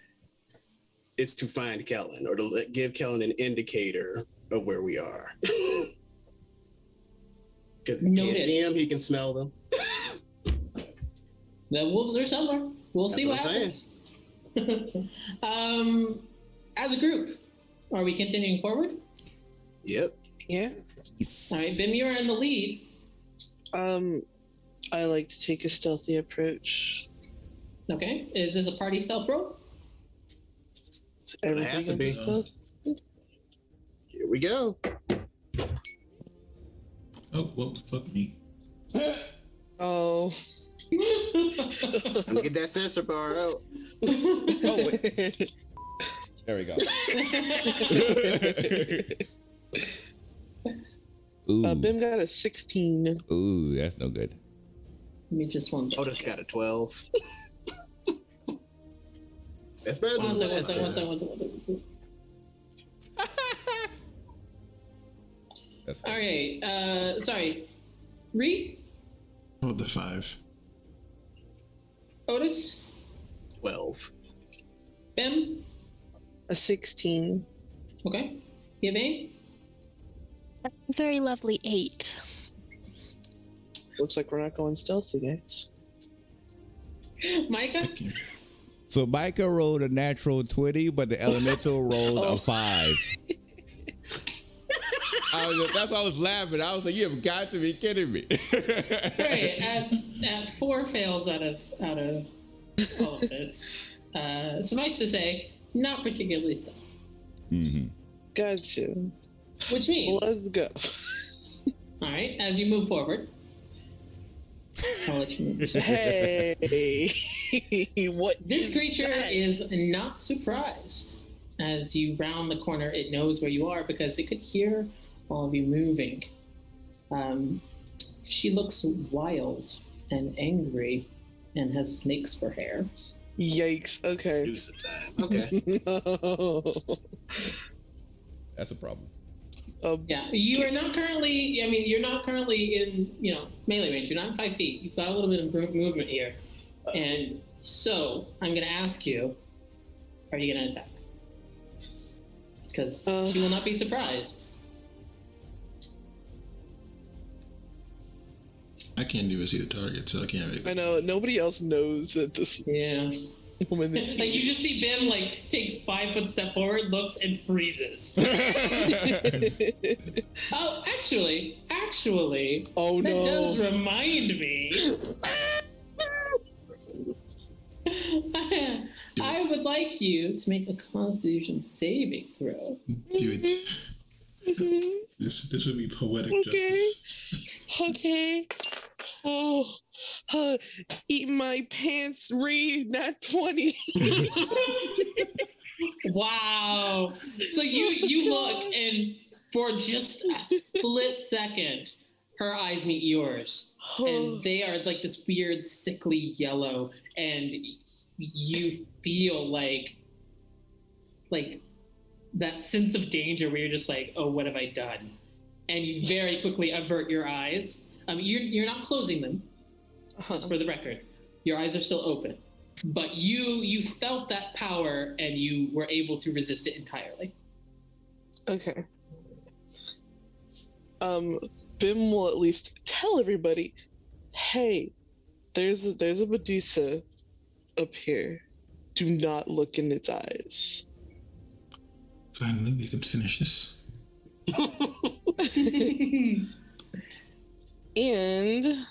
[SPEAKER 4] It's to find Kellen or to give Kellen an indicator of where we are. Because if he can't see him, he can smell them.
[SPEAKER 3] The wolves are somewhere. We'll see what happens. As a group, are we continuing forward?
[SPEAKER 4] Yep.
[SPEAKER 6] Yeah.
[SPEAKER 3] All right, Bim, you're in the lead.
[SPEAKER 6] I like to take a stealthy approach.
[SPEAKER 3] Okay. Is this a party stealth roll?
[SPEAKER 6] Everything
[SPEAKER 4] have to be.
[SPEAKER 6] stealth?
[SPEAKER 4] Here we go.
[SPEAKER 5] Oh, well, fuck me.
[SPEAKER 6] Oh.
[SPEAKER 4] Let me get that sensor bar out.
[SPEAKER 1] Oh, wait. There we go. Ooh.
[SPEAKER 6] Bim got a 16.
[SPEAKER 1] Ooh, that's no good.
[SPEAKER 3] Give me just one second.
[SPEAKER 4] Otis got a 12. That's better than
[SPEAKER 3] One
[SPEAKER 4] last
[SPEAKER 3] second.
[SPEAKER 1] That's
[SPEAKER 3] All right. Sorry. Reed?
[SPEAKER 5] Oh, the 5.
[SPEAKER 3] Otis?
[SPEAKER 4] 12.
[SPEAKER 3] Bim?
[SPEAKER 6] A 16.
[SPEAKER 3] Okay. Yvain?
[SPEAKER 7] Very lovely 8.
[SPEAKER 6] Looks like we're not going stealthy, guys.
[SPEAKER 3] Micah?
[SPEAKER 1] So Micah rolled a natural 20, but the elemental rolled a 5. That's why I was laughing. I was like, "You have got to be kidding me!"
[SPEAKER 3] Right. At 4 fails out of all of this. Suffice to say, not particularly stealthy.
[SPEAKER 1] Mm-hmm.
[SPEAKER 6] Gotcha.
[SPEAKER 3] Which means,
[SPEAKER 6] Let's go.
[SPEAKER 3] all right, as you move forward, I'll let you move.
[SPEAKER 6] Hey, what?
[SPEAKER 3] This
[SPEAKER 6] is
[SPEAKER 3] creature
[SPEAKER 6] that?
[SPEAKER 3] is not surprised. As you round the corner, it knows where you are because it could hear all of you moving. She looks wild and angry and has snakes for hair.
[SPEAKER 6] Yikes. Okay.
[SPEAKER 4] Use of time. Okay.
[SPEAKER 6] No.
[SPEAKER 1] That's a problem.
[SPEAKER 3] Yeah, you are not currently. I mean, you're not currently in melee range. You're not 5 feet. You've got a little bit of movement here, and so I'm going to ask you: are you going to attack? Because she will not be surprised.
[SPEAKER 5] I can't even see the target, so I can't make it.
[SPEAKER 6] I know. Nobody else knows that this
[SPEAKER 3] Yeah.
[SPEAKER 6] woman is.
[SPEAKER 3] Like you just see Bim takes 5 foot step forward, looks and freezes. Oh, actually,
[SPEAKER 6] Oh
[SPEAKER 3] that
[SPEAKER 6] no.
[SPEAKER 3] does remind me. I would like you to make a Constitution saving throw.
[SPEAKER 5] Dude, this would be poetic
[SPEAKER 6] Okay.
[SPEAKER 5] justice.
[SPEAKER 6] Okay. Oh, eat my pants, Reed, not 20.
[SPEAKER 3] Wow. So you look, and for just a split second, her eyes meet yours, and they are like this weird, sickly yellow, and you feel like that sense of danger where you're just like, oh, what have I done? And you very quickly avert your eyes. You're not closing them, just for the record. Your eyes are still open. But you felt that power, and you were able to resist it entirely.
[SPEAKER 6] Okay. Bim will at least tell everybody, hey, there's a Medusa up here. Do not look in its eyes.
[SPEAKER 5] Finally, we can finish this.
[SPEAKER 6] And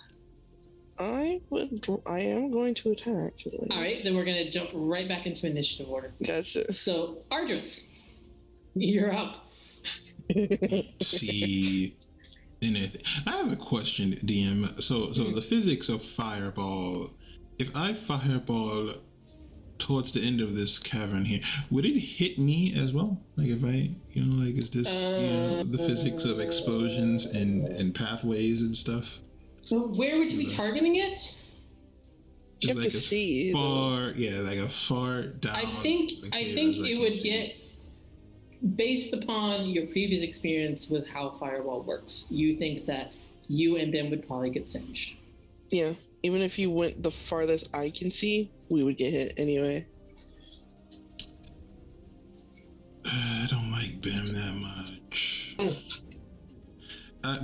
[SPEAKER 6] I am going to attack.
[SPEAKER 3] All right, then we're going to jump right back into initiative order.
[SPEAKER 6] Gotcha.
[SPEAKER 3] So, Ardris, you're up.
[SPEAKER 5] See anything. I have a question, DM. So the physics of fireball. If I fireball towards the end of this cavern here, would it hit me as well? Like if I, is this, the physics of explosions and pathways and stuff?
[SPEAKER 3] Where would you be targeting it?
[SPEAKER 6] You have to see.
[SPEAKER 5] Like a far down.
[SPEAKER 3] I think it would get, based upon your previous experience with how fireball works, you think that you and Ben would probably get singed.
[SPEAKER 6] Yeah, even if you went the farthest I can see, we would get hit anyway.
[SPEAKER 5] I don't like Bim that much. I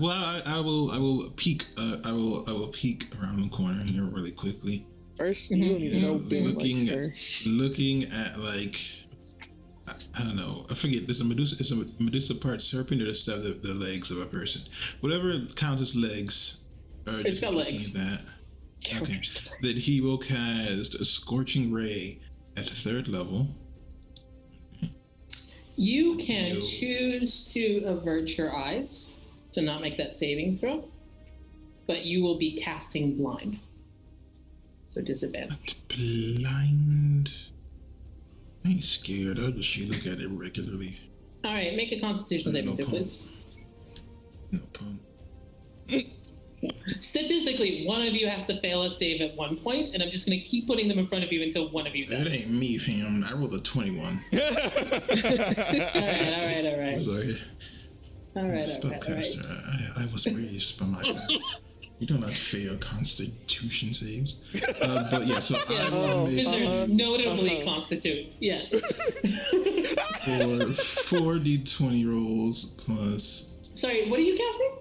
[SPEAKER 5] will peek. I will peek around the corner here really quickly.
[SPEAKER 6] First, you don't even know Bim
[SPEAKER 5] looking
[SPEAKER 6] likes her.
[SPEAKER 5] Looking at like, I don't know. I forget. There's a Medusa. It's a Medusa part serpent, or just the legs of a person. Whatever counts as legs.
[SPEAKER 3] It's got legs.
[SPEAKER 5] That. Okay. That he will cast a scorching ray at the 3rd level.
[SPEAKER 3] You can choose to avert your eyes to not make that saving throw, but you will be casting blind. So disadvantage.
[SPEAKER 5] Blind? I ain't scared. I'll just look at it regularly.
[SPEAKER 3] All right, make a Constitution saving throw, please.
[SPEAKER 5] No pun.
[SPEAKER 3] Statistically, one of you has to fail a save at one point, and I'm just going to keep putting them in front of you until one of you does.
[SPEAKER 5] That ain't me, fam. I rolled a 21.
[SPEAKER 3] All right.
[SPEAKER 5] I was like,
[SPEAKER 3] All right.
[SPEAKER 5] spellcaster. I was raised by my family. You do not fail Constitution saves. But yeah, so
[SPEAKER 3] yes,
[SPEAKER 5] I will make
[SPEAKER 3] wizards notably constitute. Yes.
[SPEAKER 5] for 4d20 rolls plus.
[SPEAKER 3] Sorry, what are you casting?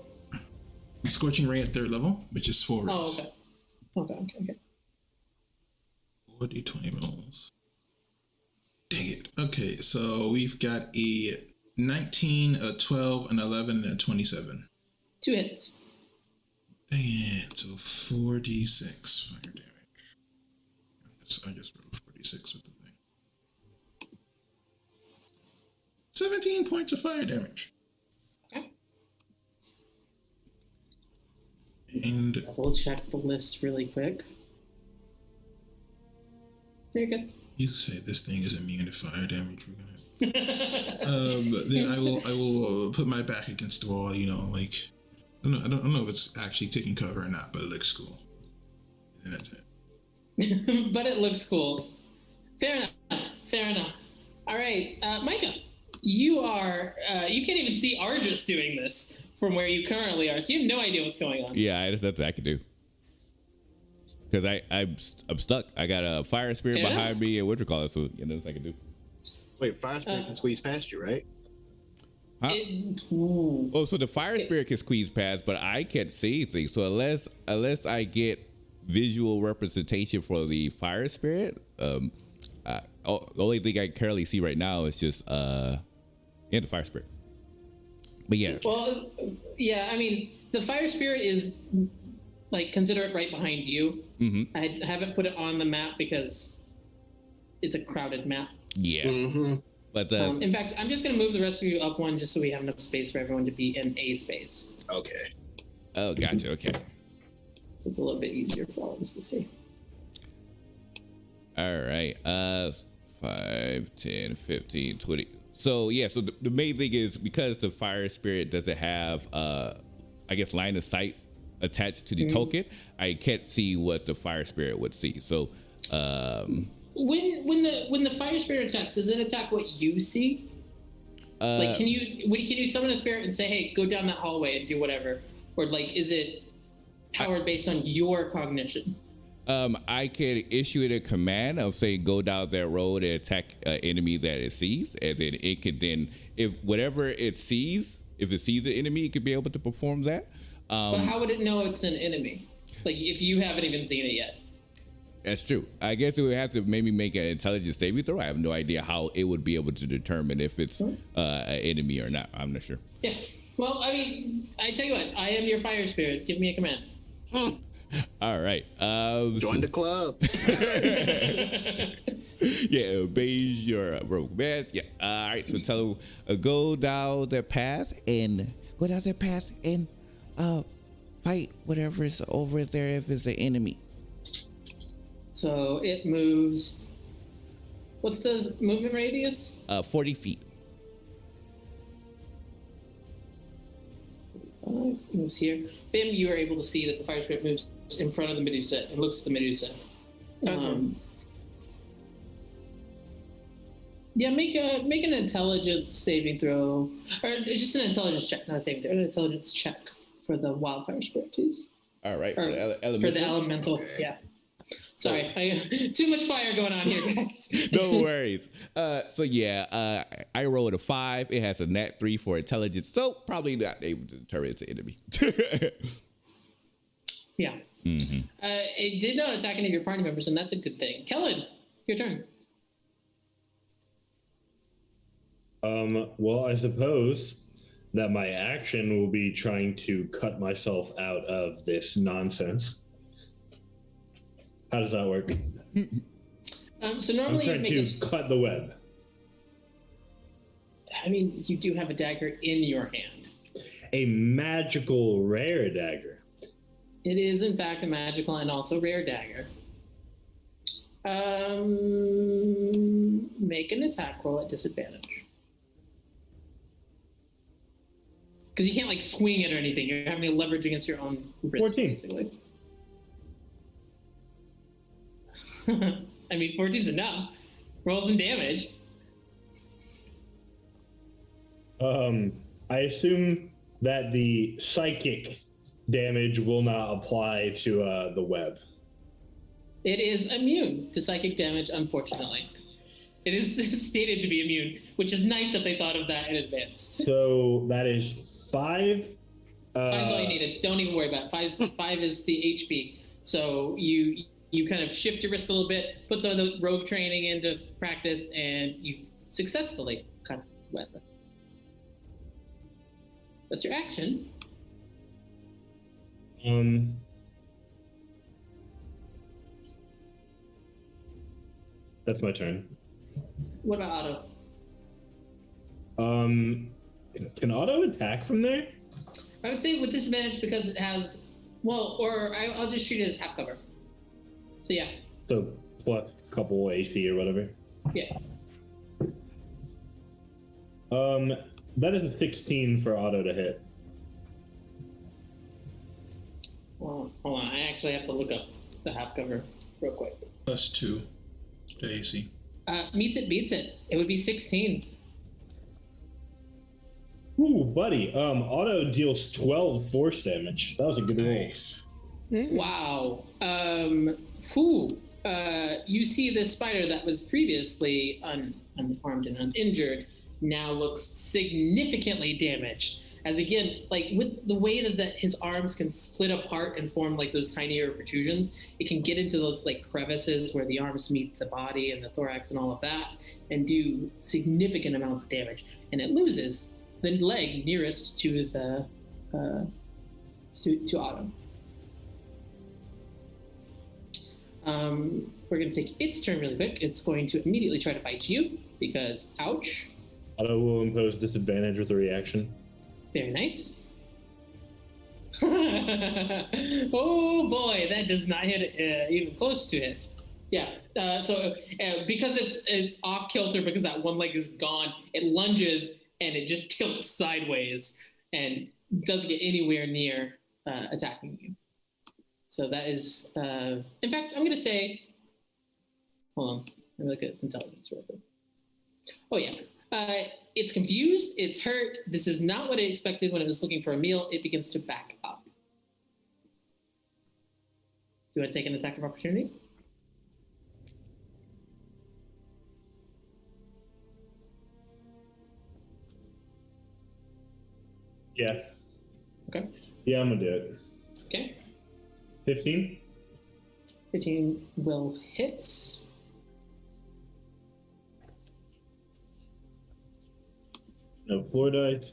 [SPEAKER 5] Scorching Ray at 3rd level, which is 4 rolls.
[SPEAKER 3] Oh, okay.
[SPEAKER 5] 4d20 rolls. Dang it. Okay, so we've got a 19, a 12, an 11, and a 27.
[SPEAKER 3] 2 hits.
[SPEAKER 5] Dang it. So 4d6 fire damage. I just rolled 4d6 with the thing. 17 points of fire damage.
[SPEAKER 3] Okay.
[SPEAKER 5] And
[SPEAKER 3] Double check the list really quick. You're good.
[SPEAKER 5] you say this thing is immune to fire damage. We're gonna. Then I will put my back against the wall. Like I don't know if it's actually taking cover or not, but it looks cool. And that's it.
[SPEAKER 3] But it looks cool. Fair enough. All right, Micah, you can't even see Ardris doing this from where you currently are, so you have no idea what's going on.
[SPEAKER 1] Yeah, that's nothing I can do. Because I'm stuck. I got a fire spirit
[SPEAKER 3] Fair
[SPEAKER 1] behind
[SPEAKER 3] enough.
[SPEAKER 1] me and nothing I can do.
[SPEAKER 4] Wait, fire spirit can squeeze past you, right?
[SPEAKER 1] Huh? Oh, so the fire spirit can squeeze past, but I can't see things. So unless I get visual representation for the fire spirit, the only thing I currently see right now is just the fire spirit. But yeah.
[SPEAKER 3] Well, yeah, I mean, the fire spirit is, consider it right behind you.
[SPEAKER 1] Mm-hmm.
[SPEAKER 3] I haven't put it on the map because it's a crowded map.
[SPEAKER 1] Yeah.
[SPEAKER 4] Mm-hmm.
[SPEAKER 1] But
[SPEAKER 3] in fact, I'm just going to move the rest of you up one just so we have enough space for everyone to be in a space.
[SPEAKER 4] Okay.
[SPEAKER 1] oh, gotcha. Okay.
[SPEAKER 3] So it's a little bit easier for all of us to see.
[SPEAKER 1] All right. 5, 10, 15, 20. So yeah, so the main thing is because the fire spirit doesn't have I guess line of sight attached to the token, I can't see what the fire spirit would see. So
[SPEAKER 3] when the fire spirit attacks, does it attack what you see? Like can you summon a spirit and say, hey, go down that hallway and do whatever? Or like is it powered based on your cognition?
[SPEAKER 1] I can issue it a command of saying go down that road and attack an enemy that it sees, and then it could then, if whatever it sees, if it sees an enemy, it could be able to perform that.
[SPEAKER 3] But how would it know it's an enemy? Like if you haven't even seen it yet.
[SPEAKER 1] That's true. I guess it would have to maybe make an intelligence saving throw. I have no idea how it would be able to determine if it's an enemy or not. I'm not sure.
[SPEAKER 3] Yeah. Well, I mean, I tell you what, I am your fire spirit. Give me a command.
[SPEAKER 1] All right.
[SPEAKER 4] Join the club.
[SPEAKER 1] Yeah, obeys your commands. Yeah. All right. So tell them go down that path and fight whatever is over there if it's an enemy.
[SPEAKER 3] So it moves. What's the movement radius?
[SPEAKER 1] 40 feet.
[SPEAKER 3] 5 moves here. Bim, you are able to see that the fire spirit moves in front of the Medusa and looks at the Medusa. Yeah, make an intelligence saving throw, or it's just an intelligence check, not a saving throw. An intelligence check for the wildfire spirit, please.
[SPEAKER 1] All right.
[SPEAKER 3] Or for the elemental, yeah. Sorry, too much fire going on here, guys.
[SPEAKER 1] No worries. So yeah, I rolled a 5. It has a nat 3 for intelligence, so probably not able to determine it's an enemy.
[SPEAKER 3] Yeah. Mm-hmm. It did not attack any of your party members, and that's a good thing. Kellen, your turn.
[SPEAKER 8] Well, I suppose that my action will be trying to cut myself out of this nonsense. How does that work?
[SPEAKER 3] So normally
[SPEAKER 8] I'm trying to cut the web.
[SPEAKER 3] I mean, you do have a dagger in your hand.
[SPEAKER 8] A magical rare dagger.
[SPEAKER 3] It is, in fact, a magical and also rare dagger. Make an attack roll at disadvantage. Because you can't, like, swing it or anything. You're having to leverage against your own wrist,
[SPEAKER 8] 14.
[SPEAKER 3] basically. I mean, 14's enough. Roll some damage.
[SPEAKER 8] I assume that the psychic damage will not apply to the web.
[SPEAKER 3] It is immune to psychic damage, unfortunately. It is stated to be immune, which is nice that they thought of that in advance.
[SPEAKER 8] So that is 5.
[SPEAKER 3] 5's all you needed. Don't even worry about it. 5 is the HP. So you kind of shift your wrist a little bit, put some of the rogue training into practice, and you've successfully cut the web. That's your action.
[SPEAKER 8] That's my turn.
[SPEAKER 3] What about
[SPEAKER 8] Otto? Can Otto attack from there?
[SPEAKER 3] I would say with disadvantage because it has, well, or I'll just shoot it as half cover. So yeah.
[SPEAKER 8] So plus a couple AC or whatever.
[SPEAKER 3] Yeah.
[SPEAKER 8] That is a 16 for Otto to hit.
[SPEAKER 3] Well, hold on. I actually have to look up the half cover real quick.
[SPEAKER 5] +2 to AC.
[SPEAKER 3] Meets it, beats it. It would be 16.
[SPEAKER 8] Ooh, buddy. Otto deals 12 force damage. That was a good roll.
[SPEAKER 4] Nice.
[SPEAKER 3] Wow. You see this spider that was previously unharmed and uninjured now looks significantly damaged. As again, like with the way that his arms can split apart and form like those tinier protrusions, it can get into those like crevices where the arms meet the body and the thorax and all of that and do significant amounts of damage. And it loses the leg nearest to the to Otto. We're going to take its turn really quick. It's going to immediately try to bite you because, ouch.
[SPEAKER 8] Otto will impose disadvantage with a reaction.
[SPEAKER 3] Very nice. Oh boy, that does not hit even close to hit. Yeah. So because it's off kilter because that one leg is gone, it lunges and it just tilts sideways and doesn't get anywhere near attacking you. So that is, in fact, I'm going to say, hold on, let me look at its intelligence real quick. Oh yeah, it's confused, it's hurt. This is not what it expected when it was looking for a meal. It begins to back up. Do you want to take an attack of opportunity?
[SPEAKER 8] Yeah.
[SPEAKER 3] Okay.
[SPEAKER 8] Yeah, I'm gonna do it.
[SPEAKER 3] Okay.
[SPEAKER 8] 15.
[SPEAKER 3] 15 will hit.
[SPEAKER 8] No, 4 dice.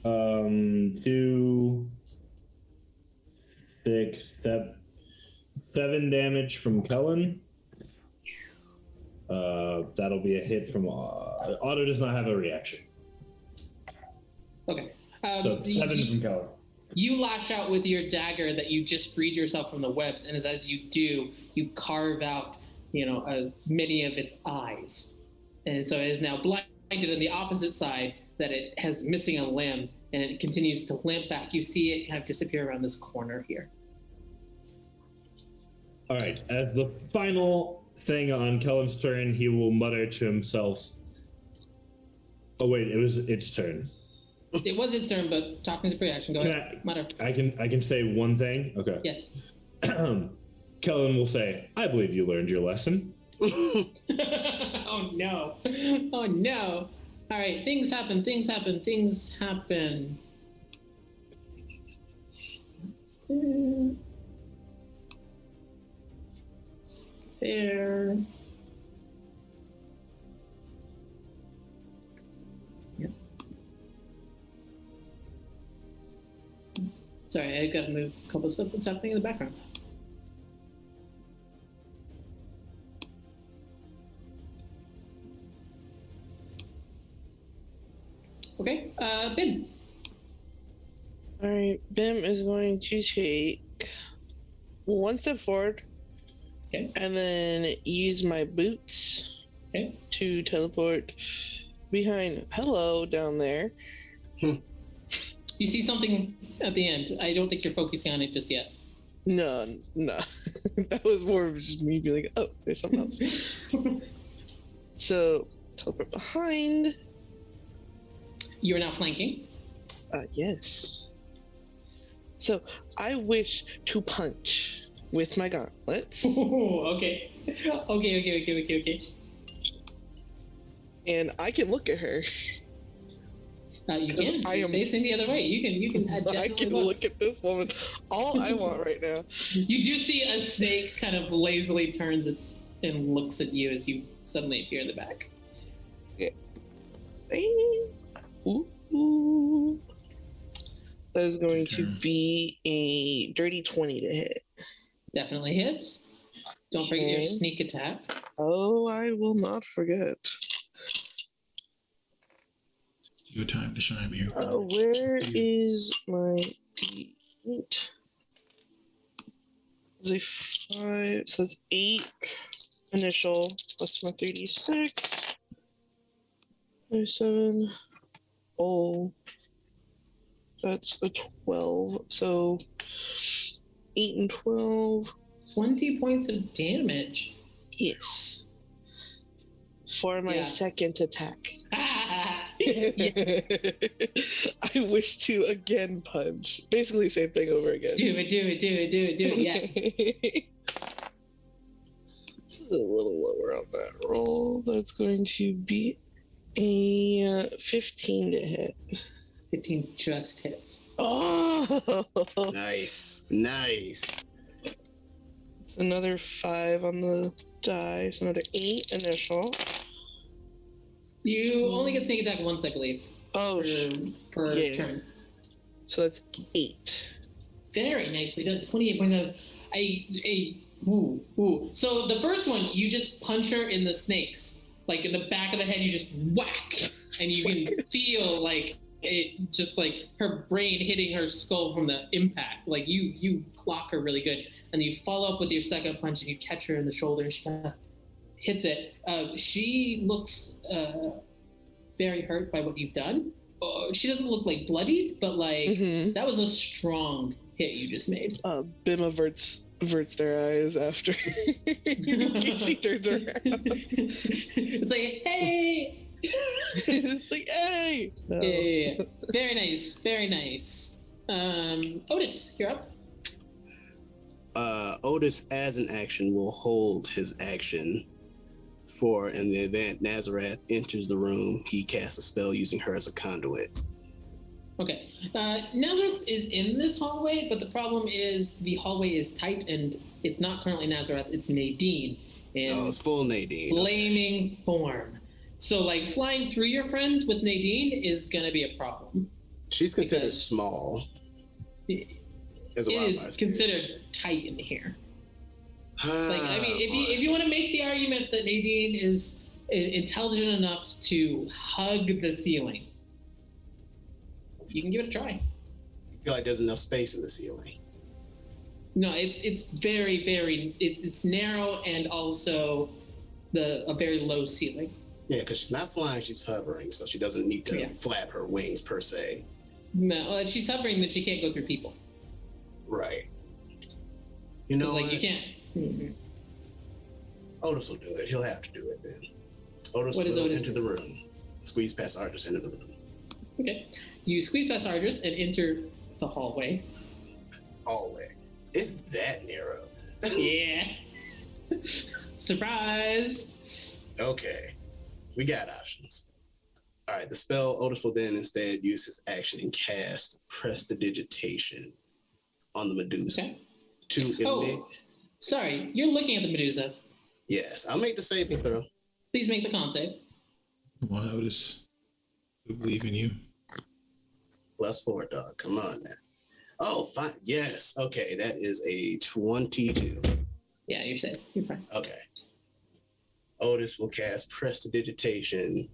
[SPEAKER 8] 2, 6, 7 damage from Kellen. That'll be a hit from Otto. Does not have a reaction.
[SPEAKER 3] Okay.
[SPEAKER 8] So 7 from Kellen.
[SPEAKER 3] You lash out with your dagger that you just freed yourself from the webs, and as you do, you carve out, many of its eyes, and so it is now blinded on the opposite side that it has missing a limb, and it continues to limp back. You see it kind of disappear around this corner here.
[SPEAKER 8] All right. As the final thing on Kellen's turn, he will mutter to himself. Oh wait, it was its turn.
[SPEAKER 3] It was its turn, but talking is a free action. Go ahead. Mutter.
[SPEAKER 8] I can say one thing. Okay.
[SPEAKER 3] Yes.
[SPEAKER 8] Kellen will say, "I believe you learned your lesson."
[SPEAKER 3] Oh no! Oh no! All right, things happen. There. Yep. Sorry, I gotta move a couple of stuff that's happening in the background. Okay, Bim.
[SPEAKER 6] All right, Bim is going to take one step forward.
[SPEAKER 3] Okay.
[SPEAKER 6] And then use my boots.
[SPEAKER 3] Okay.
[SPEAKER 6] To teleport behind Hello down there.
[SPEAKER 3] You see something at the end. I don't think you're focusing on it just yet.
[SPEAKER 6] No. That was more of just me being like, oh, there's something else. So, teleport behind.
[SPEAKER 3] You are now flanking.
[SPEAKER 6] Yes. So, I wish to punch with my gauntlets.
[SPEAKER 3] Ooh, okay. Okay.
[SPEAKER 6] And I can look at her.
[SPEAKER 3] You can. She's facing the other way. You can.
[SPEAKER 6] I can look at this woman. All I want right now.
[SPEAKER 3] You do see a snake kind of lazily turns and looks at you as you suddenly appear in the back.
[SPEAKER 6] Yeah. Ooh. That is going to be a dirty 20 to hit.
[SPEAKER 3] Definitely hits. Don't forget your sneak attack.
[SPEAKER 6] Oh, I will not forget.
[SPEAKER 5] Your time to shine, here.
[SPEAKER 6] Where is my D8? It's a 5, so that's 8 initial plus my 3d6. 7. Oh, that's a 12. So 8 and 12.
[SPEAKER 3] 20 points of damage.
[SPEAKER 6] Yes. For my second attack. I wish to again punch. Basically, same thing over again.
[SPEAKER 3] Do it. Yes.
[SPEAKER 6] A little lower on that roll. That's going to be a 15 to hit.
[SPEAKER 3] 15 just hits.
[SPEAKER 6] Oh!
[SPEAKER 4] Nice.
[SPEAKER 6] It's another 5 on the die. So another 8 initial.
[SPEAKER 3] You only get sneak attack once, I believe.
[SPEAKER 6] Oh,
[SPEAKER 3] per turn.
[SPEAKER 6] So that's 8.
[SPEAKER 3] Very nicely done. 28 points out. Ooh. So the first one, you just punch her in the snakes. Like in the back of the head, you just whack. And you can feel like it just like her brain hitting her skull from the impact. Like you clock her really good, and you follow up with your second punch and you catch her in the shoulder and she kind of hits it. She looks very hurt by what you've done. She doesn't look like bloodied, but like that was a strong hit you just made.
[SPEAKER 6] Bim averts their eyes after she turns around.
[SPEAKER 3] It's like, hey!
[SPEAKER 6] It's like, hey! No.
[SPEAKER 3] Yeah. Very nice, very nice. Otis, you're up.
[SPEAKER 4] Otis, as an action, will hold his action for, in the event Nazareth enters the room, he casts a spell using her as a conduit.
[SPEAKER 3] Okay. Nazareth is in this hallway, but the problem is the hallway is tight, and it's not currently Nazareth, it's Nadine.
[SPEAKER 4] Oh, it's full Nadine.
[SPEAKER 3] Flaming form. So, like, flying through your friends with Nadine is going to be a problem.
[SPEAKER 4] She's considered small. As a
[SPEAKER 3] it
[SPEAKER 4] wildfire
[SPEAKER 3] is considered tight in here. Like, I mean, if you want to make the argument that Nadine is intelligent enough to hug the ceiling, you can give it a try.
[SPEAKER 4] I feel like there's enough space in the ceiling.
[SPEAKER 3] No, it's very, very, it's narrow and also a very low ceiling.
[SPEAKER 4] Yeah, because she's not flying, she's hovering, so she doesn't need to flap her wings per se.
[SPEAKER 3] No, well, if she's hovering, then she can't go through people.
[SPEAKER 4] Right. You know,
[SPEAKER 3] like, you can't.
[SPEAKER 4] Otis will do it. He'll have to do it then. Otis will enter the room. Squeeze past Ardris into the room.
[SPEAKER 3] Okay. You squeeze past Ardris and enter the hallway.
[SPEAKER 4] Hallway. It's that narrow.
[SPEAKER 3] Yeah. Surprise.
[SPEAKER 4] Okay. We got options. All right. The spell, Otis will then instead use his action and cast Prestidigitation on the Medusa.
[SPEAKER 3] Okay.
[SPEAKER 4] To emit.
[SPEAKER 3] Sorry. You're looking at the Medusa.
[SPEAKER 4] Yes. I'll make the saving throw.
[SPEAKER 3] Please make the con save.
[SPEAKER 5] Come on, Otis. We believe in you.
[SPEAKER 4] +4, dog. Come on, man. Oh, fine. Yes. Okay. That is a 22.
[SPEAKER 3] Yeah, you're safe. You're fine.
[SPEAKER 4] Okay. Otis will cast Prestidigitation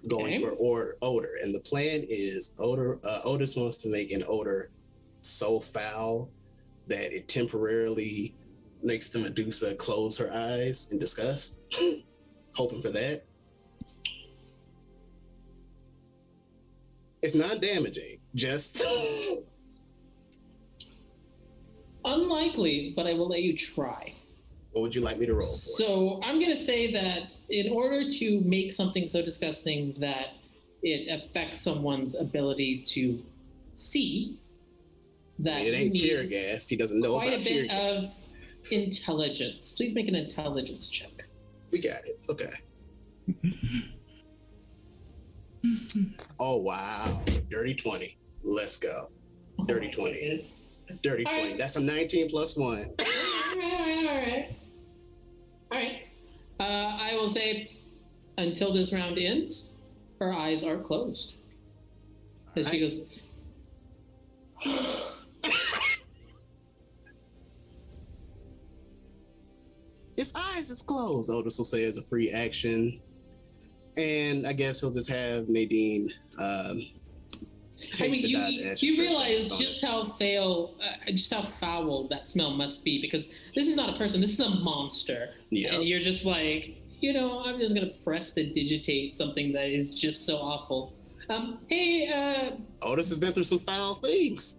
[SPEAKER 4] going for odor. And the plan is Otis wants to make an odor so foul that it temporarily makes the Medusa close her eyes in disgust. Hoping for that. It's non-damaging, just...
[SPEAKER 3] Unlikely, but I will let you try.
[SPEAKER 4] What would you like me to roll for?
[SPEAKER 3] So I'm going to say that in order to make something so disgusting that it affects someone's ability to see, that
[SPEAKER 4] it ain't tear gas. He doesn't know about tear gas.
[SPEAKER 3] Quite a bit of intelligence. Please make an intelligence check.
[SPEAKER 4] We got it. Okay. Oh, wow. Dirty 20. Let's go. Dirty 20. Dirty 20. Right. That's a 19 +1.
[SPEAKER 3] All right. I will say until this round ends, her eyes are closed. As she goes...
[SPEAKER 4] His eyes is closed, Otis will say as a free action. And I guess he'll just have Nadine
[SPEAKER 3] you realize just how foul that smell must be, because this is not a person, this is a monster. Yep. And you're just like, I'm just gonna prestidigitate something that is just so awful.
[SPEAKER 4] Otis has been through some foul things.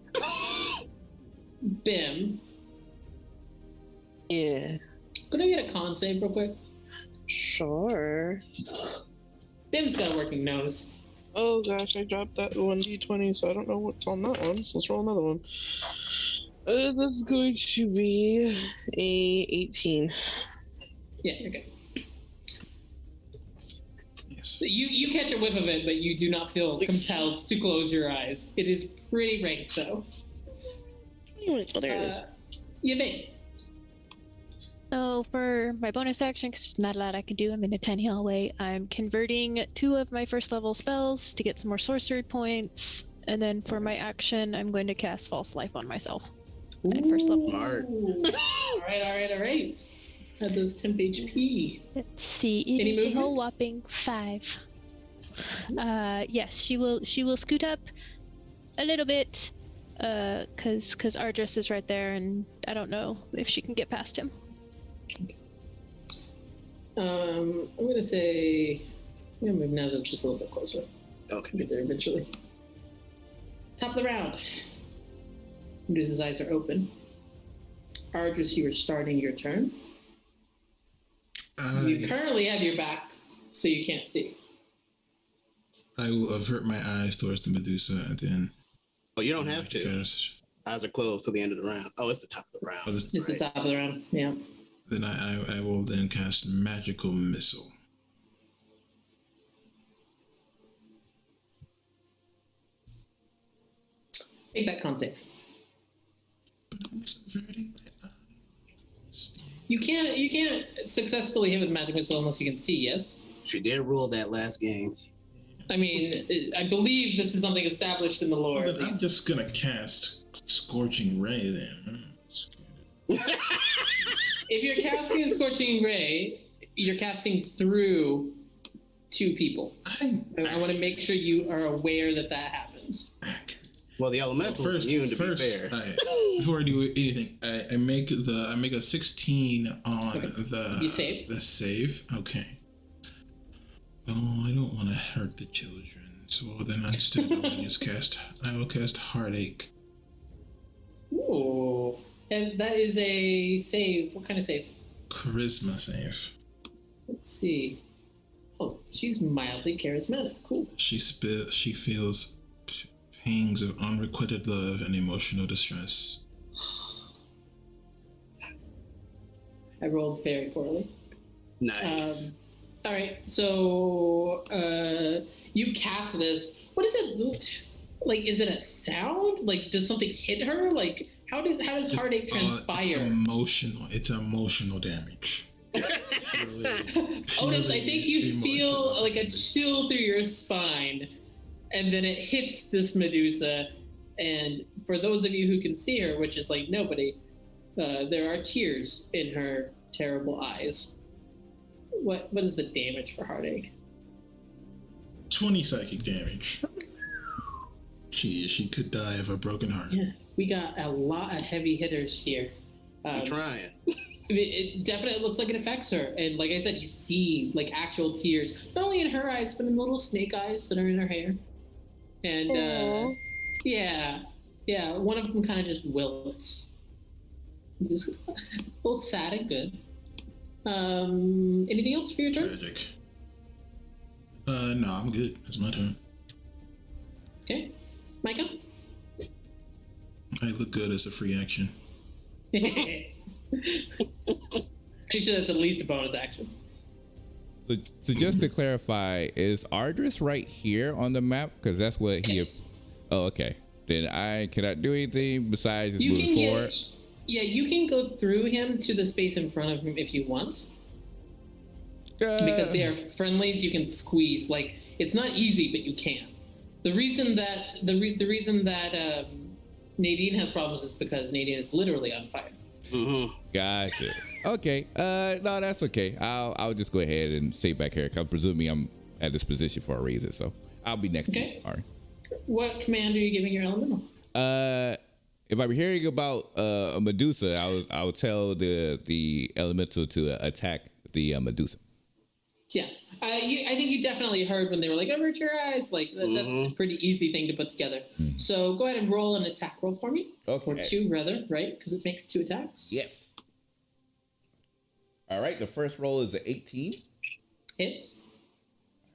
[SPEAKER 3] Bim.
[SPEAKER 6] Yeah.
[SPEAKER 3] Could I get a con save real quick?
[SPEAKER 6] Sure.
[SPEAKER 3] Bim's got a working nose.
[SPEAKER 6] Oh gosh, I dropped that 1d20, so I don't know what's on that one. So let's roll another one. That's going to be a 18.
[SPEAKER 3] Yeah, you're good.
[SPEAKER 5] Yes.
[SPEAKER 3] You catch a whiff of it, but you do not feel compelled to close your eyes. It is pretty rank, though.
[SPEAKER 6] Oh, there it is.
[SPEAKER 3] Yvain.
[SPEAKER 7] So for my bonus action, because there's not a lot I can do, I'm in a tiny hallway. I'm converting 2 of my first level spells to get some more sorcery points. And then for my action, I'm going to cast False Life on myself. At first level.
[SPEAKER 4] Smart.
[SPEAKER 3] All right. Add those temp HP.
[SPEAKER 7] Let's see. It is a whole whopping 5. Yes, she will scoot up a little bit, cause Ardris is right there, and I don't know if she can get past him.
[SPEAKER 3] I'm gonna say, I'm gonna move Nazar just a little bit closer.
[SPEAKER 4] Okay.
[SPEAKER 3] Get there eventually. Top of the round. Medusa's eyes are open. Ardris, you are starting your turn. You currently have your back, so you can't see.
[SPEAKER 5] I will avert my eyes towards the Medusa and then.
[SPEAKER 4] Oh, you don't have to.
[SPEAKER 5] Cast,
[SPEAKER 4] Eyes are closed till the end of the round. Oh, it's the top of the round.
[SPEAKER 5] Oh,
[SPEAKER 3] It's the top of the round, yeah.
[SPEAKER 5] Then I will then cast Magical Missile.
[SPEAKER 3] Make that con save.
[SPEAKER 5] Averting my eyes.
[SPEAKER 3] You can't successfully hit with magic missile unless you can see, yes?
[SPEAKER 4] She did rule that last game.
[SPEAKER 3] I mean, I believe this is something established in the lore.
[SPEAKER 5] Well,
[SPEAKER 3] At
[SPEAKER 5] then I'm
[SPEAKER 3] least.
[SPEAKER 5] just gonna cast Scorching Ray then.
[SPEAKER 3] If you're casting a Scorching Ray, you're casting through two people. I want to make sure you are aware that happens.
[SPEAKER 4] Well, the elemental is immune, to be fair.
[SPEAKER 5] Before I do anything, I make a 16 on
[SPEAKER 3] You save?
[SPEAKER 5] the save. Okay. Oh, I don't want to hurt the children, so then instead I will cast Heartache.
[SPEAKER 3] Ooh, and that is a save. What kind of save?
[SPEAKER 5] Charisma save.
[SPEAKER 3] Let's see. Oh, she's mildly charismatic. Cool.
[SPEAKER 5] She feels pangs of unrequited love and emotional distress.
[SPEAKER 3] I rolled very poorly.
[SPEAKER 4] Nice.
[SPEAKER 3] All right, so you cast this. What does it look like? Is it a sound? Like, does something hit her? Like, how does heartache transpire?
[SPEAKER 5] It's emotional damage.
[SPEAKER 3] Otis, I think you feel like a chill through your spine, and then it hits this Medusa. And for those of you who can see her, which is like nobody, there are tears in her terrible eyes. What is the damage for heartache? 20
[SPEAKER 5] psychic damage. She could die of a broken heart.
[SPEAKER 3] Yeah, we got a lot of heavy hitters here.
[SPEAKER 4] I'm trying.
[SPEAKER 3] It definitely looks like it affects her, and like I said, you see like actual tears, not only in her eyes, but in the little snake eyes that are in her hair. And yeah, one of them kind of just wilts. Just both sad and good. Anything else for your turn?
[SPEAKER 5] Tragic. No, I'm good. That's my turn.
[SPEAKER 3] Okay. Micah?
[SPEAKER 5] I look good as a free action.
[SPEAKER 3] Pretty sure that's at least a bonus action.
[SPEAKER 1] So just to clarify, is Ardris right here on the map? Because that's what he...
[SPEAKER 3] Yes.
[SPEAKER 1] Oh, okay. Then I cannot do anything besides just moving forward.
[SPEAKER 3] Yeah, you can go through him to the space in front of him if you want. Because they are friendlies, you can squeeze. Like, it's not easy, but you can. The reason that Nadine has problems is because Nadine is literally on fire.
[SPEAKER 4] Mm-hmm.
[SPEAKER 1] Gotcha. Okay. No, that's okay. I'll just go ahead and stay back here. Cause presumably I'm at this position for a reason, so I'll be next to you. All right.
[SPEAKER 3] What command are you giving your elemental?
[SPEAKER 1] If I'm hearing about a Medusa, I would tell the elemental to attack the Medusa.
[SPEAKER 3] Yeah, I think you definitely heard when they were like, "Avert your eyes." Like that's a pretty easy thing to put together. Mm-hmm. So go ahead and roll an attack roll for me, or two rather, right? Because it makes 2 attacks.
[SPEAKER 1] Yes. All right. The first roll is an 18.
[SPEAKER 3] Hits.
[SPEAKER 1] All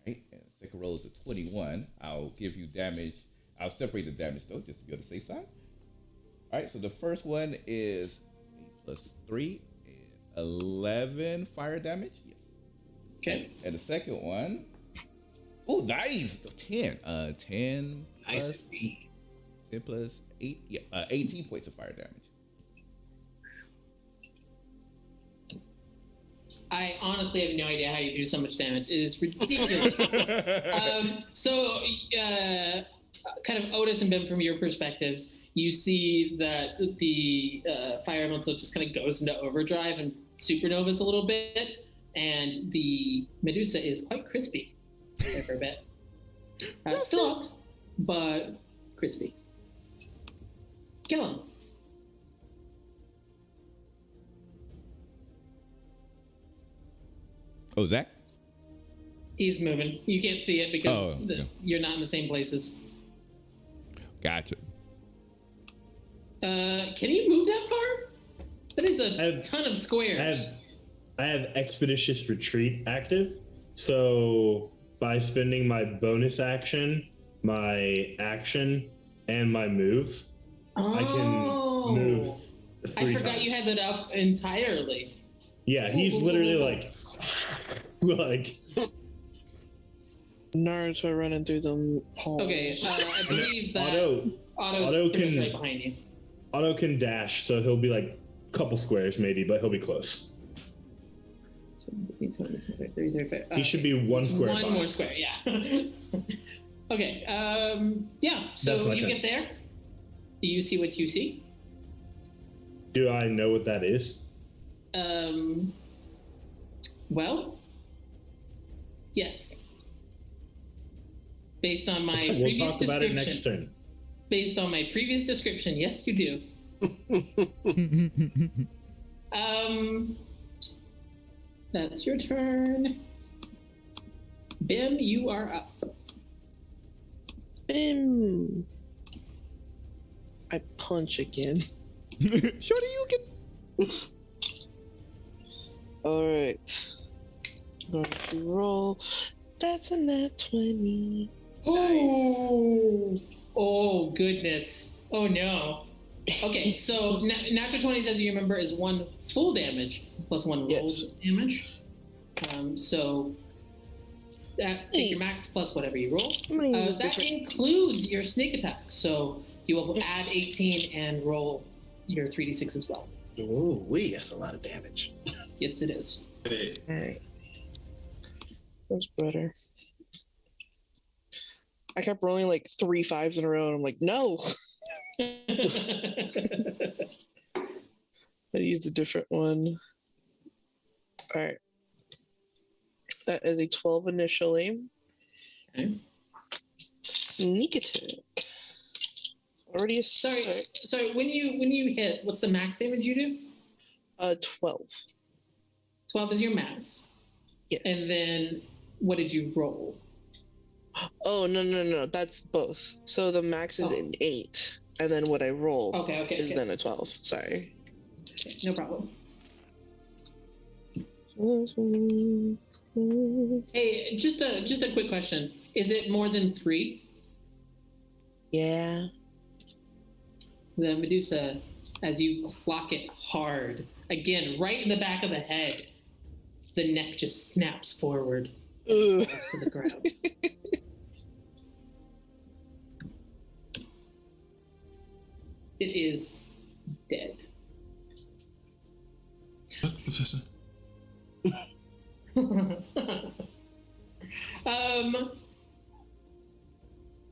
[SPEAKER 1] right. And the second roll is a 21. I'll give you damage. I'll separate the damage though, just to be on the safe side. All right, so the first one is 8 plus 3 is 11 fire damage. Yes.
[SPEAKER 3] Okay.
[SPEAKER 1] And the second one, oh, nice, 10. 10
[SPEAKER 4] nice
[SPEAKER 1] plus 10 plus 8, yeah, 18 points of fire damage.
[SPEAKER 3] I honestly have no idea how you do so much damage. It is ridiculous. Kind of Otis and Ben, from your perspectives, you see that the fire elemental just kind of goes into overdrive and supernovas a little bit, and the Medusa is quite crispy there for a bit. Still up, but crispy. Kill him.
[SPEAKER 1] Oh, Zach?
[SPEAKER 3] He's moving. You can't see it because
[SPEAKER 1] yeah.
[SPEAKER 3] you're not in the same places.
[SPEAKER 1] Gotcha.
[SPEAKER 3] Can you move that far? That is a ton of squares.
[SPEAKER 8] I have Expeditious Retreat active, so by spending my bonus action, my action, and my move, I can move 3
[SPEAKER 3] I forgot
[SPEAKER 8] times.
[SPEAKER 3] you had that up entirely.
[SPEAKER 8] Yeah, he's literally like
[SPEAKER 6] Naruto running through them halls.
[SPEAKER 3] Okay, I believe that Otto's
[SPEAKER 8] Otto
[SPEAKER 3] pretty much
[SPEAKER 8] can-
[SPEAKER 3] right behind you.
[SPEAKER 8] Otto can dash, so he'll be like a couple squares maybe, but he'll be close.
[SPEAKER 3] 15, 20, 25, 30, 35.
[SPEAKER 8] He should be one square
[SPEAKER 3] One
[SPEAKER 8] behind.
[SPEAKER 3] more square, yeah. Okay, yeah, so
[SPEAKER 8] That's my
[SPEAKER 3] you
[SPEAKER 8] turn.
[SPEAKER 3] get there. You see what you see.
[SPEAKER 8] Do I know what that is?
[SPEAKER 3] Well, yes. Based on my
[SPEAKER 8] We'll
[SPEAKER 3] previous
[SPEAKER 8] talk about it
[SPEAKER 3] description.
[SPEAKER 8] next turn.
[SPEAKER 3] Based on my previous description, yes, you do. That's your turn. Bim, you are up.
[SPEAKER 6] Bim. I punch again.
[SPEAKER 1] Shorty, you can.
[SPEAKER 6] Alright. Going to roll. That's a nat 20.
[SPEAKER 3] Oh, goodness. Oh, no. Okay, so natural 20s, as you remember, is 1 full damage plus 1 rolled
[SPEAKER 6] Yes.
[SPEAKER 3] damage. So take your max plus whatever you roll.
[SPEAKER 6] I'm gonna use a
[SPEAKER 3] That
[SPEAKER 6] different-
[SPEAKER 3] includes your sneak attack. So you will add 18 and roll your 3d6 as well.
[SPEAKER 4] Ooh, that's a lot of damage.
[SPEAKER 3] Yes, it is.
[SPEAKER 6] Alright. That's better. I kept rolling like 3 5s in a row, and I'm like, no! I used a different one. Alright. That is a 12 initially.
[SPEAKER 3] Okay.
[SPEAKER 6] Sneak attack. Already a
[SPEAKER 3] Sorry,
[SPEAKER 6] six.
[SPEAKER 3] sorry. When you hit, what's the max damage you do?
[SPEAKER 6] 12.
[SPEAKER 3] 12 is your max.
[SPEAKER 6] Yes.
[SPEAKER 3] And then what did you roll?
[SPEAKER 6] Oh, no. That's both. So the max is an 8. And then what I roll is then a 12. Sorry.
[SPEAKER 3] Okay, no problem. Hey, just a quick question. Is it more than 3?
[SPEAKER 6] Yeah.
[SPEAKER 3] The Medusa, as you clock it hard, again, right in the back of the head, the neck just snaps forward and falls to the ground. It is dead.
[SPEAKER 5] What, Professor?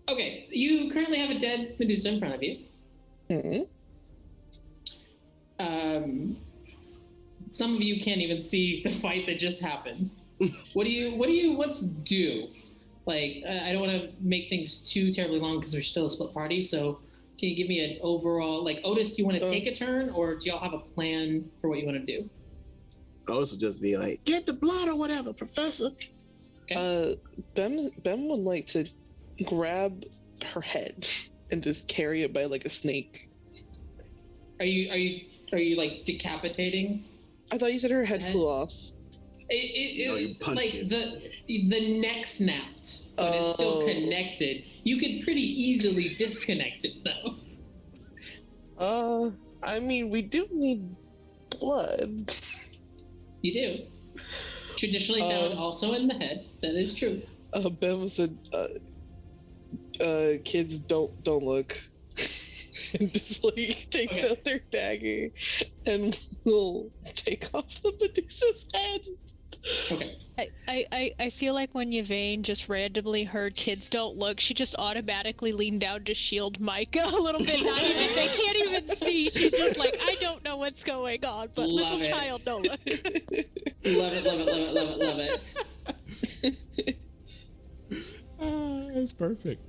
[SPEAKER 3] Okay, you currently have a dead Medusa in front of you.
[SPEAKER 6] Mm-hmm.
[SPEAKER 3] Some of you can't even see the fight that just happened. Let's do? Like, I don't want to make things too terribly long because we're still a split party. So, can you give me an overall, like, Otis? Do you want to take a turn, or do y'all have a plan for what you want to do?
[SPEAKER 4] Otis will just be like, "Get the blood or whatever, Professor."
[SPEAKER 6] Ben would like to grab her head and just carry it by like a snake.
[SPEAKER 3] Are you like decapitating?
[SPEAKER 6] I thought you said her head
[SPEAKER 3] Head?
[SPEAKER 6] flew off.
[SPEAKER 4] You punched
[SPEAKER 3] Like
[SPEAKER 4] it.
[SPEAKER 3] the neck snapped, but it's still
[SPEAKER 6] Oh.
[SPEAKER 3] connected. You could pretty easily disconnect it though.
[SPEAKER 6] I mean, we do need blood.
[SPEAKER 3] You do. Traditionally found also in the head. That is true.
[SPEAKER 6] Ben said, kids don't look. And just like takes
[SPEAKER 3] Okay.
[SPEAKER 6] out their dagger and will take off the Medusa's head.
[SPEAKER 3] Okay.
[SPEAKER 7] I feel like when Yvain just randomly heard kids don't look, she just automatically leaned down to shield Micah a little bit. Not even, they can't even see. She's just like, I don't know what's going on, but
[SPEAKER 3] Love
[SPEAKER 7] little
[SPEAKER 3] it.
[SPEAKER 7] child don't look.
[SPEAKER 3] Love it, love it, love it, love it, love it.
[SPEAKER 1] That's perfect.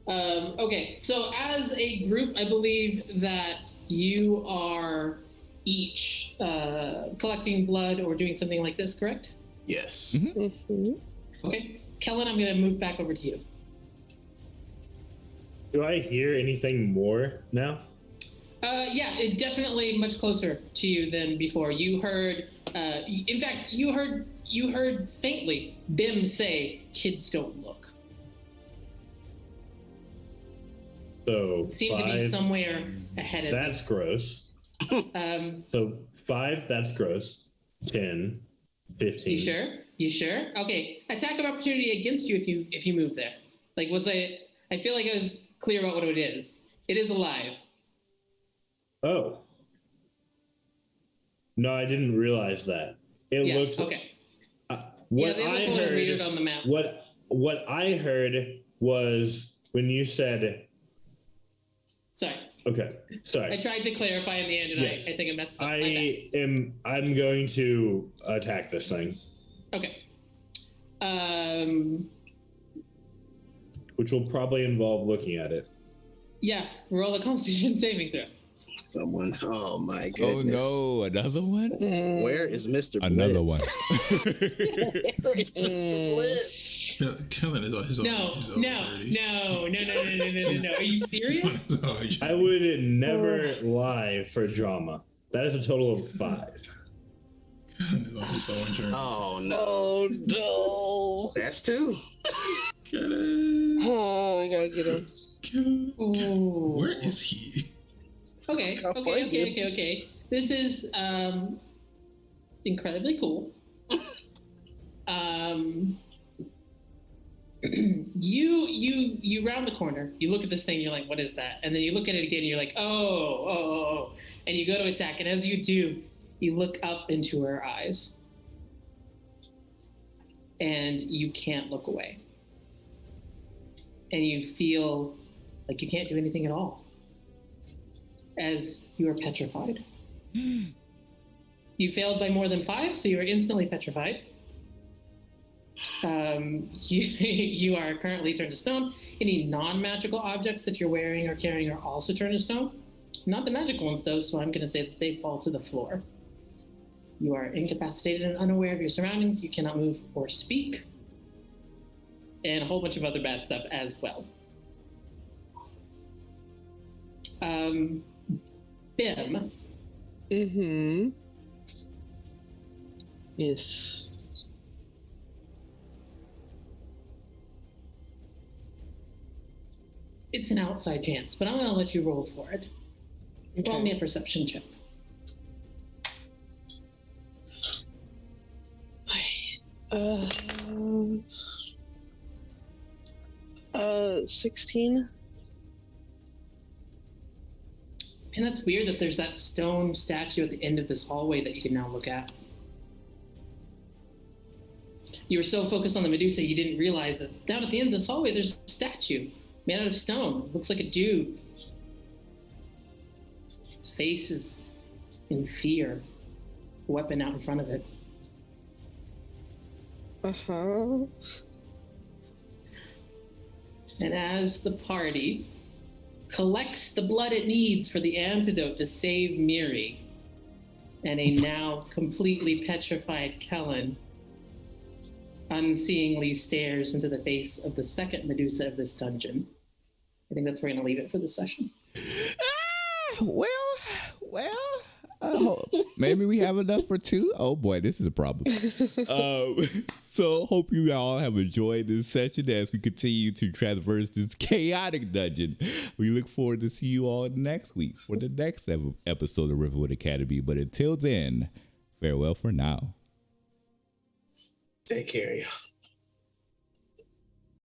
[SPEAKER 3] Okay, so as a group, I believe that you are each collecting blood or doing something like this, correct?
[SPEAKER 4] Yes.
[SPEAKER 6] Mm-hmm.
[SPEAKER 3] Okay. Kellen, I'm going to move back over to you.
[SPEAKER 8] Do I hear anything more now?
[SPEAKER 3] Yeah, it definitely much closer to you than before. You heard, in fact, you heard faintly Bim say, "Kids don't look."
[SPEAKER 8] So
[SPEAKER 3] It seemed to be
[SPEAKER 8] 5,
[SPEAKER 3] somewhere ahead of
[SPEAKER 8] that's gross. So 5, that's gross. 10, 15.
[SPEAKER 3] you. Sure? You sure? Okay. Attack of opportunity against you if you move there. Like, I feel like I was clear about what it is. It is alive.
[SPEAKER 8] Oh. No, I didn't realize that. It
[SPEAKER 3] Yeah.
[SPEAKER 8] looked
[SPEAKER 3] Okay.
[SPEAKER 8] what
[SPEAKER 3] Yeah, they look
[SPEAKER 8] I
[SPEAKER 3] a little
[SPEAKER 8] heard,
[SPEAKER 3] weird on the map.
[SPEAKER 8] What I heard was when you said,
[SPEAKER 3] Sorry.
[SPEAKER 8] okay, sorry.
[SPEAKER 3] I tried to clarify in the end, and
[SPEAKER 8] Yes.
[SPEAKER 3] I think I messed up. My bad.
[SPEAKER 8] I'm going to attack this thing,
[SPEAKER 3] Okay.
[SPEAKER 8] which will probably involve looking at it.
[SPEAKER 3] Yeah, roll a Constitution saving throw.
[SPEAKER 4] Someone. Oh my
[SPEAKER 1] Oh
[SPEAKER 4] goodness.
[SPEAKER 1] no, another one?
[SPEAKER 4] Where is Mr.
[SPEAKER 1] Another
[SPEAKER 4] Blitz?
[SPEAKER 1] one.
[SPEAKER 4] Where is Mr. Blitz?
[SPEAKER 5] Killing is on his own.
[SPEAKER 3] No. Are you serious?
[SPEAKER 8] I would never lie for drama. That is a total of 5.
[SPEAKER 5] Killing is on his own journey.
[SPEAKER 4] Oh no.
[SPEAKER 6] Oh no!
[SPEAKER 4] That's 2.
[SPEAKER 5] Kill it.
[SPEAKER 6] Oh, I gotta get him.
[SPEAKER 5] Kill it.
[SPEAKER 3] Ooh.
[SPEAKER 5] Where is he?
[SPEAKER 3] Okay. This is incredibly cool. You round the corner. You look at this thing. You're like, "What is that?" And then you look at it again. And you're like, "Oh!" And you go to attack. And as you do, you look up into her eyes, and you can't look away. And you feel like you can't do anything at all, as you are petrified. You failed by more than 5, so you are instantly petrified. You are currently turned to stone. Any non-magical objects that you're wearing or carrying are also turned to stone. Not the magical ones, though, so I'm going to say that they fall to the floor. You are incapacitated and unaware of your surroundings. You cannot move or speak. And a whole bunch of other bad stuff as well. Bim.
[SPEAKER 6] Mm-hmm. Yes.
[SPEAKER 3] It's an outside chance, but I'm going to let you roll for it.
[SPEAKER 6] Okay.
[SPEAKER 3] Roll me a perception check.
[SPEAKER 6] 16.
[SPEAKER 3] And that's weird that there's that stone statue at the end of this hallway that you can now look at. You were so focused on the Medusa, you didn't realize that down at the end of this hallway, there's a statue made out of stone. It looks like a dude. His face is in fear. A weapon out in front of it.
[SPEAKER 6] Uh-huh.
[SPEAKER 3] And as the party collects the blood it needs for the antidote to save Miri, and a now completely petrified Kellen unseeingly stares into the face of the second Medusa of this dungeon. I think that's where we're going to leave it for this session.
[SPEAKER 1] Maybe we have enough for 2. Oh boy, this is a problem. So hope you all have enjoyed this session as we continue to traverse this chaotic dungeon. We look forward to see you all next week for the next episode of Rivenwood Academy. But until then, farewell for now.
[SPEAKER 4] Take care, y'all.